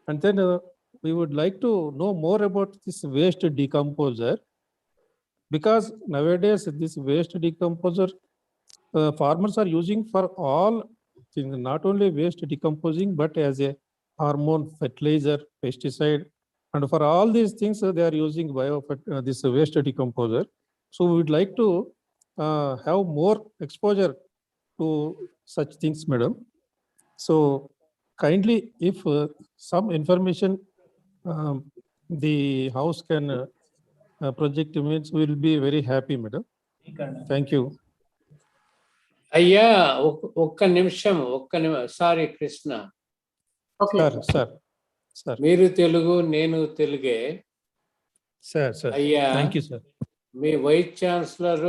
And then we would like to know more about this waste decomposer, because nowadays this waste decomposer farmers are using for all things, not only waste decomposing, but as a hormone, fertilizer, pesticide, and for all these things they are using this waste decomposer. So we would like to have more exposure to such things, madam. So kindly, if some information the house can project means, we will be very happy, madam. Thank you. అయ్యా ఒక్క నిమిషం sorry Krishna. Sir మీరు తెలుగు, నేను తెలుగే. Sir అయ్యా, thank you sir. మీ vice chancellor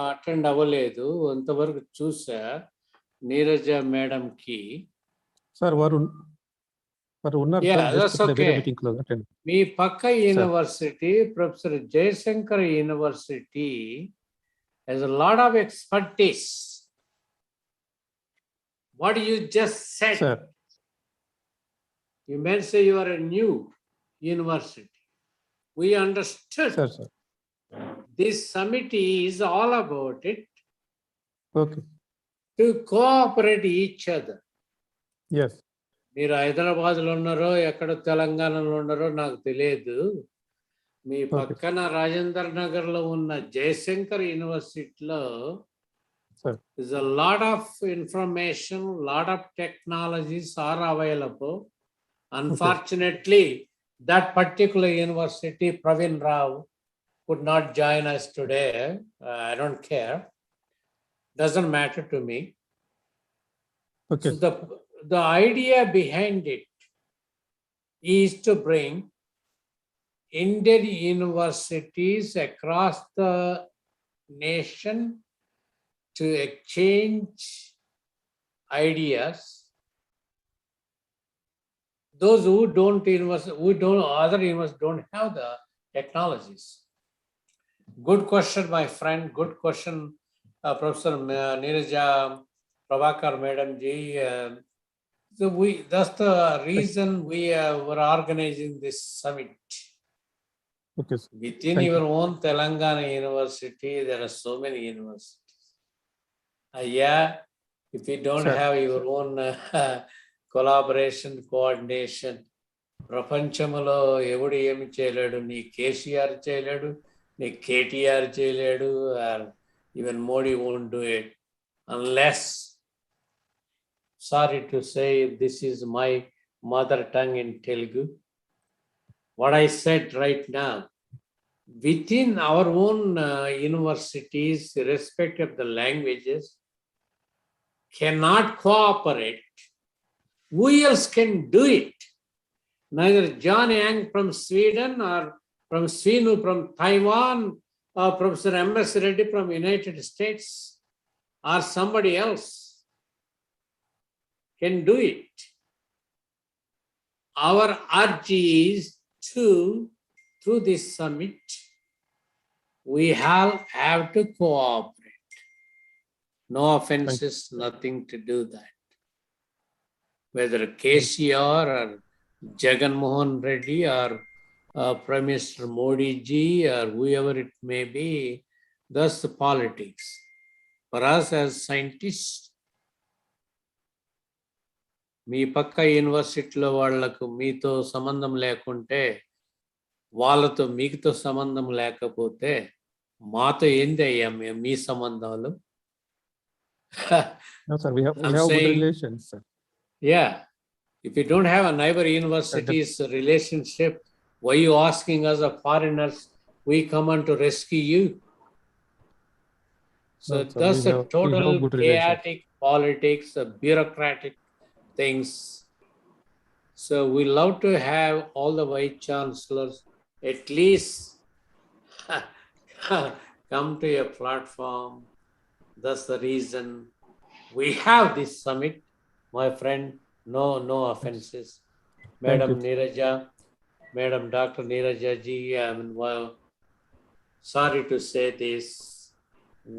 attend అవ్వలేదు, అంతవరకు చూసా. నీరజ మేడం కి సార్ వారు ఉన్నారు. మీ పక్క university professor Jayashankar university has a lot of expertise. What you just said, sir. You may say you are a new university. We understood. Sir. This summit is all about it. Okay. To cooperate each other. Yes. మీరు హైదరాబాద్లో ఉన్నారో ఎక్కడ తెలంగాణలో ఉన్నారో నాకు తెలియదు. మీ పక్కన రాజేంద్ర నగర్ లో ఉన్న జయశంకర్ యూనివర్సిటీలో is a lot of information, lot of technologies are available. Unfortunately, that particular university, Praveen Rao, could not join us today. I don't care. Doesn't matter to me. Okay. So the idea behind it is to bring Indian universities across the nation to exchange ideas. Those who don't other universities don't have the technologies. Good question, my friend. Good question, Professor Neeraja Prabhakar Madam ji. So that's the reason we were organizing this summit. Okay. Within your own Telangana University, there are so many universities. Yeah, if you don't have your own collaboration, coordination, ప్రపంచంలో ఎవడు ఏమి చేయలేడు. నీ కేసీఆర్ చేయలేడు, నీ కేటీఆర్ చేయలేడు, even Modi won't do it unless, sorry to say, this is my mother tongue in Telugu. What I said right now, within our own universities, irrespective of the languages, cannot cooperate. Who else can do it? Neither John Yang from Sweden or from Svinu from Taiwan Professor M.S. Reddy from United States or somebody else can do it. Our urge is to, through this summit, we have to cooperate. No offenses, nothing to do that. Whether KCR or Jagan Mohan Reddy or Prime Minister Modi ji or whoever it may be, that's the politics. For us as scientists, మీ పక్క యూనివర్సిటీలో వాళ్లకు మీతో సంబంధం లేకుంటే వాళ్ళతో మీకుతో సంబంధం లేకపోతే మాతో ఏంది అయ్యా మీ సంబంధాలు? No, sir, we have good relations, sir. Yeah. If you don't have a neighbor university's relationship, why are you asking us as foreigners, we come on to rescue you? So No, sir, that's a total chaotic politics, bureaucratic things. So we love to have all the Vice-Chancellors at least come to a platform. That's the reason we have this summit, my friend. No offenses. Madam Neeraja, Madam Dr. Neeraja ji, well, sorry to say this.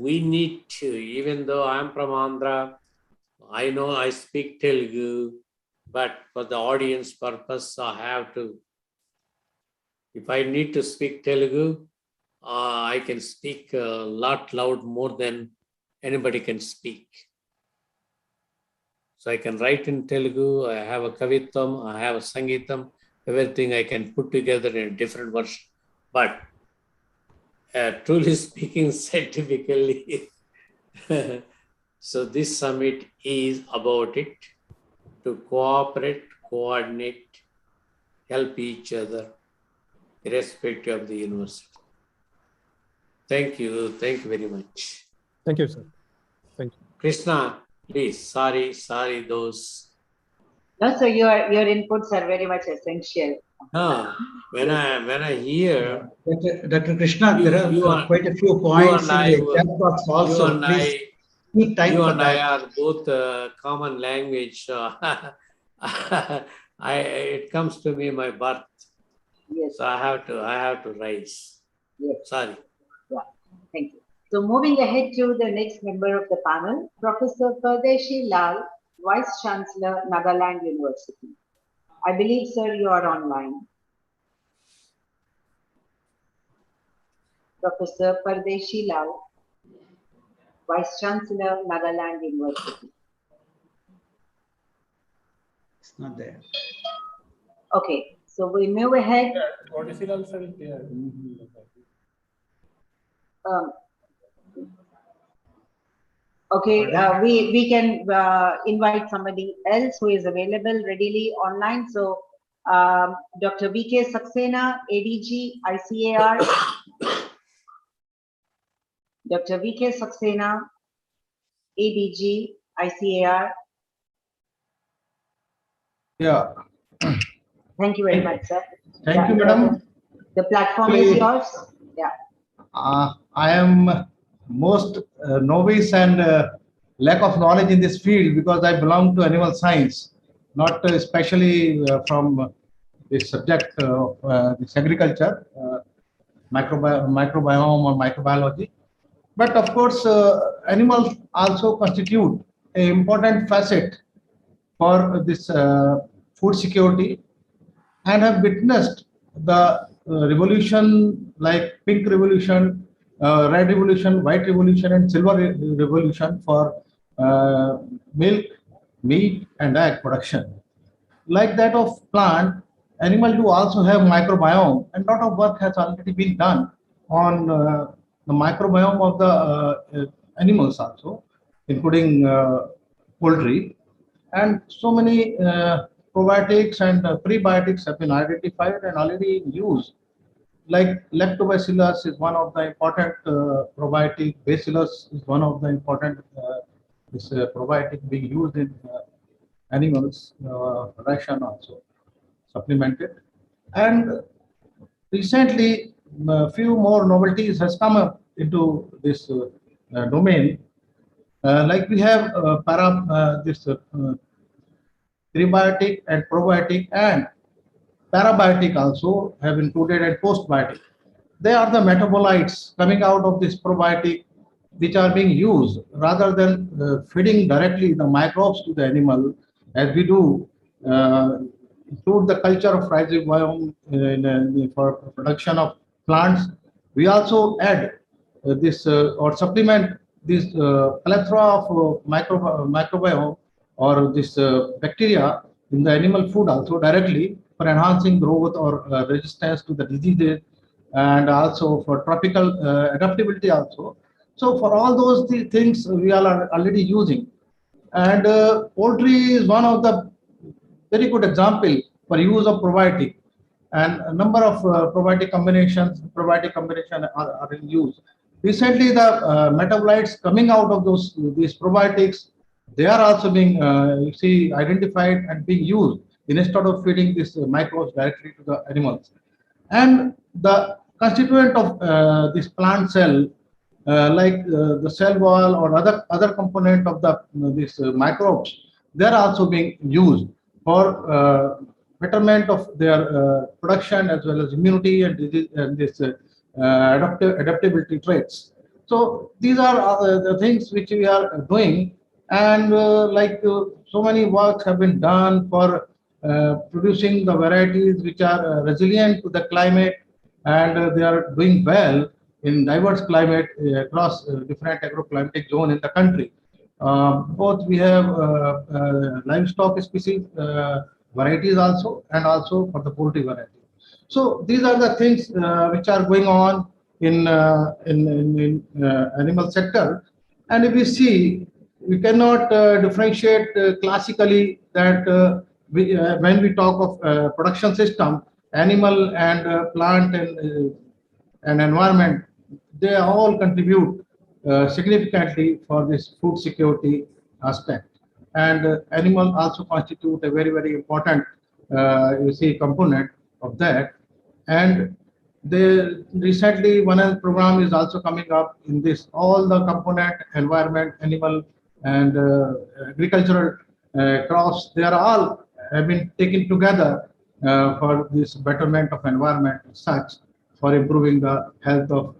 We need to, even though I'm from Andhra, I know I speak Telugu, but for the audience purpose, I have to. If I need to speak Telugu, I can speak a lot loud more than anybody can speak. So I can write in Telugu, I have a Kavitam, I have a Sangeetam, everything I can put together in a different version. But truly speaking scientifically, so this summit is about it, to cooperate, coordinate, help each other, irrespective of the university. Thank you very much. Thank you, sir. Thank you. Krishna, please, sorry those. No, so your inputs are very much essential. When I hear Dr. Krishna, there are quite a few points in the chat box also. Please keep time for that. I are both common language. It comes to me my birth. Yes. So I have to rise. Yes. Sorry. Yeah. Thank you. So moving ahead to the next member of the panel, Professor Pardeshi Lal, Vice-Chancellor, Nagaland University. I believe, sir, you are online. Professor Pardeshi Lal, Vice-Chancellor, Nagaland University. It's not there. Okay, so we move ahead. Okay, we can invite somebody else who is available readily online. So Dr. V.K. Saxena, ADG, ICAR. Dr. V.K. Saxena, ADG, ICAR. Yeah. Thank you very much, sir. Thank you, madam. The platform is yours. Yeah. I am most novice and lack of knowledge in this field because I belong to animal science, not especially from the subject of this agriculture, microbiome or microbiology. But of course, animals also constitute an important facet for this food security and have witnessed the revolution like pink revolution, red revolution, white revolution, and silver revolution for milk, meat, and egg production. Like that of plant, animal do also have microbiome, and a lot of work has already been done on the microbiome of the animals also, including poultry, and so many probiotics and prebiotics have been identified and already in use. Like lactobacillus is one of the important probiotic, bacillus is one of the important probiotic being used in animals ration also, supplemented. And recently few more novelties has come up into this domain. Like we have prebiotic and probiotic and parabiotic also have included and postbiotic. They are the metabolites coming out of this probiotic which are being used rather than feeding directly the microbes to the animal as we do include the culture of rhizobiome for production of plants. We also add this or supplement this plethora of microbiome or this bacteria in the animal food also directly for enhancing growth or resistance to the diseases and also for tropical adaptability also. So for all those things we are already using. And poultry is one of the very good example for use of probiotic, and a number of probiotic combinations are in use. Recently, the metabolites coming out of these probiotics, they are also being identified and being used instead of feeding these microbes directly to the animals. And the constituent of this plant cell, like the cell wall or other component of these microbes, they are also being used for betterment of their production as well as immunity and disease and this adaptability traits. So these are the things which we are doing, and so many works have been done for producing the varieties which are resilient to the climate, and they are doing well in diverse climate across different agroclimatic zone in the country. Both we have livestock species varieties also, and also for the poultry variety. So these are the things which are going on in animal sector. And if we see, we cannot differentiate classically that when we talk of production system, animal and plant and environment, they all contribute significantly for this food security aspect. And animal also constitute a very, very important component of that. And recently one health program is also coming up in this, all the component, environment, animal and agricultural crops, they are all have been taken together for this betterment of environment as such, for improving the health of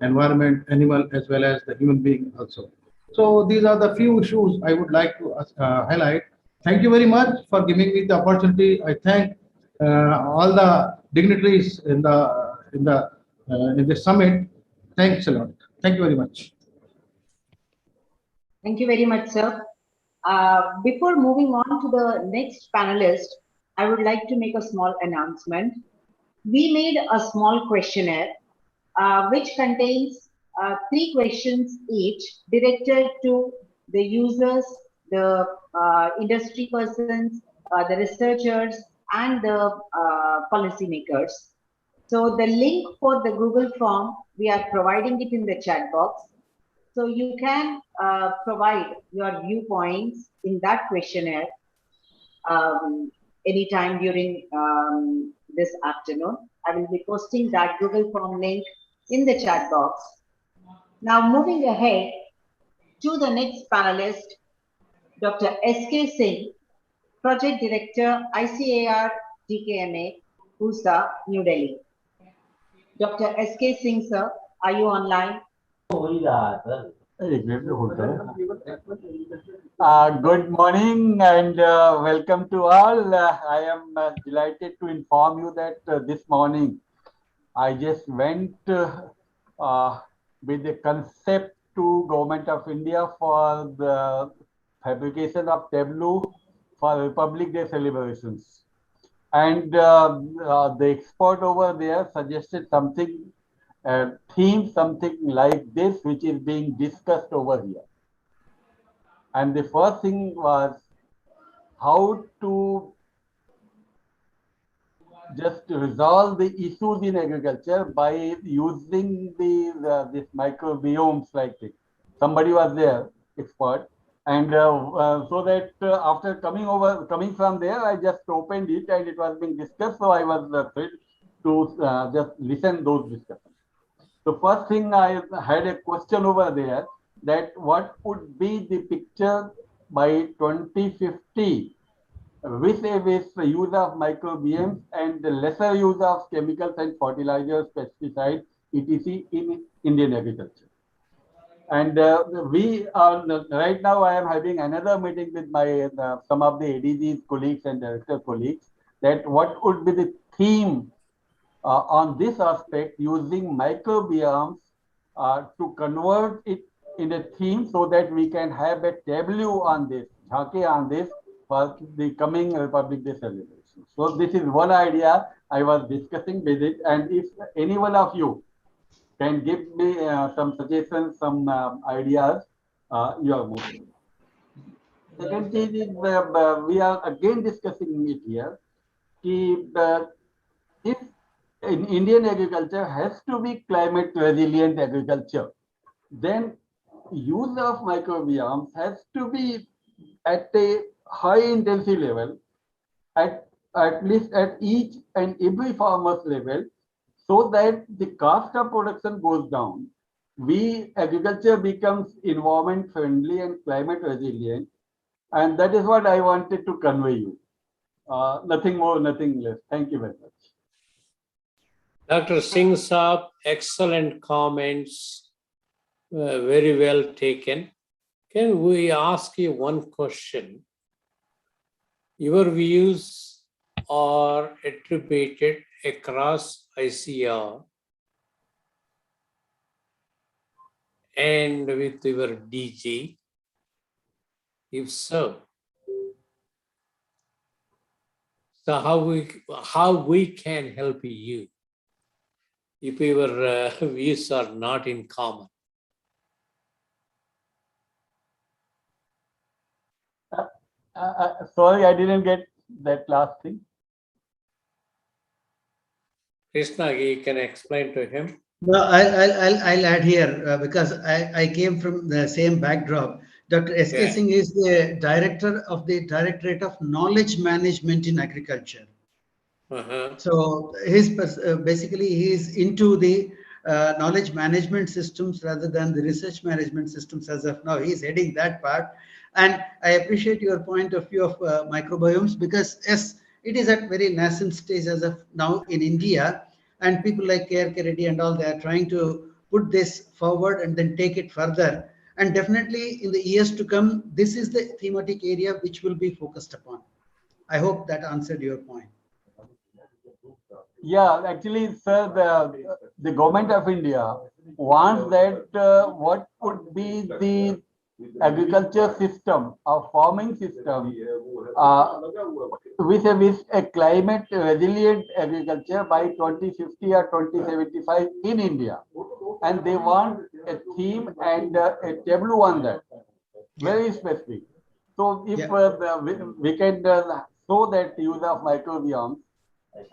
environment, animal as well as the human being also. So these are the few issues I would like to highlight. Thank you very much for giving me the opportunity. I thank all the dignitaries in the summit. Thanks a lot. Thank you very much. Thank you very much, sir. Before moving on to the next panelist, I would like to make a small announcement. We made a small questionnaire which contains 3 questions each, directed to the users, the industry persons, the researchers, and the policymakers. So the link for the Google form, we are providing it in the chat box. So you can provide your viewpoints in that questionnaire anytime during this afternoon. I will be posting that Google form link in the chat box. Now moving ahead to the next panelist, Dr. S.K. Singh, Project Director, ICAR DKMA, USA, New Delhi. Dr. S.K. Singh, sir, are you online? Good morning and welcome to all. I am delighted to inform you that this morning I just went with the concept to Government of India for the fabrication of tableau for Republic Day celebrations. And the expert over there suggested something, theme something like this, which is being discussed over here. And the first thing was how to just resolve the issues in agriculture by using this microbiomes like this. Somebody was there, expert, and so that after coming from there, I just opened it and it was being discussed. So I was thrilled to just listen those discussions. The first thing, I had a question over there, that what would be the picture by 2050 with the use of microbials and the lesser use of chemicals and fertilizers, pesticides, etc. in Indian agriculture. And we are right now, I am having another meeting with my some of the ADG's colleagues and director colleagues, that what would be the theme on this aspect, using microbiomes to convert it in a theme, so that we can have a tableau on this, jhanke on this, for the coming Republic Day celebration. So this is one idea I was discussing with it, and if any one of you can give me some suggestions, some ideas, you are most welcome. Second thing is, we are again discussing it here, if in Indian agriculture has to be climate resilient agriculture, then use of microbiomes has to be at a high intensity level, at least at each and every farmer's level, so that the cost of production goes down. Agriculture becomes environment friendly and climate resilient, and that is what I wanted to convey you. Nothing more, nothing less. Thank you very much. Dr. Singh Saab, excellent comments, very well taken. Can we ask you one question? Your views are attributed across ICAR and with your DG. If so, how we can help you if your views are not in common? Sorry, I didn't get that last thing. Krishna, you can explain to him. No, I'll add here because I came from the same backdrop. Dr. S.K. Singh is the director of the Directorate of Knowledge Management in Agriculture. So basically he's into the knowledge management systems rather than the research management systems as of now. He's heading that part. And I appreciate your point of view of microbiomes, because yes, it is at very nascent stage as of now in India, and people like K.R.K. Reddy and all, they are trying to put this forward and then take it further. And definitely in the years to come, this is the thematic area which will be focused upon. I hope that answered your point. Yeah, actually, sir, the government of India wants that what would be the agriculture system, or farming system, with a climate resilient agriculture by 2050 or 2075 in India. And they want a theme and a tableau on that, very specific. So if we can show that use of microbiomes,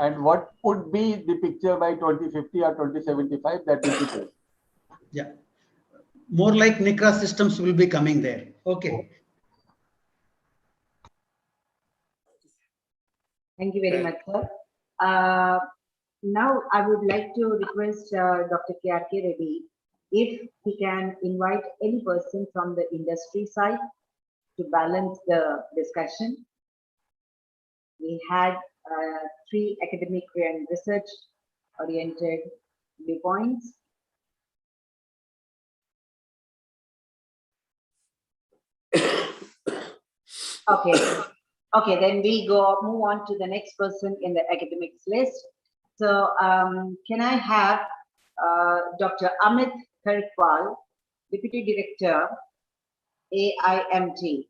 and what would be the picture by 2050 or 2075, that will be good. Yeah. More like NICRA systems will be coming there. Okay. Thank you very much, sir. Now I would like to request Dr. K.R.K. Reddy if he can invite any person from the industry side to balance the discussion. We had 3 academic and research oriented viewpoints. Okay, then we move on to the next person in the academics list. So can I have Dr. Amit Kirkpal, Deputy Director, AIMT.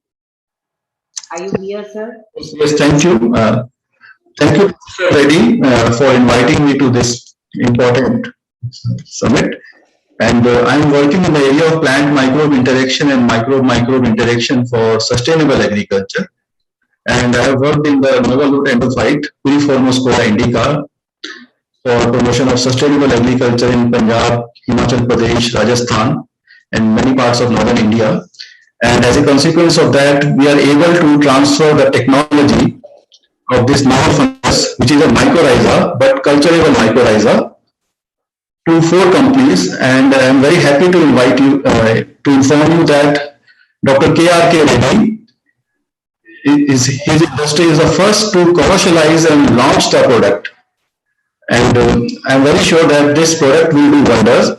Are you here, sir? Yes, thank you. Thank you, Mr. Reddy, for inviting me to this important summit. And I'm working in the area of plant microbe interaction and microbe interaction for sustainable agriculture. And I have worked in the novel root endophyte, Piriformis cora indica, for promotion of sustainable agriculture in Punjab, Himachal Pradesh, Rajasthan, and many parts of northern India. And as a consequence of that, we are able to transfer the technology of this novel fungus, which is a mycorrhiza, but culturable mycorrhiza, to 4 companies, and I'm very happy to invite you to inform you that Dr. K.R.K. Reddy, his industry is the first to commercialize and launch the product. And I'm very sure that this product will do wonders.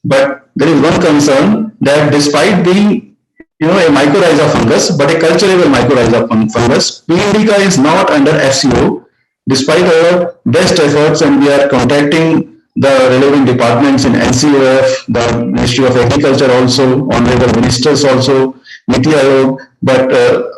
But there is one concern that despite being, a mycorrhiza fungus, but a culturable mycorrhiza fungus, P. indica is not under FCO, despite our best efforts, and we are contacting the relevant departments in NCOF, the Ministry of Agriculture also, honorable ministers also, Niti Aayog, but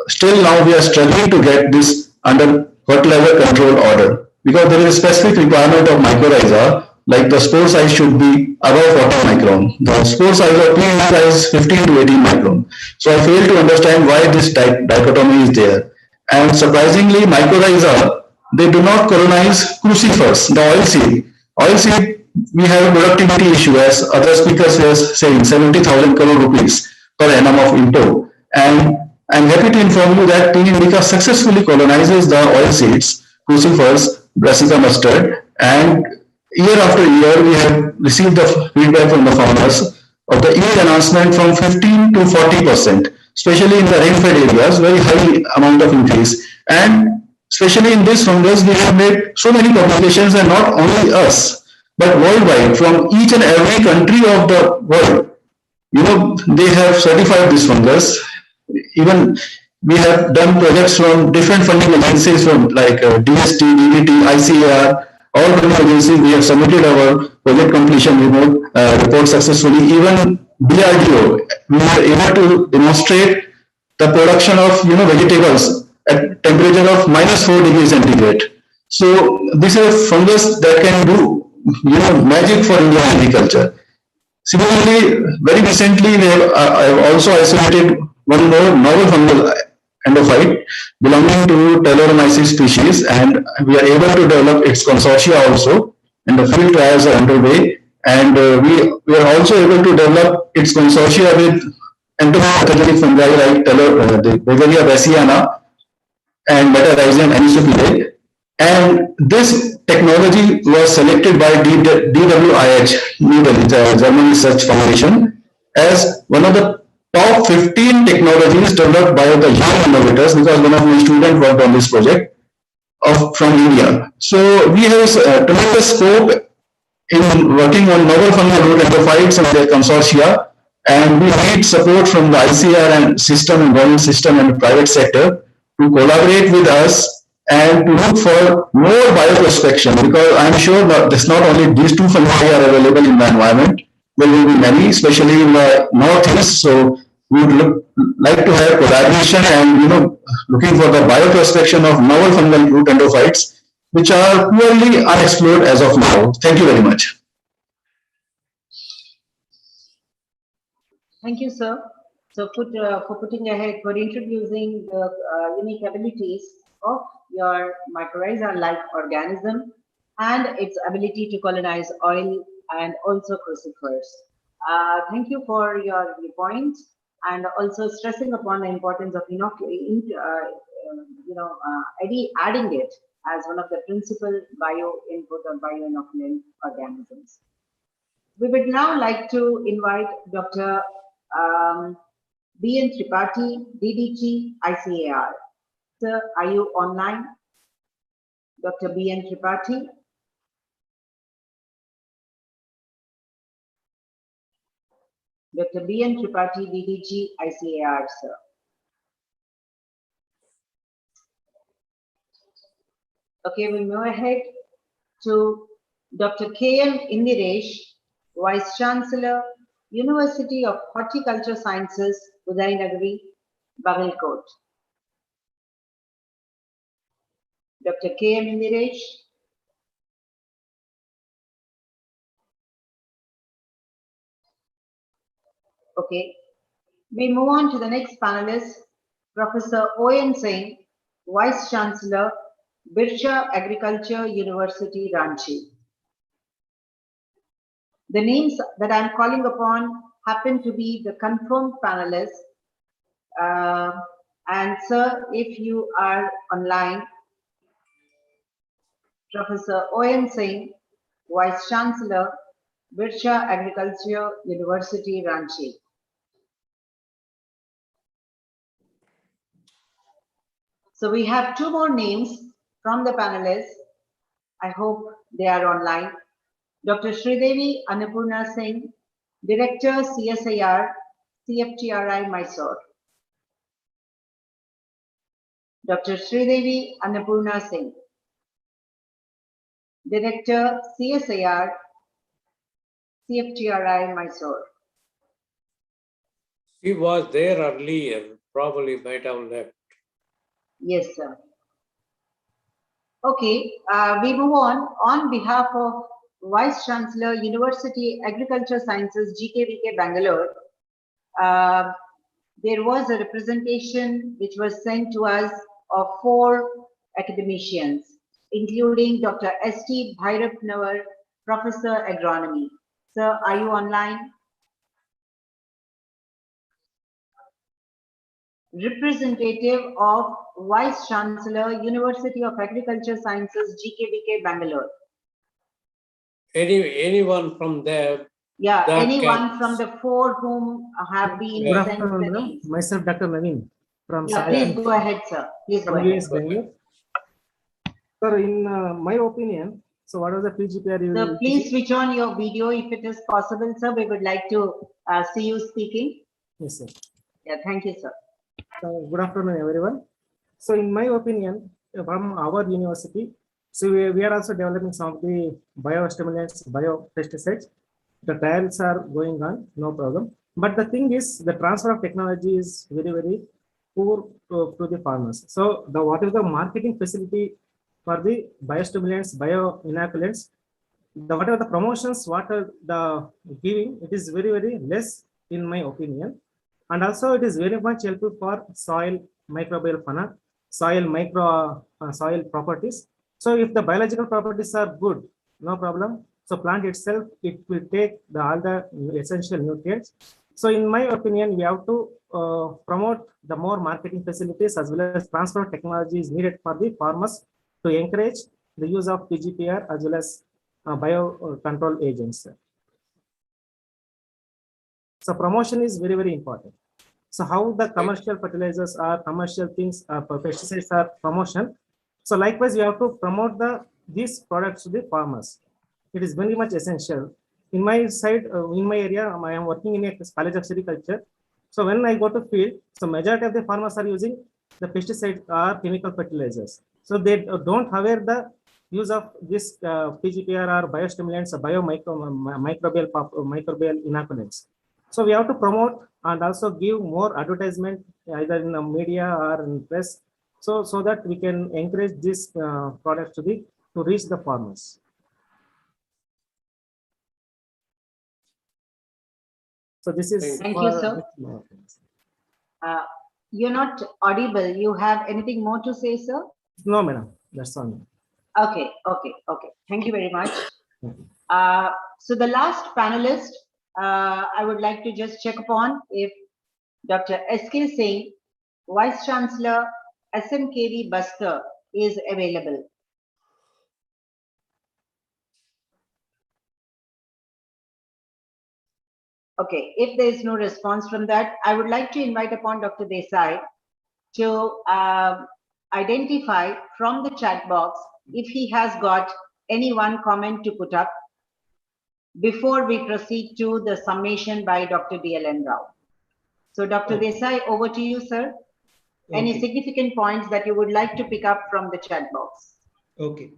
still now we are struggling to get this under fertilizer control order, because there is a specific requirement of mycorrhiza, like the spore size should be above 40 micron. The spore size of P. indica is 15 to 18 micron. So I fail to understand why this dichotomy is there. And surprisingly, mycorrhiza, they do not colonize crucifers, the oilseed. Oilseed, we have a productivity issue, as other speakers were saying, 70,000 crore rupees per annum of import. And I'm happy to inform you that P. indica successfully colonizes the oilseeds, crucifers, brassica mustard, and year after year we have received the feedback from the farmers of the yield enhancement from 15 to 40%, especially in the rain-fed areas, very high amount of increase. And especially in this fungus, we have made so many publications, and not only us, but worldwide, from each and every country of the world. They have certified this fungus. Even we have done projects from different funding agencies, from like DST, DBT, ICAR, all funding agencies. We have submitted our project completion report successfully. Even DRDO, we were able to demonstrate the production of vegetables at temperature of -4 degrees centigrade. So this is a fungus that can do magic for Indian agriculture. Similarly, very recently we have also isolated one more novel fungal endophyte belonging to Teloromyces species, and we are able to develop its consortia also, and the field trials are underway. And we are also able to develop its consortia with entomopathogenic fungi like the Begonia bassiana and Metarhizium anisoplidae. And this technology was selected by DWIH, New Delhi, the German Research Foundation, as one of the top 15 technologies developed by the young innovators, because one of my students worked on this project from India. So we have tremendous scope in working on novel fungal root endophytes and their consortia, and we need support from the ICAR and system and government system and the private sector to collaborate with us and to look for more bioprospection, because I'm sure that it's not only these 2 fungi are available in the environment. There will be many, especially in the northeast. So we would like to have collaboration and looking for the bioprospection of novel fungal root endophytes, which are purely unexplored as of now. Thank you very much. Thank you, sir. So for putting ahead, for introducing the unique abilities of your mycorrhiza-like organism and its ability to colonize oil and also crucifers. Thank you for your points, and also stressing upon the importance of adding it as one of the principal bio-input or bio-inoculant organisms. We would now like to invite Dr. B.N. Tripathi, DDG, ICAR. Sir, are you online? Dr. B.N. Tripathi? Dr. B.N. Tripathi, DDG, ICAR, sir. Okay, we'll move ahead to Dr. K.M. Indiresh, Vice-Chancellor, University of Horticulture Sciences, Udainagari, Bagalkot. Dr. K.M. Indiresh. Okay, we move on to the next panelist, Professor O.N. Singh, Vice-Chancellor, Birsha Agriculture University, Ranchi. The names that I'm calling upon happen to be the confirmed panelists. And sir, if you are online, Professor O.N. Singh, Vice-Chancellor, Birsha Agriculture University, Ranchi. So we have two more names from the panelists. I hope they are online. Dr. Sridevi Annapurna Singh, Director CSIR, CFTRI, Mysore. Dr. Sridevi Annapurna Singh, Director CSIR, CFTRI, Mysore. She was there earlier, probably might have left. Yes, sir. Okay, we move on. On behalf of Vice Chancellor, University Agriculture Sciences, GKVK, Bangalore, there was a representation which was sent to us of 4 academicians, including Dr. S.T. Bhairapnavar, Professor Agronomy. Sir, are you online? Representative of Vice Chancellor, University of Agriculture Sciences, GKVK, Bangalore. Anyone from there? Yeah, anyone from the 4 whom have been Good sent afternoon, the madam. names. Myself, Dr. Naveen from Yeah, please go ahead, sir. Please go from ahead. US, Bangalore. Sir, in my opinion, so what was the PGPR? So please switch on your video if it is possible, sir. We would like to see you speaking. Yes, sir. Yeah, thank you, sir. Good afternoon, everyone. So in my opinion, from our university, so we are also developing some of the biostimulants, biopesticides. The trials are going on, no problem. But the thing is, the transfer of technology is very, very poor to the farmers. So what is the marketing facility for the biostimulants, bioinoculants? Whatever the promotions, what are the giving, it is very, very less in my opinion. And also it is very much helpful for soil microbial fauna, soil soil properties. So if the biological properties are good, no problem. So plant itself, it will take all the essential nutrients. So in my opinion, we have to promote the more marketing facilities as well as transfer technology is needed for the farmers to encourage the use of Pgpr as well as bio control agents. So promotion is very, very important. So how the commercial fertilizers are, commercial things, pesticides are promotion. So likewise, you have to promote these products to the farmers. It is very much essential. In my side, in my area, I am working in a college of sericulture. So when I go to field, so majority of the farmers are using the pesticides or chemical fertilizers. So they don't aware the use of this Pgpr or biostimulants or microbial inoculants. So we have to promote and also give more advertisement either in the media or in press, so that we can encourage this product to reach the farmers. So this is. Thank you, sir. You're not audible. You have anything more to say, sir? No, madam. That's all. Okay. Thank you very much. So the last panelist, I would like to just check upon if Dr. S.K. Singh, Vice Chancellor, SMKV Bastar, is available. Okay, if there is no response from that, I would like to invite upon Dr. Desai to identify from the chat box if he has got any one comment to put up before we proceed to the summation by Dr. DLN Rao. So Dr. Desai, over to you, sir. Any significant points that you would like to pick up from the chat box? Okay.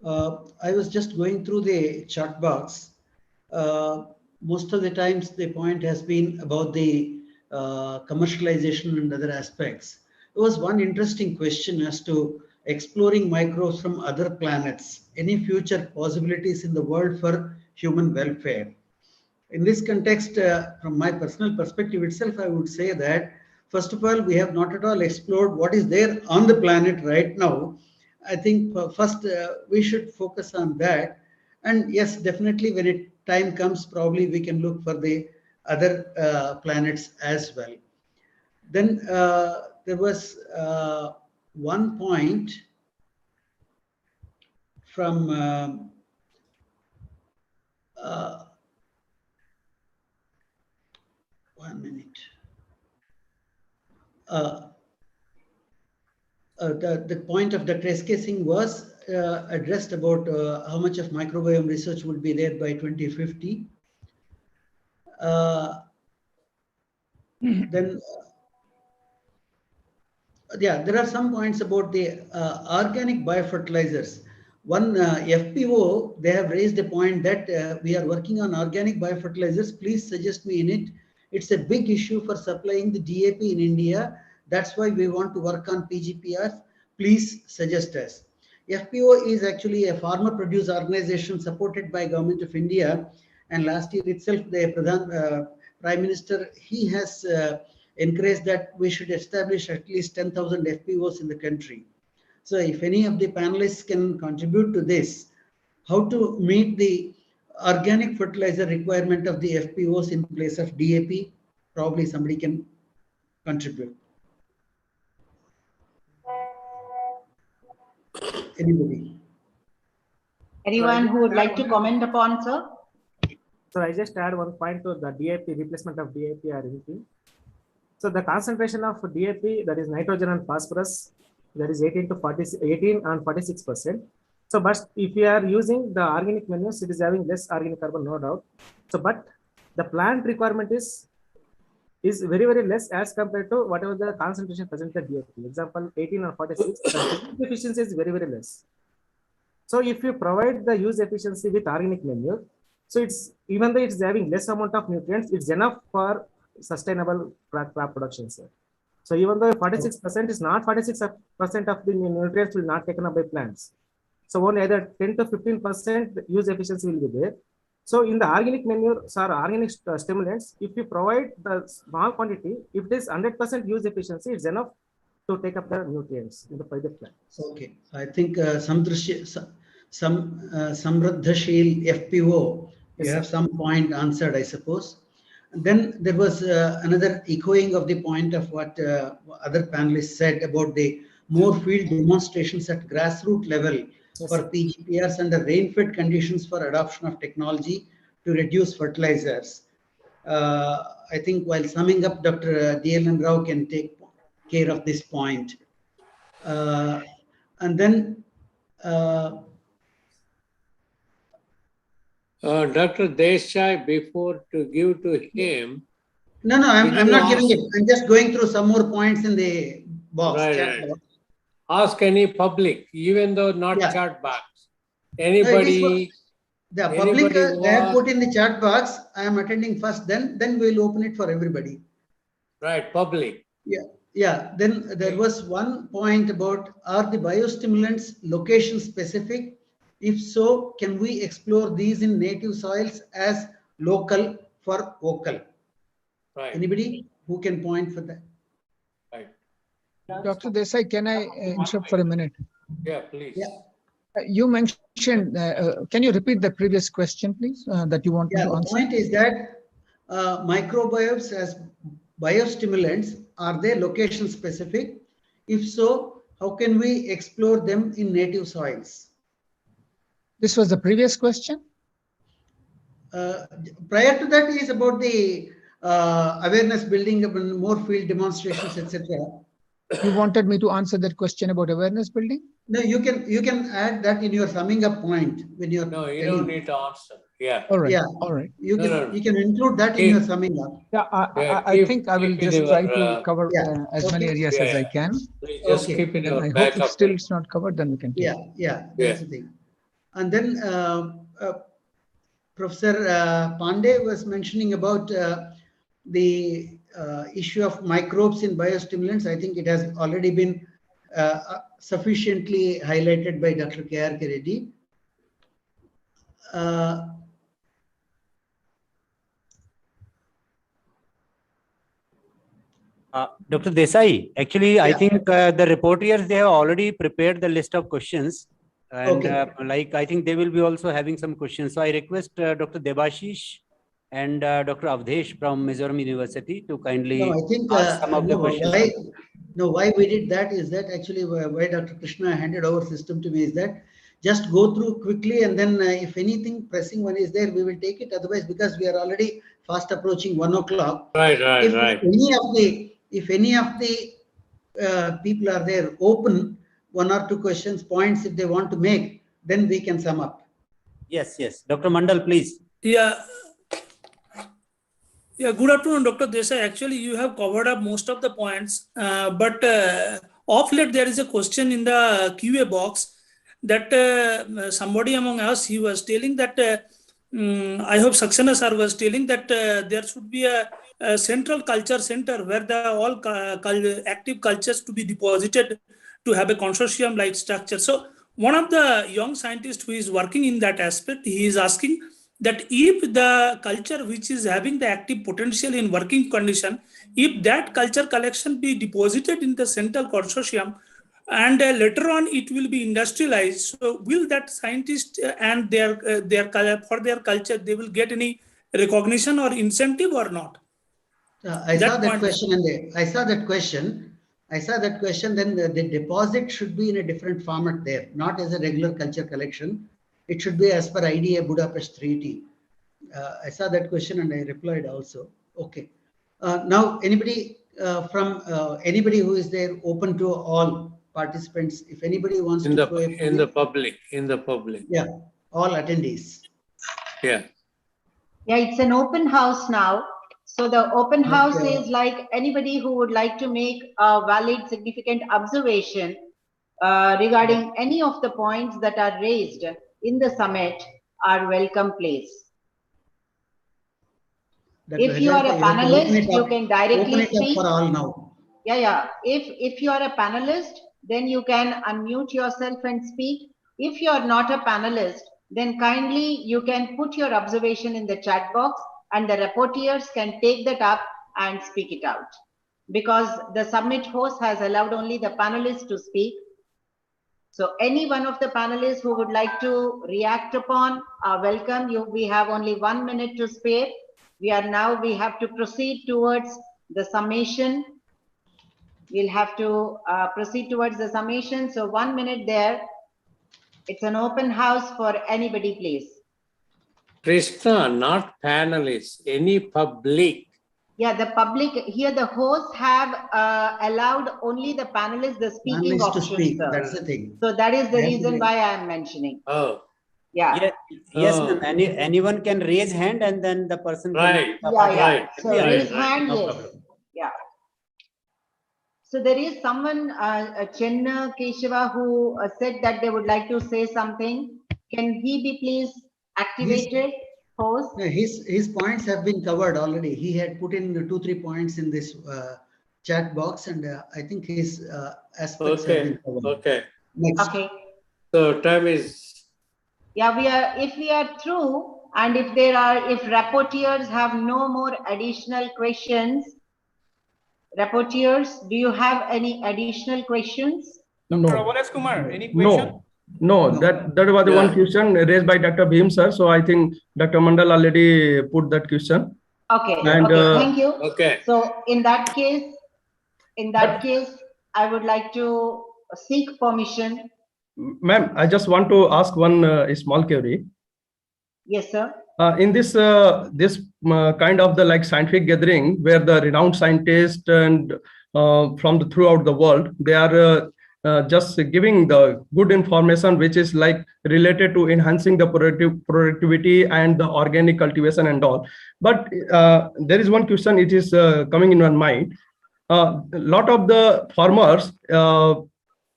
I was just going through the chat box. Most of the times the point has been about the commercialization and other aspects. There was one interesting question as to exploring microbes from other planets, any future possibilities in the world for human welfare. In this context, from my personal perspective itself, I would say that, first of all, we have not at all explored what is there on the planet right now. I think first we should focus on that. And yes, definitely when time comes, probably we can look for the other planets as well. Then there was one point from one minute. The point of Dr. S.K. Singh was addressed about how much of microbiome research would be there by 2050. Then, yeah, there are some points about the organic biofertilizers. One FPO, they have raised a point that we are working on organic biofertilizers. Please suggest me in it. It's a big issue for supplying the DAP in India. That's why we want to work on Pgprs. Please suggest us. FPO is actually a farmer producer organization supported by Government of India. And last year itself, the Prime Minister, he has encouraged that we should establish at least 10,000 FPOs in the country. So if any of the panelists can contribute to this, how to meet the organic fertilizer requirement of the FPOs in place of DAP, probably somebody can contribute. Anybody? Anyone who would like to comment upon, sir? So I just add one point to the DAP, replacement of DAP or anything. So the concentration of DAP, that is nitrogen and phosphorus, that is 18 and 46%. So, but if you are using the organic manures, it is having less organic carbon, no doubt. So, but the plant requirement is very, very less as compared to whatever the concentration present at DAP. Example, 18 and 46, the use efficiency is very, very less. So, if you provide the use efficiency with organic manure, so it's, even though it's having less amount of nutrients, it's enough for sustainable crop production, sir. So even though 46% is not 46% of the nutrients will not taken up by plants. So only either 10 to 15% use efficiency will be there. So in the organic manures or organic stimulants, if you provide the small quantity, if it is 100% use efficiency, it's enough to take up the nutrients in the plant. Okay, I think Samruddhasheel FPO, you have some point answered, I suppose. And then there was another echoing of the point of what other panelists said about the more field demonstrations at grassroots level for Pgprs and the rain-fed conditions for adoption of technology to reduce fertilizers. I think while summing up, Dr. D.L.N. Rao can take care of this point. And then Dr. Desai, before to give to him. No, I'm not giving it. I'm just going through some more points in the box. Right. Ask any public, even though not chat box. Anybody. The public, they have put in the chat box. I am attending first, then we'll open it for everybody. Right, public. Yeah. Then there was one point about, are the biostimulants location specific? If so, can we explore these in native soils as local for vocal? Right. Anybody who can point for that? Right. Dr. Desai, can I interrupt for a minute? Yeah, please. Yeah. You mentioned, can you repeat the previous question, please, that you want to answer? The point is that microbiomes as biostimulants, are they location specific? If so, how can we explore them in native soils? This was the previous question? Prior to that is about the awareness building up and more field demonstrations, etc. You wanted me to answer that question about awareness building? No, you can add that in your summing up point when you're. No, you don't need to answer. Yeah. All right. Yeah. All right. You can include that in your summing up. Yeah, I think I will just try to cover as many areas as I can. Just keep it in your I backup. hope if still it's not covered, then we can. That's the thing. And then Professor Pandey was mentioning about the issue of microbes in biostimulants. I think it has already been sufficiently highlighted by Dr. K.R. Reddy. Dr. Desai, actually, I think the reporters, they have already prepared the list of questions. And I think they will be also having some questions. So I request Dr. Debashish and Dr. Avdesh from Mizoram University to kindly ask some of the questions. Why we did that is that actually why Dr. Krishna handed over system to me is that just go through quickly, and then if anything pressing one is there, we will take it. Otherwise, because we are already fast approaching 1 o'clock. Right. If any of the people are there open, 1 or 2 questions, points if they want to make, then we can sum up. Yes. Dr. Mandal, please. Yeah, good afternoon, Dr. Desai. Actually, you have covered up most of the points, but of late there is a question in the QA box that somebody among us, he was telling that, I hope Saxena sir was telling that there should be a central culture center where the all active cultures to be deposited to have a consortium-like structure. So one of the young scientists who is working in that aspect, he is asking that if the culture which is having the active potential in working condition, if that culture collection be deposited in the central consortium and later on it will be industrialized, so will that scientist and their for their culture, they will get any recognition or incentive or not? I saw that question, and I saw that question. Then the deposit should be in a different format there, not as a regular culture collection. It should be as per IDA Budapest Treaty. I saw that question and I replied also. Okay. Now, anybody anybody who is there, open to all participants. If anybody wants in the public. Yeah, all attendees. Yeah, it's an open house now. So the open house is like anybody who would like to make a valid, significant observation regarding any of the points that are raised in the summit are welcome place. If you are a panelist, you can directly speak. For all now. Yeah. If you are a panelist, then you can unmute yourself and speak. If you are not a panelist, then kindly you can put your observation in the chat box and the reporters can take that up and speak it out. Because the summit host has allowed only the panelists to speak. So any one of the panelists who would like to react upon are welcome. We have only 1 minute to spare. We have to proceed towards the summation. We'll have to proceed towards the summation. So 1 minute there. It's an open house for anybody, please. Krishna, not panelists, any public. Yeah, the public here, the hosts have allowed only the panelists the speaking option. To speak. That's the thing. So that is the reason why I am mentioning. Oh. Yeah. Yes, ma'am. Anyone can raise hand and then the person. Right. Can, Right. So raise hand, no yes. problem. Yeah. So there is someone, Chenna Keshava, who said that they would like to say something. Can he be please activated? Host? His points have been covered already. He had put in 2-3 points in this chat box, and I think his aspects have been covered. Okay. Next. Okay. So time is. Yeah, if we are through, and if rapporteurs have no more additional questions, rapporteurs, do you have any additional questions? No. Kumar, any question? No, that was the one question raised by Dr. Bhim sir. So I think Dr. Mandal already put that question. Okay. And, thank you. Okay. So in that case, I would like to seek permission. Ma'am, I just want to ask one small query. Yes, sir. In this kind of the like scientific gathering where the renowned scientists and from throughout the world, they are just giving the good information which is like related to enhancing the productivity and the organic cultivation and all. But there is one question, it is coming in my mind. A lot of the farmers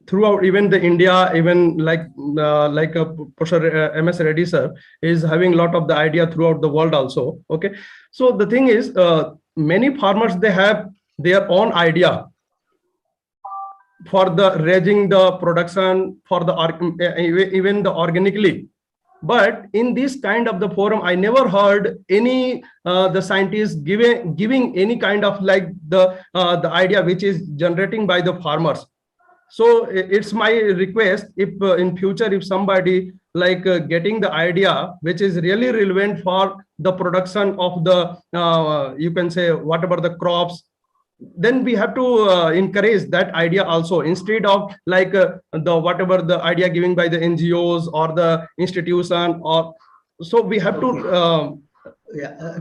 throughout even the India, even like Professor MS Reddy sir is having a lot of the idea throughout the world also. Okay, so the thing is, many farmers, they have their own idea for the raising the production for the even the organically. But in this kind of the forum, I never heard any the scientists giving any kind of like the idea which is generating by the farmers. So it's my request, if in future, if somebody like getting the idea which is really relevant for the production of the you can say whatever the crops then we have to encourage that idea also, instead of like the whatever the idea given by the NGOs or the institution, or so we have to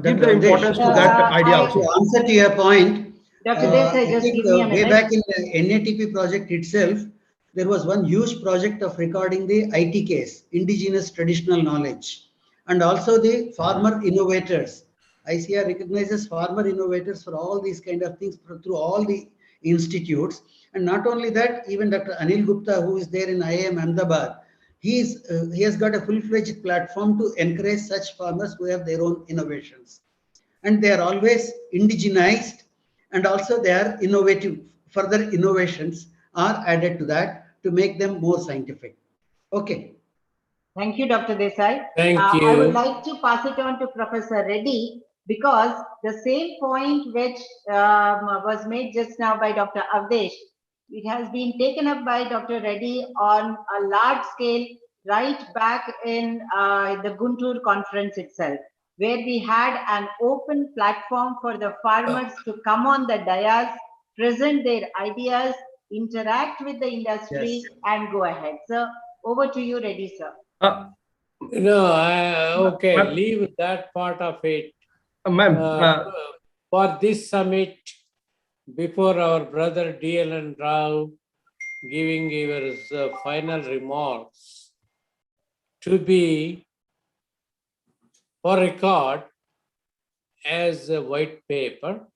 give the importance to that idea also. To answer to your point, Dr. Desai, I just think give me a way minute. back in the NATP project itself, there was one huge project of recording the ITKs, indigenous traditional knowledge, and also the farmer innovators. ICAR recognizes farmer innovators for all these kind of things through all the institutes. And not only that, even Dr. Anil Gupta, who is there in IIM Ahmedabad, he has got a full-fledged platform to encourage such farmers who have their own innovations. And they are always indigenized, and also they are innovative. Further innovations are added to that to make them more scientific. Okay. Thank you, Dr. Desai. Thank you. I would like to pass it on to Professor Reddy, because the same point which was made just now by Dr. Avdesh, it has been taken up by Dr. Reddy on a large scale right back in the Guntur conference itself, where we had an open platform for the farmers to come on the dais, present their ideas, interact with the industry, and go ahead. So over to you, Reddy, sir. No, okay, leave that part of it. For this summit, before our brother D.L.N. Rao giving his final remarks, to be for record as a white paper,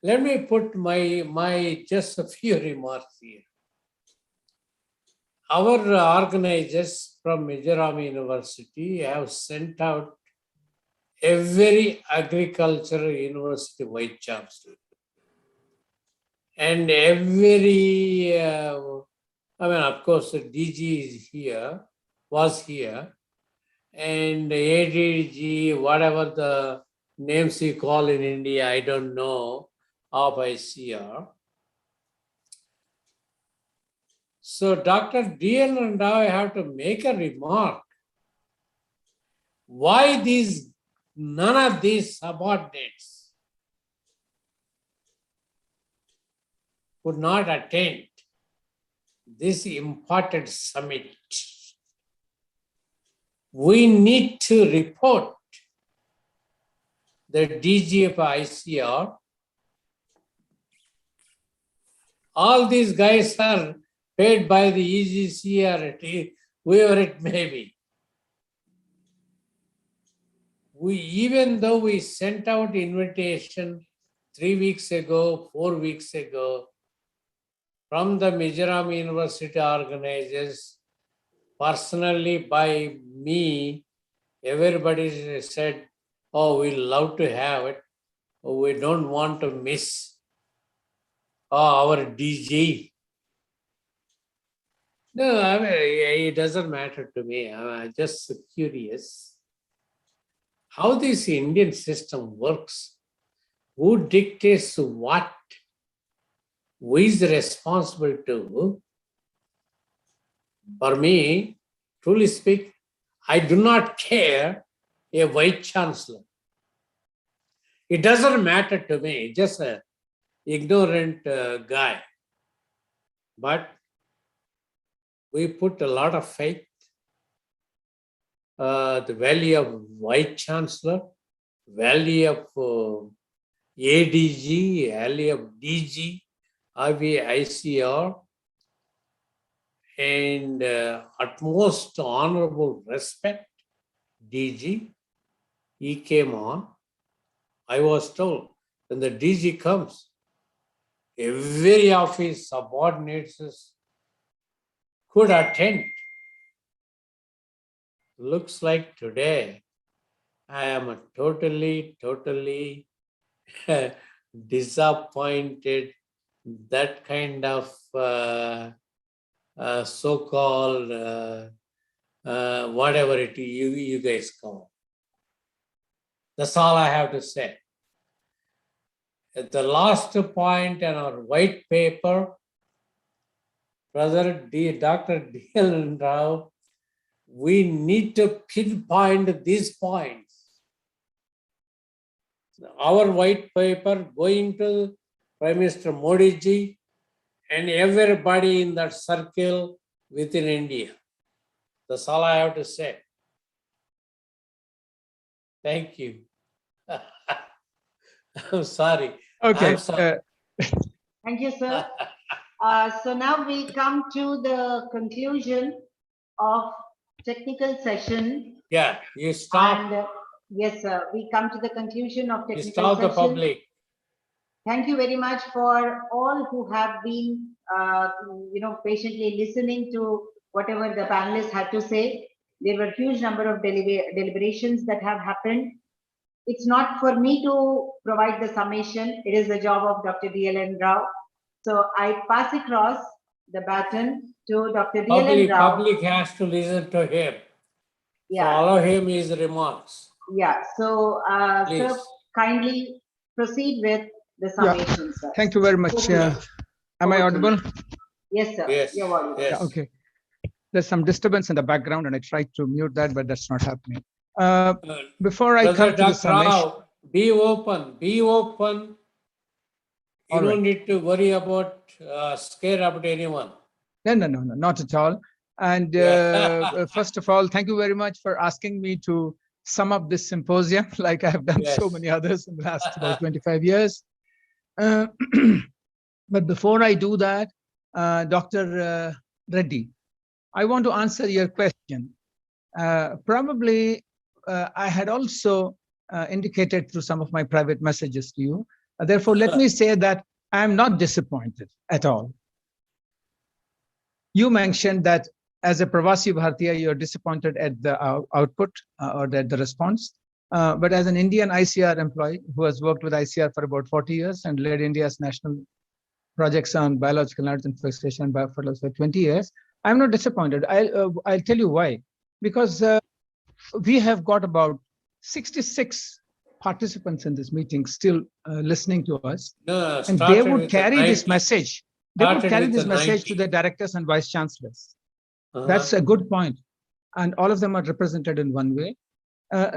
let me put my just a few remarks here. Our organizers from Mizoram University have sent out every agricultural university Vice-Chancellor. And every, of course, the DG is here, was here, and ADG, whatever the names you call in India, I don't know, of ICAR. So Dr. D.L. and Rao, I have to make a remark. Why none of these subordinates could not attend this important summit? We need to report the DG of ICAR. All these guys are paid by the EGC or whoever it may be. Even though we sent out invitation 3 weeks ago, 4 weeks ago, from the Mizoram University organizers, personally by me, everybody said, oh, we love to have it. Oh, we don't want to miss our DG. No, it doesn't matter to me. I'm just curious how this Indian system works. Who dictates what? Who is responsible to? For me, truly speak, I do not care a Vice-Chancellor. It doesn't matter to me, just an ignorant guy. But we put a lot of faith, the value of Vice-Chancellor, value of ADG, value of DG, ICAR, and utmost honorable respect, DG. He came on. I was told when the DG comes, every of his subordinates could attend. Looks like today I am totally disappointed. That kind of so-called whatever it you guys call. That's all I have to say. At the last point in our white paper, Dr. D.L. Rao, we need to pinpoint these points. Our white paper going to Prime Minister Modi ji, and everybody in that circle within India. That's all I have to say. Thank you. I'm sorry. Okay. I'm sorry. Thank you, sir. So now we come to the conclusion of technical session. Yeah, you stop. And yes, sir, we come to the conclusion of You technical stop the session. public. Thank you very much for all who have been, patiently listening to whatever the panelists had to say. There were a huge number of deliberations that have happened. It's not for me to provide the summation. It is the job of Dr. DLN Rao. So I pass across the baton to Dr. DLN Rao. Public has to listen to him. Yeah. So allow him his remarks. Yeah. So, sir, kindly proceed with the summation, sir. Thank you very much. Am I audible? Yes, sir. Yes. You're audible. Yes. Yeah, okay. There's some disturbance in the background, and I tried to mute that, but that's not happening. Before I come to the summation, be open. Be open. You don't need to worry about scare about anyone. No, not at all. And first of all, thank you very much for asking me to sum up this symposium, like I have done so many others in the last about 25 years. But before I do that, Dr. Reddy, I want to answer your question. Probably I had also indicated through some of my private messages to you. Therefore, let me say that I am not disappointed at all. You mentioned that as a Pravasi Bharatiya, you're disappointed at the output or at the response. But as an Indian ICAR employee who has worked with ICAR for about 40 years and led India's national projects on biological nitrogen fixation and biofertilizers for 20 years, I'm not disappointed. I'll tell you why. Because we have got about 66 participants in this meeting still listening to us. And they would carry this message. They would carry this message to the directors and vice chancellors. That's a good point. And all of them are represented in one way.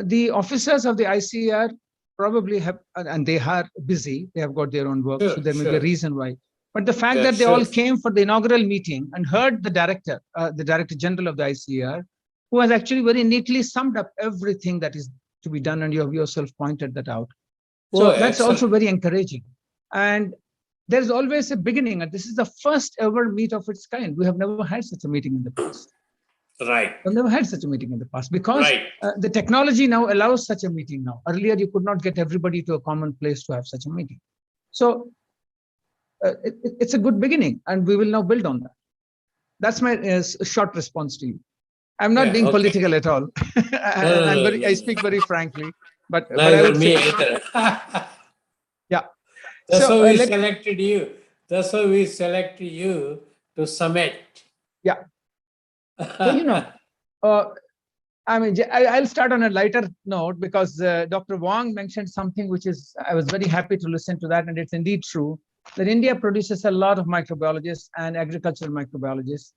The officers of the ICAR probably have, and they are busy, they have got their own work, so there may be a reason why. But the fact that they all came for the inaugural meeting and heard the director general of the ICAR, who has actually very neatly summed up everything that is to be done, and you have yourself pointed that out. So that's also very encouraging. And there's always a beginning, and this is the first ever meet of its kind. We have never had such a meeting in the past. Right. We've never had such a meeting in the past because the technology now allows such a meeting now. Earlier, you could not get everybody to a common place to have such a meeting. So it's a good beginning, and we will now build on that. That's my short response to you. I'm not being political at all. I speak very frankly, but I would say, yeah. That's why we selected you. That's why we selected you to summit. Yeah. So, I mean, I'll start on a lighter note because Dr. Wong mentioned something which is, I was very happy to listen to that, and it's indeed true that India produces a lot of microbiologists and agricultural microbiologists.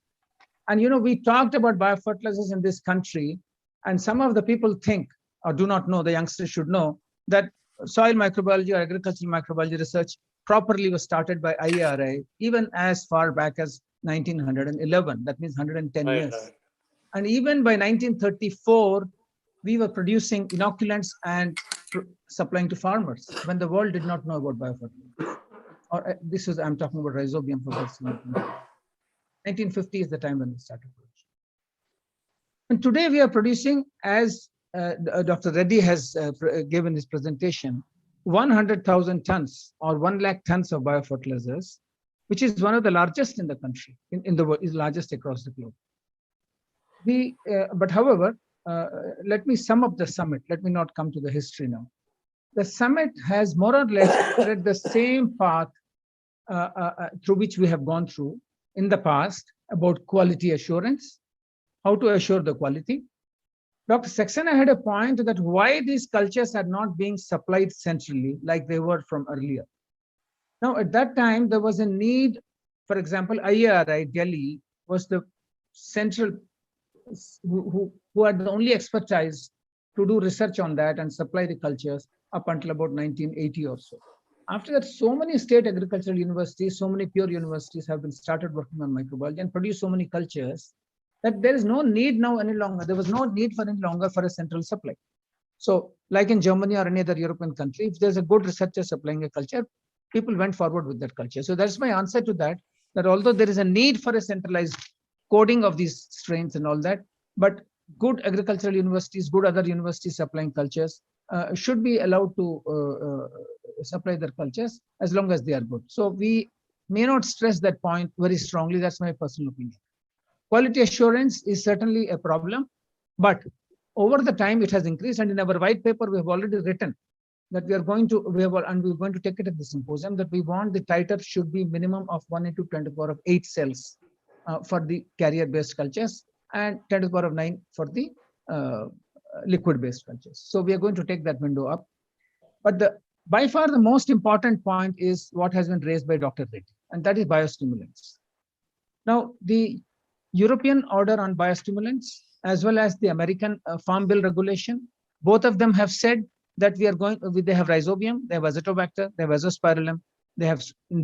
And, we talked about biofertilizers in this country, and some of the people think or do not know, the youngsters should know, that soil microbiology or agricultural microbiology research properly was started by IARI even as far back as 1911. That means 110 years. And even by 1934, we were producing inoculants and supplying to farmers when the world did not know about biofertilizers. Or I'm talking about rhizobium for 1950 is the time when we started production. And today we are producing, as Dr. Reddy has given his presentation, 100,000 tons or 1 lakh tons of biofertilizers, which is one of the largest in the country, in the world, is largest across the globe. But however, let me sum up the summit. Let me not come to the history now. The summit has more or less tread the same path through which we have gone through in the past about quality assurance, how to assure the quality. Dr. Saxena had a point that why these cultures are not being supplied centrally like they were from earlier. Now, at that time, there was a need, for example, IARI Delhi was the central, who had the only expertise to do research on that and supply the cultures up until about 1980 or so. After that, so many state agricultural universities, so many pure universities have been started working on microbiology and produce so many cultures that there is no need now any longer. There was no need for any longer for a central supply. So like in Germany or any other European country, if there's a good researcher supplying a culture, people went forward with that culture. So that's my answer to that, that although there is a need for a centralized coding of these strains and all that, but good agricultural universities, good other universities supplying cultures should be allowed to supply their cultures as long as they are good. So we may not stress that point very strongly. That's my personal opinion. Quality assurance is certainly a problem, but over the time it has increased. And in our white paper, we have already written that we are going to, and we're going to take it at the symposium, that we want the titer should be minimum of 1 into 10 to the power of 8 cells for the carrier-based cultures and 10 to the power of 9 for the liquid-based cultures. So we are going to take that window up. But by far the most important point is what has been raised by Dr. Reddy, and that is biostimulants. Now, the European order on biostimulants, as well as the American Farm Bill regulation, both of them have said that we are going, they have rhizobium, they have azotobacter, they have azospirillum, they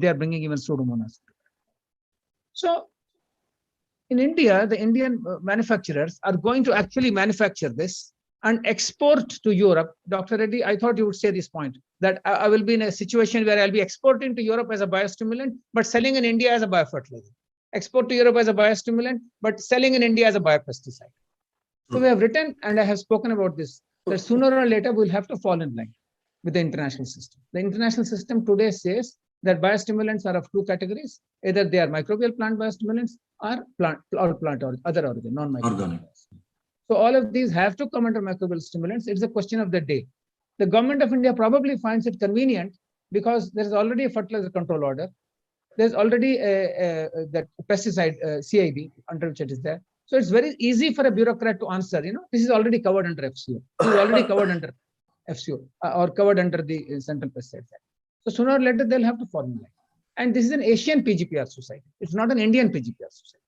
are bringing even Pseudomonas. So in India, the Indian manufacturers are going to actually manufacture this and export to Europe. Dr. Reddy, I thought you would say this point, that I will be in a situation where I'll be exporting to Europe as a biostimulant, but selling in India as a biofertilizer. Export to Europe as a biostimulant, but selling in India as a biopesticide. So we have written, and I have spoken about this, that sooner or later we'll have to fall in line with the international system. The international system today says that biostimulants are of two categories. Either they are microbial plant biostimulants or plant or other organ, non-microbial. So all of these have to come under microbial stimulants. It's a question of the day. The government of India probably finds it convenient because there is already a fertilizer control order. There's already that pesticide CID under which it is there. So it's very easy for a bureaucrat to answer, this is already covered under FCO. This is already covered under FCO or covered under the Central Pesticide Act. So sooner or later, they'll have to fall in line. And this is an Asian Pgpr society. It's not an Indian Pgpr society.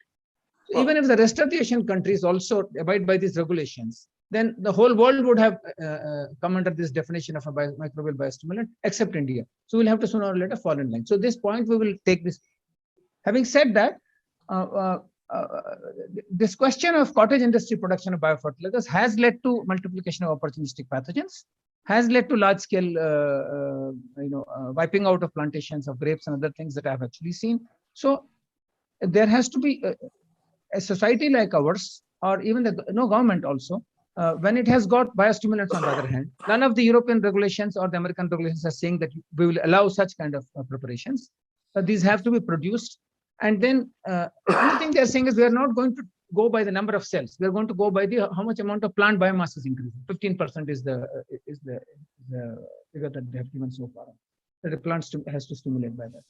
So even if the rest of the Asian countries also abide by these regulations, then the whole world would have come under this definition of a microbial biostimulant, except India. So we'll have to sooner or later fall in line. So this point, we will take this. Having said that, this question of cottage industry production of biofertilizers has led to multiplication of opportunistic pathogens, has led to large-scale, wiping out of plantations of grapes and other things that I have actually seen. So there has to be a society like ours, or even no government also, when it has got biostimulants on the other hand. None of the European regulations or the American regulations are saying that we will allow such kind of preparations. These have to be produced. And then another thing they're saying is we are not going to go by the number of cells. We're going to go by the how much amount of plant biomass is increasing. 15% is the figure that they have given so far. That the plant has to stimulate by that.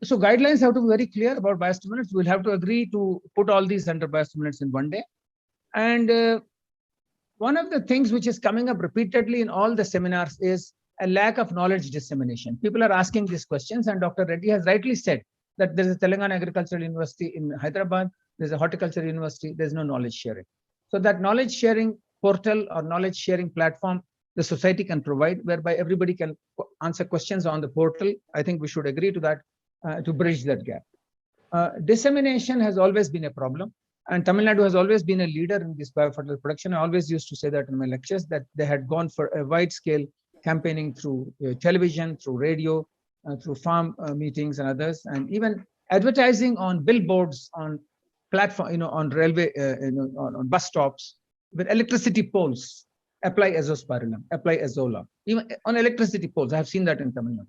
So guidelines have to be very clear about biostimulants. We'll have to agree to put all these under biostimulants in one day. And one of the things which is coming up repeatedly in all the seminars is a lack of knowledge dissemination. People are asking these questions, and Dr. Reddy has rightly said that there's a Telangana Agricultural University in Hyderabad, there's a horticulture university, there's no knowledge sharing. So that knowledge sharing portal or knowledge sharing platform, the society can provide, whereby everybody can answer questions on the portal. I think we should agree to that to bridge that gap. Dissemination has always been a problem, and Tamil Nadu has always been a leader in this biofertilizer production. I always used to say that in my lectures, that they had gone for a wide-scale campaigning through television, through radio, through farm meetings and others, and even advertising on billboards, on platform, on railway, on bus stops, with electricity poles. Apply azospirillum, apply azola. Even on electricity poles, I have seen that in Tamil Nadu,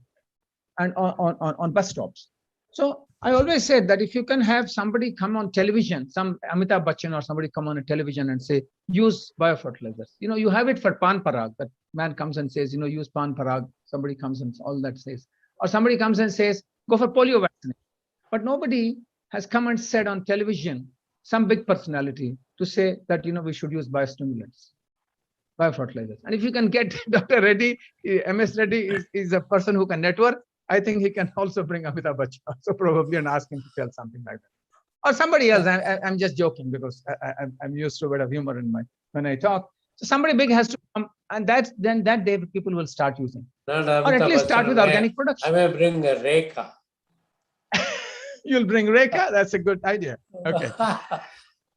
and on bus stops. So I always said that if you can have somebody come on television, some Amitabh Bachchan or somebody come on a television and say, use biofertilizers. You have it for Pan Parag, that man comes and says, use Pan Parag. Somebody comes and all that says. Or somebody comes and says, go for polio vaccination. But nobody has come and said on television, some big personality, to say that, we should use biostimulants, biofertilizers. And if you can get Dr. Reddy, MS Reddy is a person who can network. I think he can also bring Amitabh Bachchan, so probably, and ask him to tell something like that. Or somebody else. I'm just joking because I'm used to a bit of humor in when I talk. So somebody big has to come, and then that day people will start using. No, Or at least start with organic production. I may bring a Rekha. You'll bring Rekha? That's a good idea. Okay.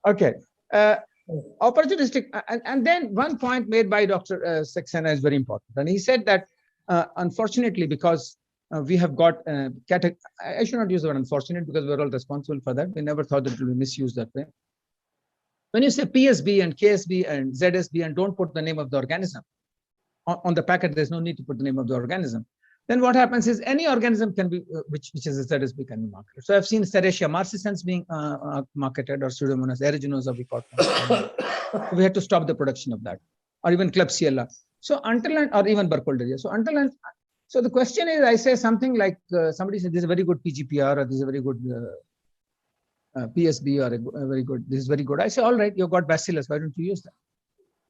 Okay. Opportunistic. And then one point made by Dr. Saxena is very important. And he said that, unfortunately, because we have got, I should not use the word unfortunate because we're all responsible for that. We never thought that it will be misused that way. When you say PSB and KSB and ZSB and don't put the name of the organism, on the packet, there's no need to put the name of the organism. Then what happens is any organism can be, which is a ZSB can be marketed. So I've seen Serratia marcescens being marketed, or Pseudomonas aeruginosa we caught. So we had to stop the production of that, or even Klebsiella. So until, or even Burkholderia. So until, so the question is, I say something like, somebody said this is a very good Pgpr, or this is a very good PSB, or a very good, this is very good. I say, all right, you've got Bacillus, why don't you use that?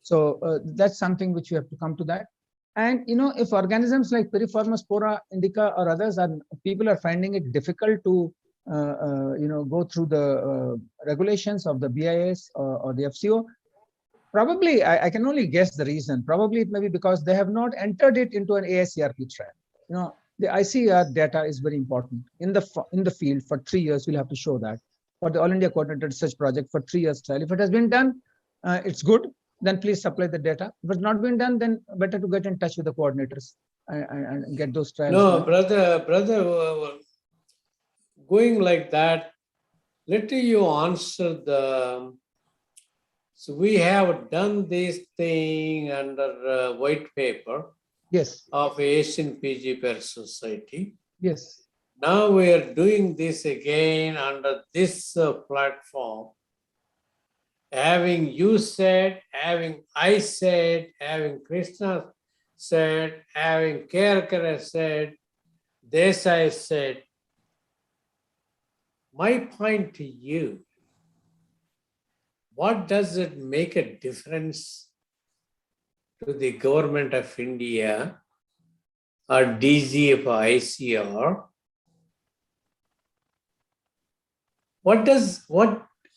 So that's something which you have to come to that. And, you know, if organisms like Piriforma spora indica or others people are finding it difficult to, you know, go through the regulations of the BIS or the FCO, probably, I can only guess the reason. Probably it may be because they have not entered it into an AICRP trial. You know, the ICAR data is very important. In the field for 3 years, you'll have to show that. For the All India Coordinated Research Project for 3 years trial. If it has been done, it's good. Then please supply the data. If it's not been done, then better to get in touch with the coordinators and get those trials. No, brother, going like that, let you answer the. So we have done this thing under white paper. Yes. Of Asian Pgprs Society. Yes. Now we are doing this again under this platform. Having you said, having I said, having Krishna said, having Kirkpal said, Desai said, my point to you, what does it make a difference to the government of India or DG of ICR? What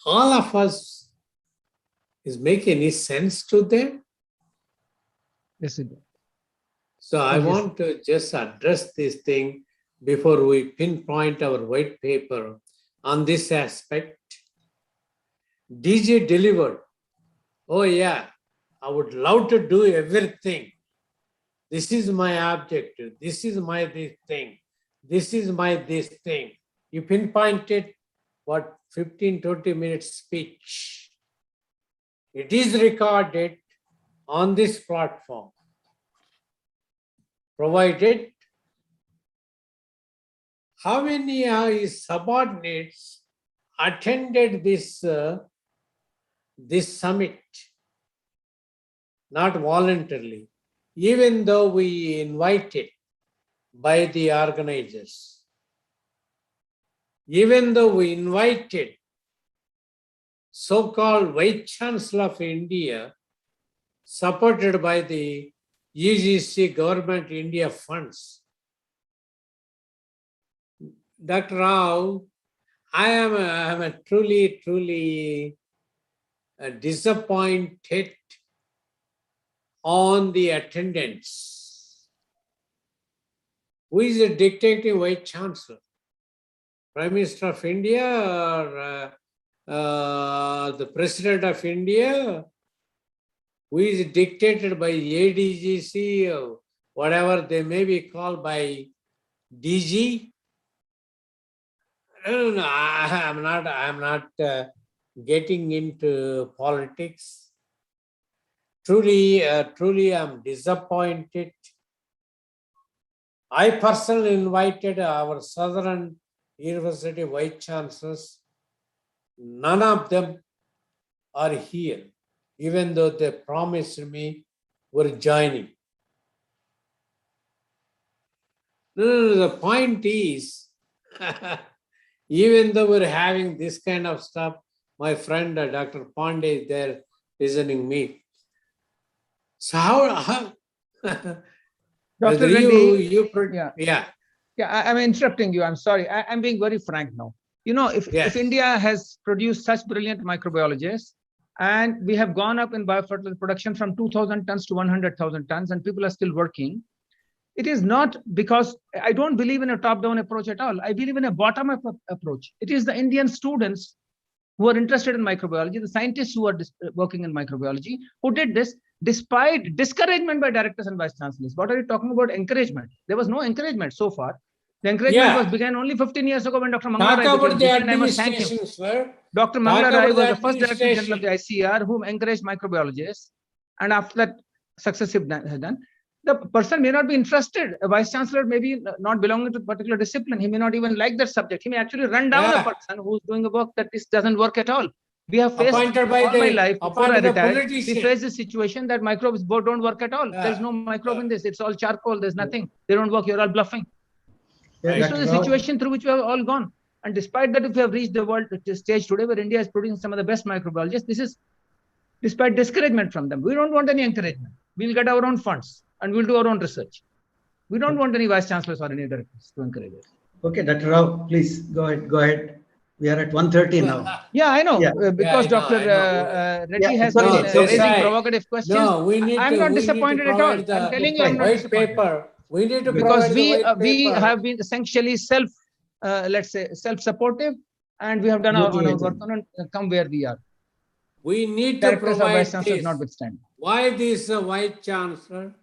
all of us is make any sense to them? Yes, it does. So I want to just address this thing before we pinpoint our white paper on this aspect. DG delivered. Oh yeah, I would love to do everything. This is my objective. This is my this thing. This is my this thing. You pinpointed what 15-20 minutes speech. It is recorded on this platform, provided how many of his subordinates attended this summit, not voluntarily, even though we invited by the organizers, even though we invited so-called Vice-Chancellor of India, supported by the UGC Government India funds. Dr. Rao, I am truly disappointed on the attendance. Who is the dictating Vice-Chancellor? Prime Minister of India or the President of India, who is dictated by ADGC or whatever they may be called by DG? No, I'm not getting into politics. Truly, I'm disappointed. I personally invited our Southern University Vice-Chancellors. None of them are here, even though they promised me we're joining. No, the point is, even though we're having this kind of stuff, my friend Dr. Pandey is there listening me. So how Dr. Reddy, yeah. I'm interrupting you. I'm sorry. I'm being very frank now. You know, if India has produced such brilliant microbiologists, And we have gone up in biofertilizer production from 2,000 tons to 100,000 tons, and people are still working. It is not because I don't believe in a top-down approach at all. I believe in a bottom-up approach. It is the Indian students who are interested in microbiology, the scientists who are working in microbiology, who did this despite discouragement by directors and vice chancellors. What are you talking about encouragement? There was no encouragement so far. The encouragement began only 15 years ago when Dr. Mangala Rai Talk about the and I must thank him. Dr. Mangala Rai was the first Director General of the ICAR who encouraged microbiologists, and after that, successive has done. The person may not be interested. A vice chancellor may be not belonging to a particular discipline. He may not even like that subject. He may actually run down a person who's doing a work that doesn't work at all. We have faced all my life before I retired. We faced the situation that microbes don't work at all. There's no microbe in this. It's all charcoal. There's nothing. They don't work. You're all bluffing. This was the situation through which we have all gone. And despite that, if we have reached the world stage today where India is producing some of the best microbiologists, this is despite discouragement from them. We don't want any encouragement. We'll get our own funds and we'll do our own research. We don't want any vice chancellors or any directors to encourage us. Okay, Dr. Rao, please go ahead. Go ahead. We are at 1:30 now. Yeah, I know. Because Dr. Reddy has been raising provocative questions. No, we need I'm not disappointed at all. I'm telling you, I'm not disappointed. We need to because we have been essentially let's say self-supportive, and we have done our work and come where we are. We need to provide this. Notwithstanding. Why this vice chancellor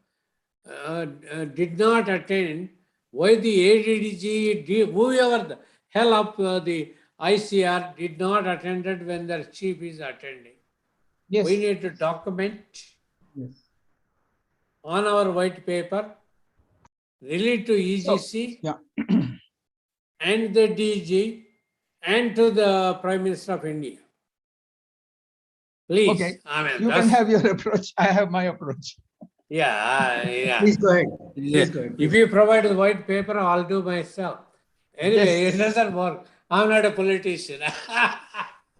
did not attend? Why the ADDG, whoever the hell of the ICR did not attend it when their chief is attending? Yes. We need to document on our white paper, relate to EGC and the DG and to the Prime Minister of India. Please. Okay. You can have your approach. I have my approach. Yeah. Please go ahead. Please go ahead. If you provide the white paper, I'll do myself. Anyway, it doesn't work. I'm not a politician.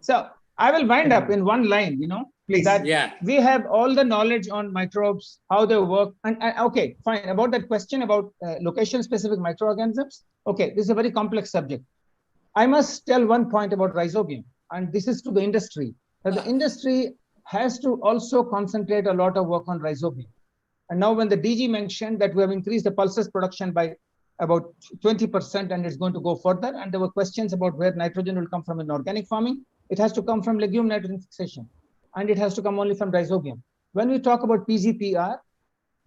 So I will wind up in one line, please. That we have all the knowledge on microbes, how they work. And okay, fine. About that question about location-specific microorganisms. Okay, this is a very complex subject. I must tell one point about rhizobium, and this is to the industry. That the industry has to also concentrate a lot of work on rhizobium. And now when the DG mentioned that we have increased the pulses production by about 20% and it's going to go further, and there were questions about where nitrogen will come from in organic farming, it has to come from legume nitrogen fixation, and it has to come only from rhizobium. When we talk about Pgpr,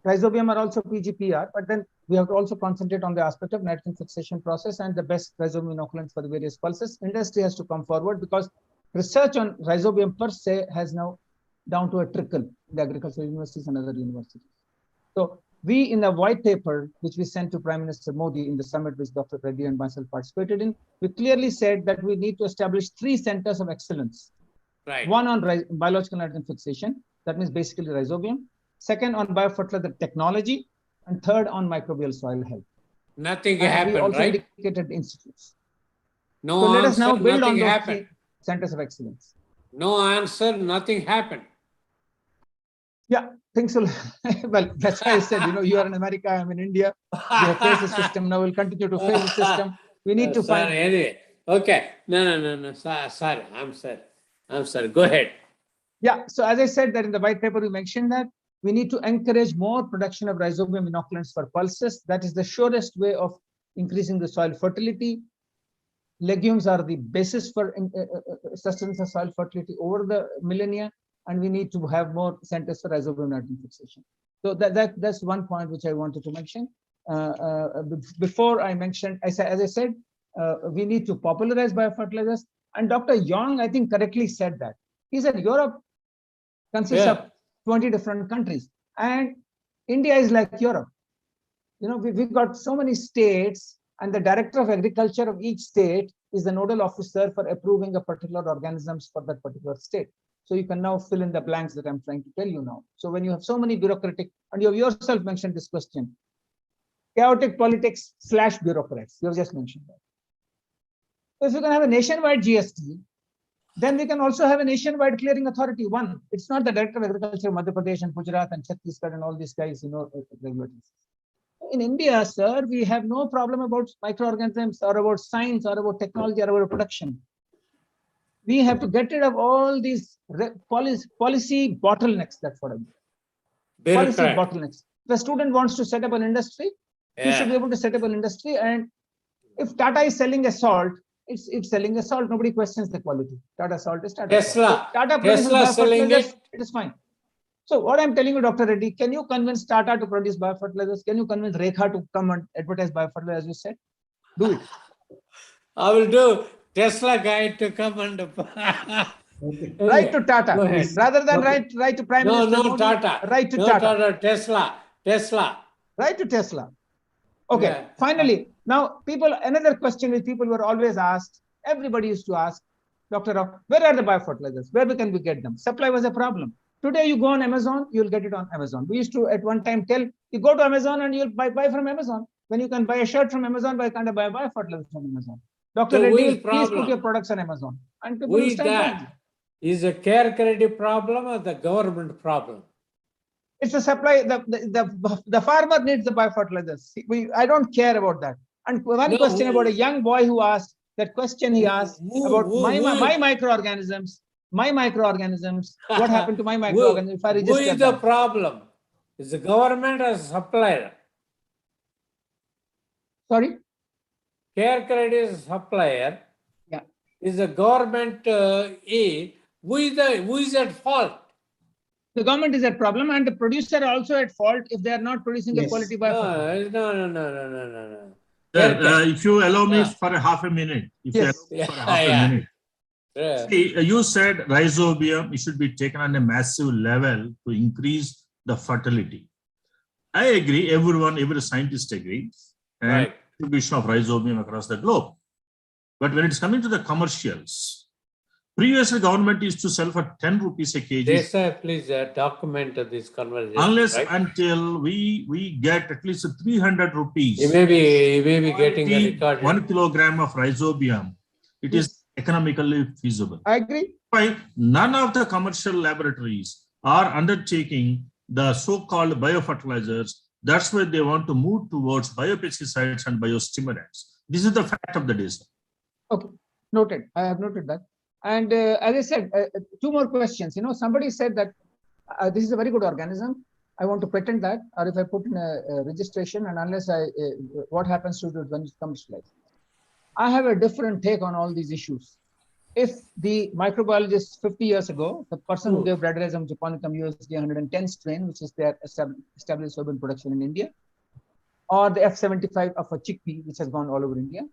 rhizobium are also Pgpr, but then we have to also concentrate on the aspect of nitrogen fixation process and the best rhizobium inoculants for the various pulses. Industry has to come forward because research on rhizobium per se has now down to a trickle in the agricultural universities and other universities. So we, in the white paper, which we sent to Prime Minister Modi in the summit, which Dr. Reddy and myself participated in, we clearly said that we need to establish 3 centers of excellence. Right. One on biological nitrogen fixation, that means basically rhizobium. Second, on biofertilizer technology. And third, on microbial soil health. Nothing happened, we also right? indicated institutes. No so let us answer, now build on nothing those happened. 3 centers of excellence. No answer, nothing happened. Yeah, things will, well, that's why I said, you are in America, I'm in India. We have faced the system, now we'll continue to face the system. We need to find. Anyway, okay. No. Sorry, I'm sorry. Go ahead. Yeah, so as I said that in the white paper, we mentioned that we need to encourage more production of rhizobium inoculants for pulses. That is the surest way of increasing the soil fertility. Legumes are the basis for sustenance of soil fertility over the millennia, and we need to have more centers for rhizobium nitrogen fixation. So that's one point which I wanted to mention. Before I mentioned, as I said, we need to popularize biofertilizers. And Dr. Young, I think, correctly said that. He said Europe consists of 20 different countries, and India is like Europe. We've got so many states, and the director of agriculture of each state is the nodal officer for approving a particular organisms for that particular state. So you can now fill in the blanks that I'm trying to tell you now. So when you have so many bureaucratic, and you have yourself mentioned this question, chaotic politics / bureaucrats, you have just mentioned that. So if you can have a nationwide GST, then we can also have a nationwide clearing authority. One, it's not the director of agriculture of Madhya Pradesh and Gujarat and Chhattisgarh and all these guys, regulators. In India, sir, we have no problem about microorganisms or about science or about technology or about production. We have to get rid of all these policy bottlenecks. That's what I mean. Policy bottlenecks. If a student wants to set up an industry, he should be able to set up an industry. And if Tata is selling a salt, it's selling a salt. Nobody questions the quality. Tata salt is Tata. Tesla. So Tata Tesla selling it. It is fine. So what I'm telling you, Dr. Reddy, can you convince Tata to produce biofertilizers? Can you convince Rekha to come and advertise biofertilizers, as you said? Do it. I will do Tesla guy to come and Write to Tata, rather than write to Prime Minister. No, Tata. Write to no, Tata. Tesla. Write to Tesla. Okay. Yeah. Finally, now another question which people were always asked. Everybody used to ask, Dr. Rao, where are the biofertilizers? Where can we get them? Supply was a problem. Today you go on Amazon, you'll get it on Amazon. We used to at one time tell you go to Amazon and you'll buy from Amazon. When you can buy a shirt from Amazon, why can't I buy a biofertilizer from Amazon? Dr. Reddy, please put your products on Amazon. And people will start buying. Is a care credit problem or the government problem? It's the supply. The farmer needs the biofertilizers. I don't care about that. And one question about a young boy who asked that question. He asked about my microorganisms. My microorganisms. What happened to my microorganisms if I register Who is the problem? Is the government or supplier? Sorry. Care credit is supplier. Yeah. Is the government who is at fault? The government is at problem, and the producer also at fault if they are not producing a quality biofertilizer. No. If you allow me for half a minute. See, you said rhizobium, it should be taken on a massive level to increase the fertility. I agree, every scientist agrees, and distribution of rhizobium across the globe. But when it's coming to the commercials, previously government used to sell for 10 rupees a kg. Desai, please document this conversation. Unless until we get at least 300 rupees. You may be getting a record. 1 kilogram of rhizobium, it is economically feasible. I agree. Why none of the commercial laboratories are undertaking the so-called biofertilizers. That's why they want to move towards biopesticides and biostimulants. This is the fact of the day. Okay, noted. I have noted that. And as I said, two more questions. Somebody said that this is a very good organism. I want to patent that, or if I put in a registration, and unless what happens to it when it comes to life? I have a different take on all these issues. If the microbiologist 50 years ago, the person who gave Bradyrhizum japonicum USD 110 strain, which is their established urban production in India, or the F75 of a chickpea, which has gone all over India,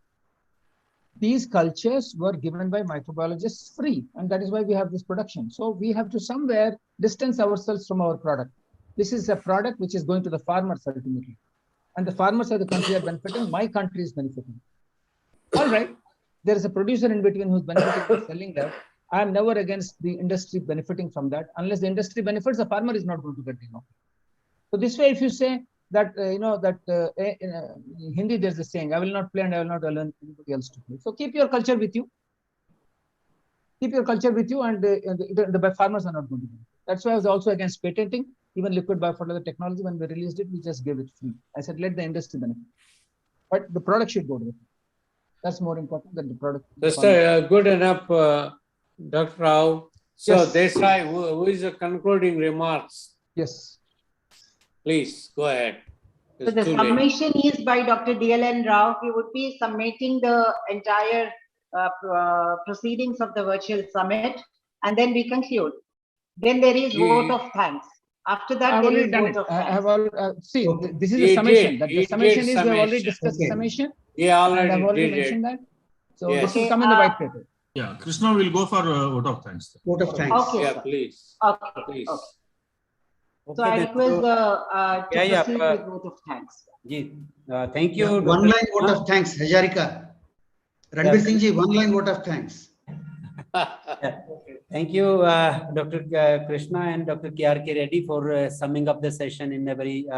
these cultures were given by microbiologists free, and that is why we have this production. So we have to somewhere distance ourselves from our product. This is a product which is going to the farmers ultimately, and the farmers of the country are benefiting. My country is benefiting. All right, there is a producer in between who's benefiting from selling that. I am never against the industry benefiting from that. Unless the industry benefits, the farmer is not going to get enough. So this way, if you say that in Hindi there's a saying, I will not play and I will not allow anybody else to play. So keep your culture with you. Keep your culture with you, and the farmers are not going to do it. That's why I was also against patenting. Even liquid biofertilizer technology, when we released it, we just gave it free. I said, let the industry benefit. But the product should go to it. That's more important than the product. That's good enough, Dr. Rao. So, yes. Desai, who is the concluding remarks? Yes. Please, go ahead. So the summation is by Dr. DLN Rao. He would be summating the entire proceedings of the virtual summit, and then we conclude. Then there is vote of thanks. After that, there is vote of thanks. See, this is a summation. The summation is, we have already discussed the summation. Yeah, I've already mentioned that. So this will come in the white paper. Yeah, Krishna will go for vote of thanks. Vote of thanks. Okay. Yeah, please. Okay. Please. Okay. So I request to proceed with vote of thanks. Thank you. One line vote of thanks, Hajarika. Ranbir Singh ji, one line vote of thanks. Thank you, Dr. Krishna and Dr. KRK Reddy for summing up the session in a very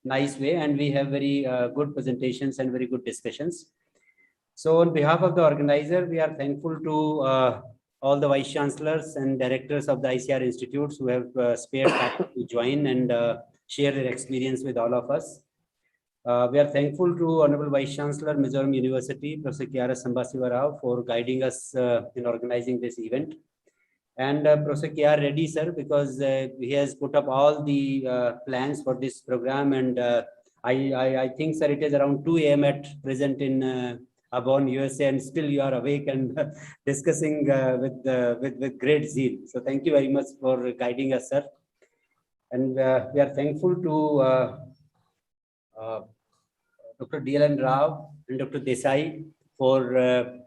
nice way, and we have very good presentations and very good discussions. So on behalf of the organizer, we are thankful to all the vice chancellors and directors of the ICAR institutes who have spared time to join and share their experience with all of us. We are thankful to Honorable Vice Chancellor, Mizoram University, Professor K.R.S. Sambasiva Rao, for guiding us in organizing this event. And Professor K.R. Reddy, sir, because he has put up all the plans for this program. And I think, sir, it is around 2 a.m. at present in Avon, USA, and still you are awake and discussing with great zeal. So thank you very much for guiding us, sir. And we are thankful to Dr. D.L.N. Rao and Dr. Desai for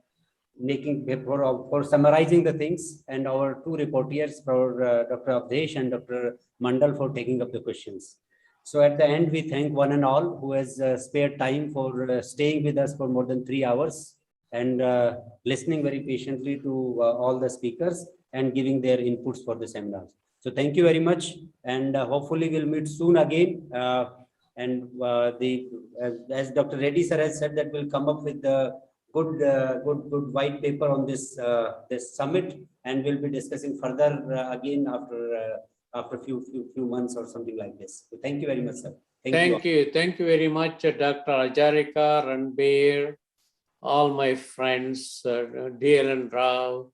for summarizing the things, and our two reporters, for Dr. Avdesh and Dr. Mandal, for taking up the questions. So at the end, we thank one and all who has spared time for staying with us for more than 3 hours and listening very patiently to all the speakers and giving their inputs for the seminar. So thank you very much, and hopefully we'll meet soon again. As Dr. Reddy sir has said, that we'll come up with the good white paper on this summit, and we'll be discussing further again after few months or something like this. So thank you very much, sir. Thank you very much, Dr. Hajarika, Ranbir, all my friends, D.L.N. Rao,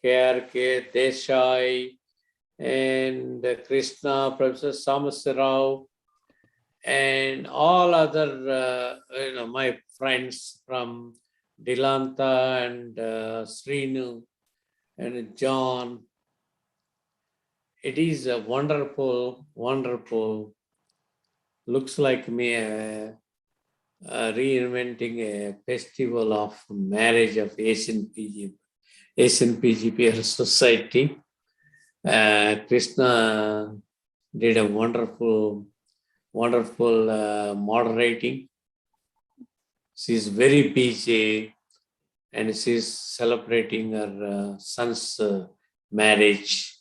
KRK, Desai, and Krishna, Professor Sambasiva Rao, and all other my friends from Dilanta and Srinu and John. It is a wonderful, looks like me reinventing a festival of marriage of Asian Pgprs Society. Krishna did a wonderful moderating. She's very busy and she's celebrating her son's marriage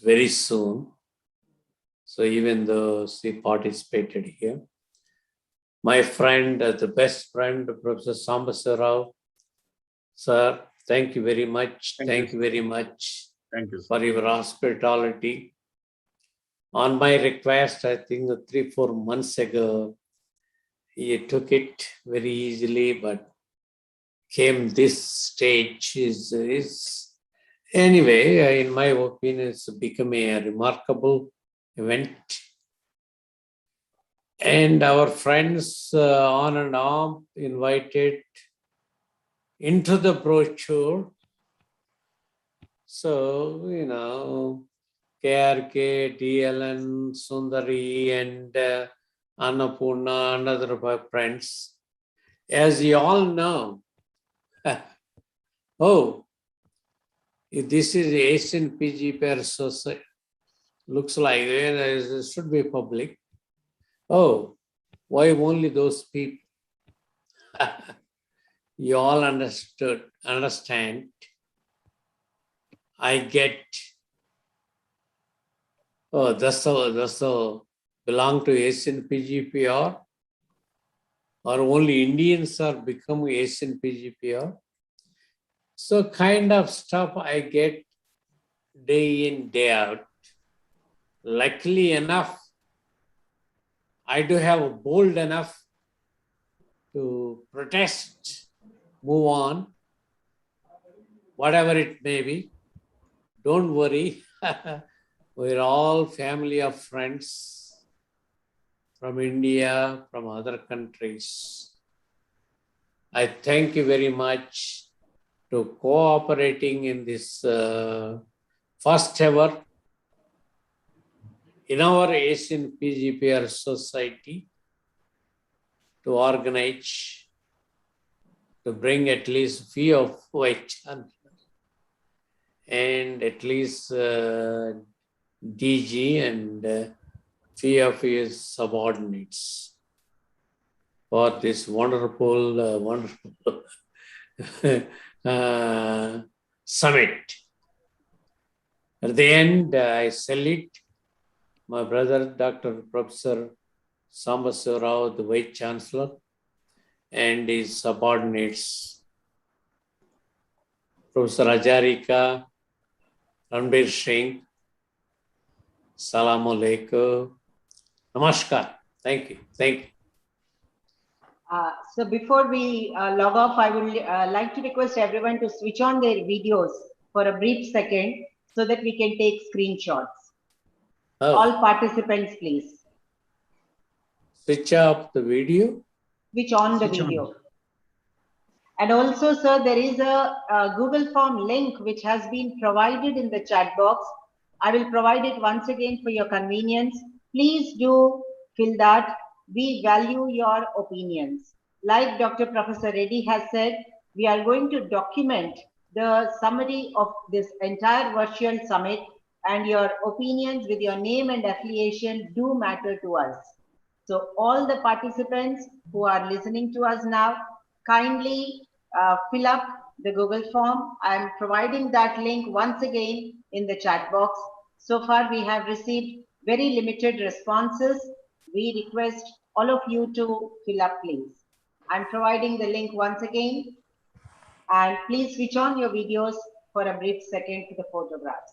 very soon. So even though she participated here, my friend, the best friend, Professor Sambasiva Rao, sir, thank you very much. Thank you very much. Thank you, sir, for your hospitality. On my request, I think 3-4 months ago, he took it very easily, but came this stage is anyway, in my opinion, it's become a remarkable event. And our friends on and off invited into the brochure. So, KRK, DLN, Sundari, and Annapurna, and other friends. As you all know, if this is Asian Pgprs Society, looks like it should be public. Why only those people? You all understand. I get, that's all belong to Asian Pgpr, or only Indians are becoming Asian Pgpr. So kind of stuff I get day in, day out. Luckily enough, I do have bold enough to protest, move on, whatever it may be. Don't worry, we're all family of friends from India, from other countries. I thank you very much to cooperating in this first ever in our Asian Pgpr Society to organize, to bring at least few of Vice-Chancellors and at least DG and few of his subordinates for this wonderful summit. At the end, I salute my brother, Dr. Professor Sambasiva Rao, the Vice-Chancellor, and his subordinates, Professor Hajarika, Ranbir Singh, Salaam Alaikum, Namaskar. Thank you. So before we log off, I would like to request everyone to switch on their videos for a brief second so that we can take screenshots. Oh. All participants, please. Switch off the video. Switch on the video. And also, sir, there is a Google Form link which has been provided in the chat box. I will provide it once again for your convenience. Please do fill that. We value your opinions. Like Dr. Professor Reddy has said, we are going to document the summary of this entire virtual summit, and your opinions with your name and affiliation do matter to us. So all the participants who are listening to us now, kindly fill up the Google form. I am providing that link once again in the chat box. So far, we have received very limited responses. We request all of you to fill up, please. I'm providing the link once again. And please switch on your videos for a brief second to the photographs.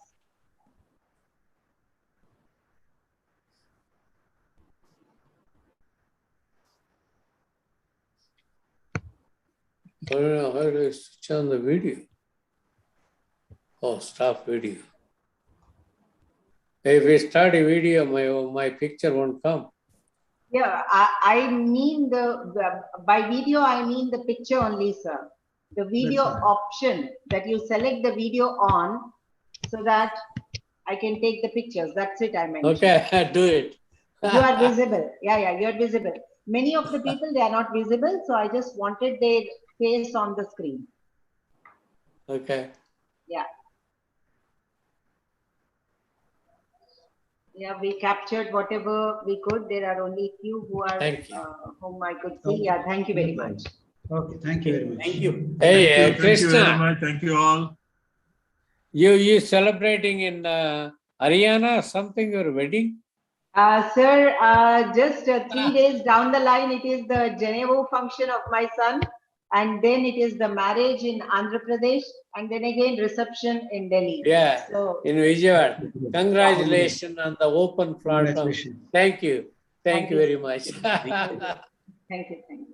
I don't know how to switch on the video. Oh, stop video. If we start a video, my picture won't come. Yeah, I mean by video, I mean the picture only, sir. The video option that you select the video on so that I can take the pictures. That's it I meant. Okay, do it. You are visible. Yeah, you're visible. Many of the people, they are not visible. So I just wanted their face on the screen. Okay. Yeah. Yeah, we captured whatever we could. There are only few who are whom I could see. Yeah, thank you very much. Okay, thank you very much. Thank you. Hey, Thank you very Krishna, much. Thank you all. you celebrating in Haryana something, your wedding? Sir, just 3 days down the line, it is the Geneva function of my son, and then it is the marriage in Andhra Pradesh, and then again reception in Delhi. Yeah, so, in Vijayawada. Congratulations on the open platform. Thank you. Thank you very much. Thank you.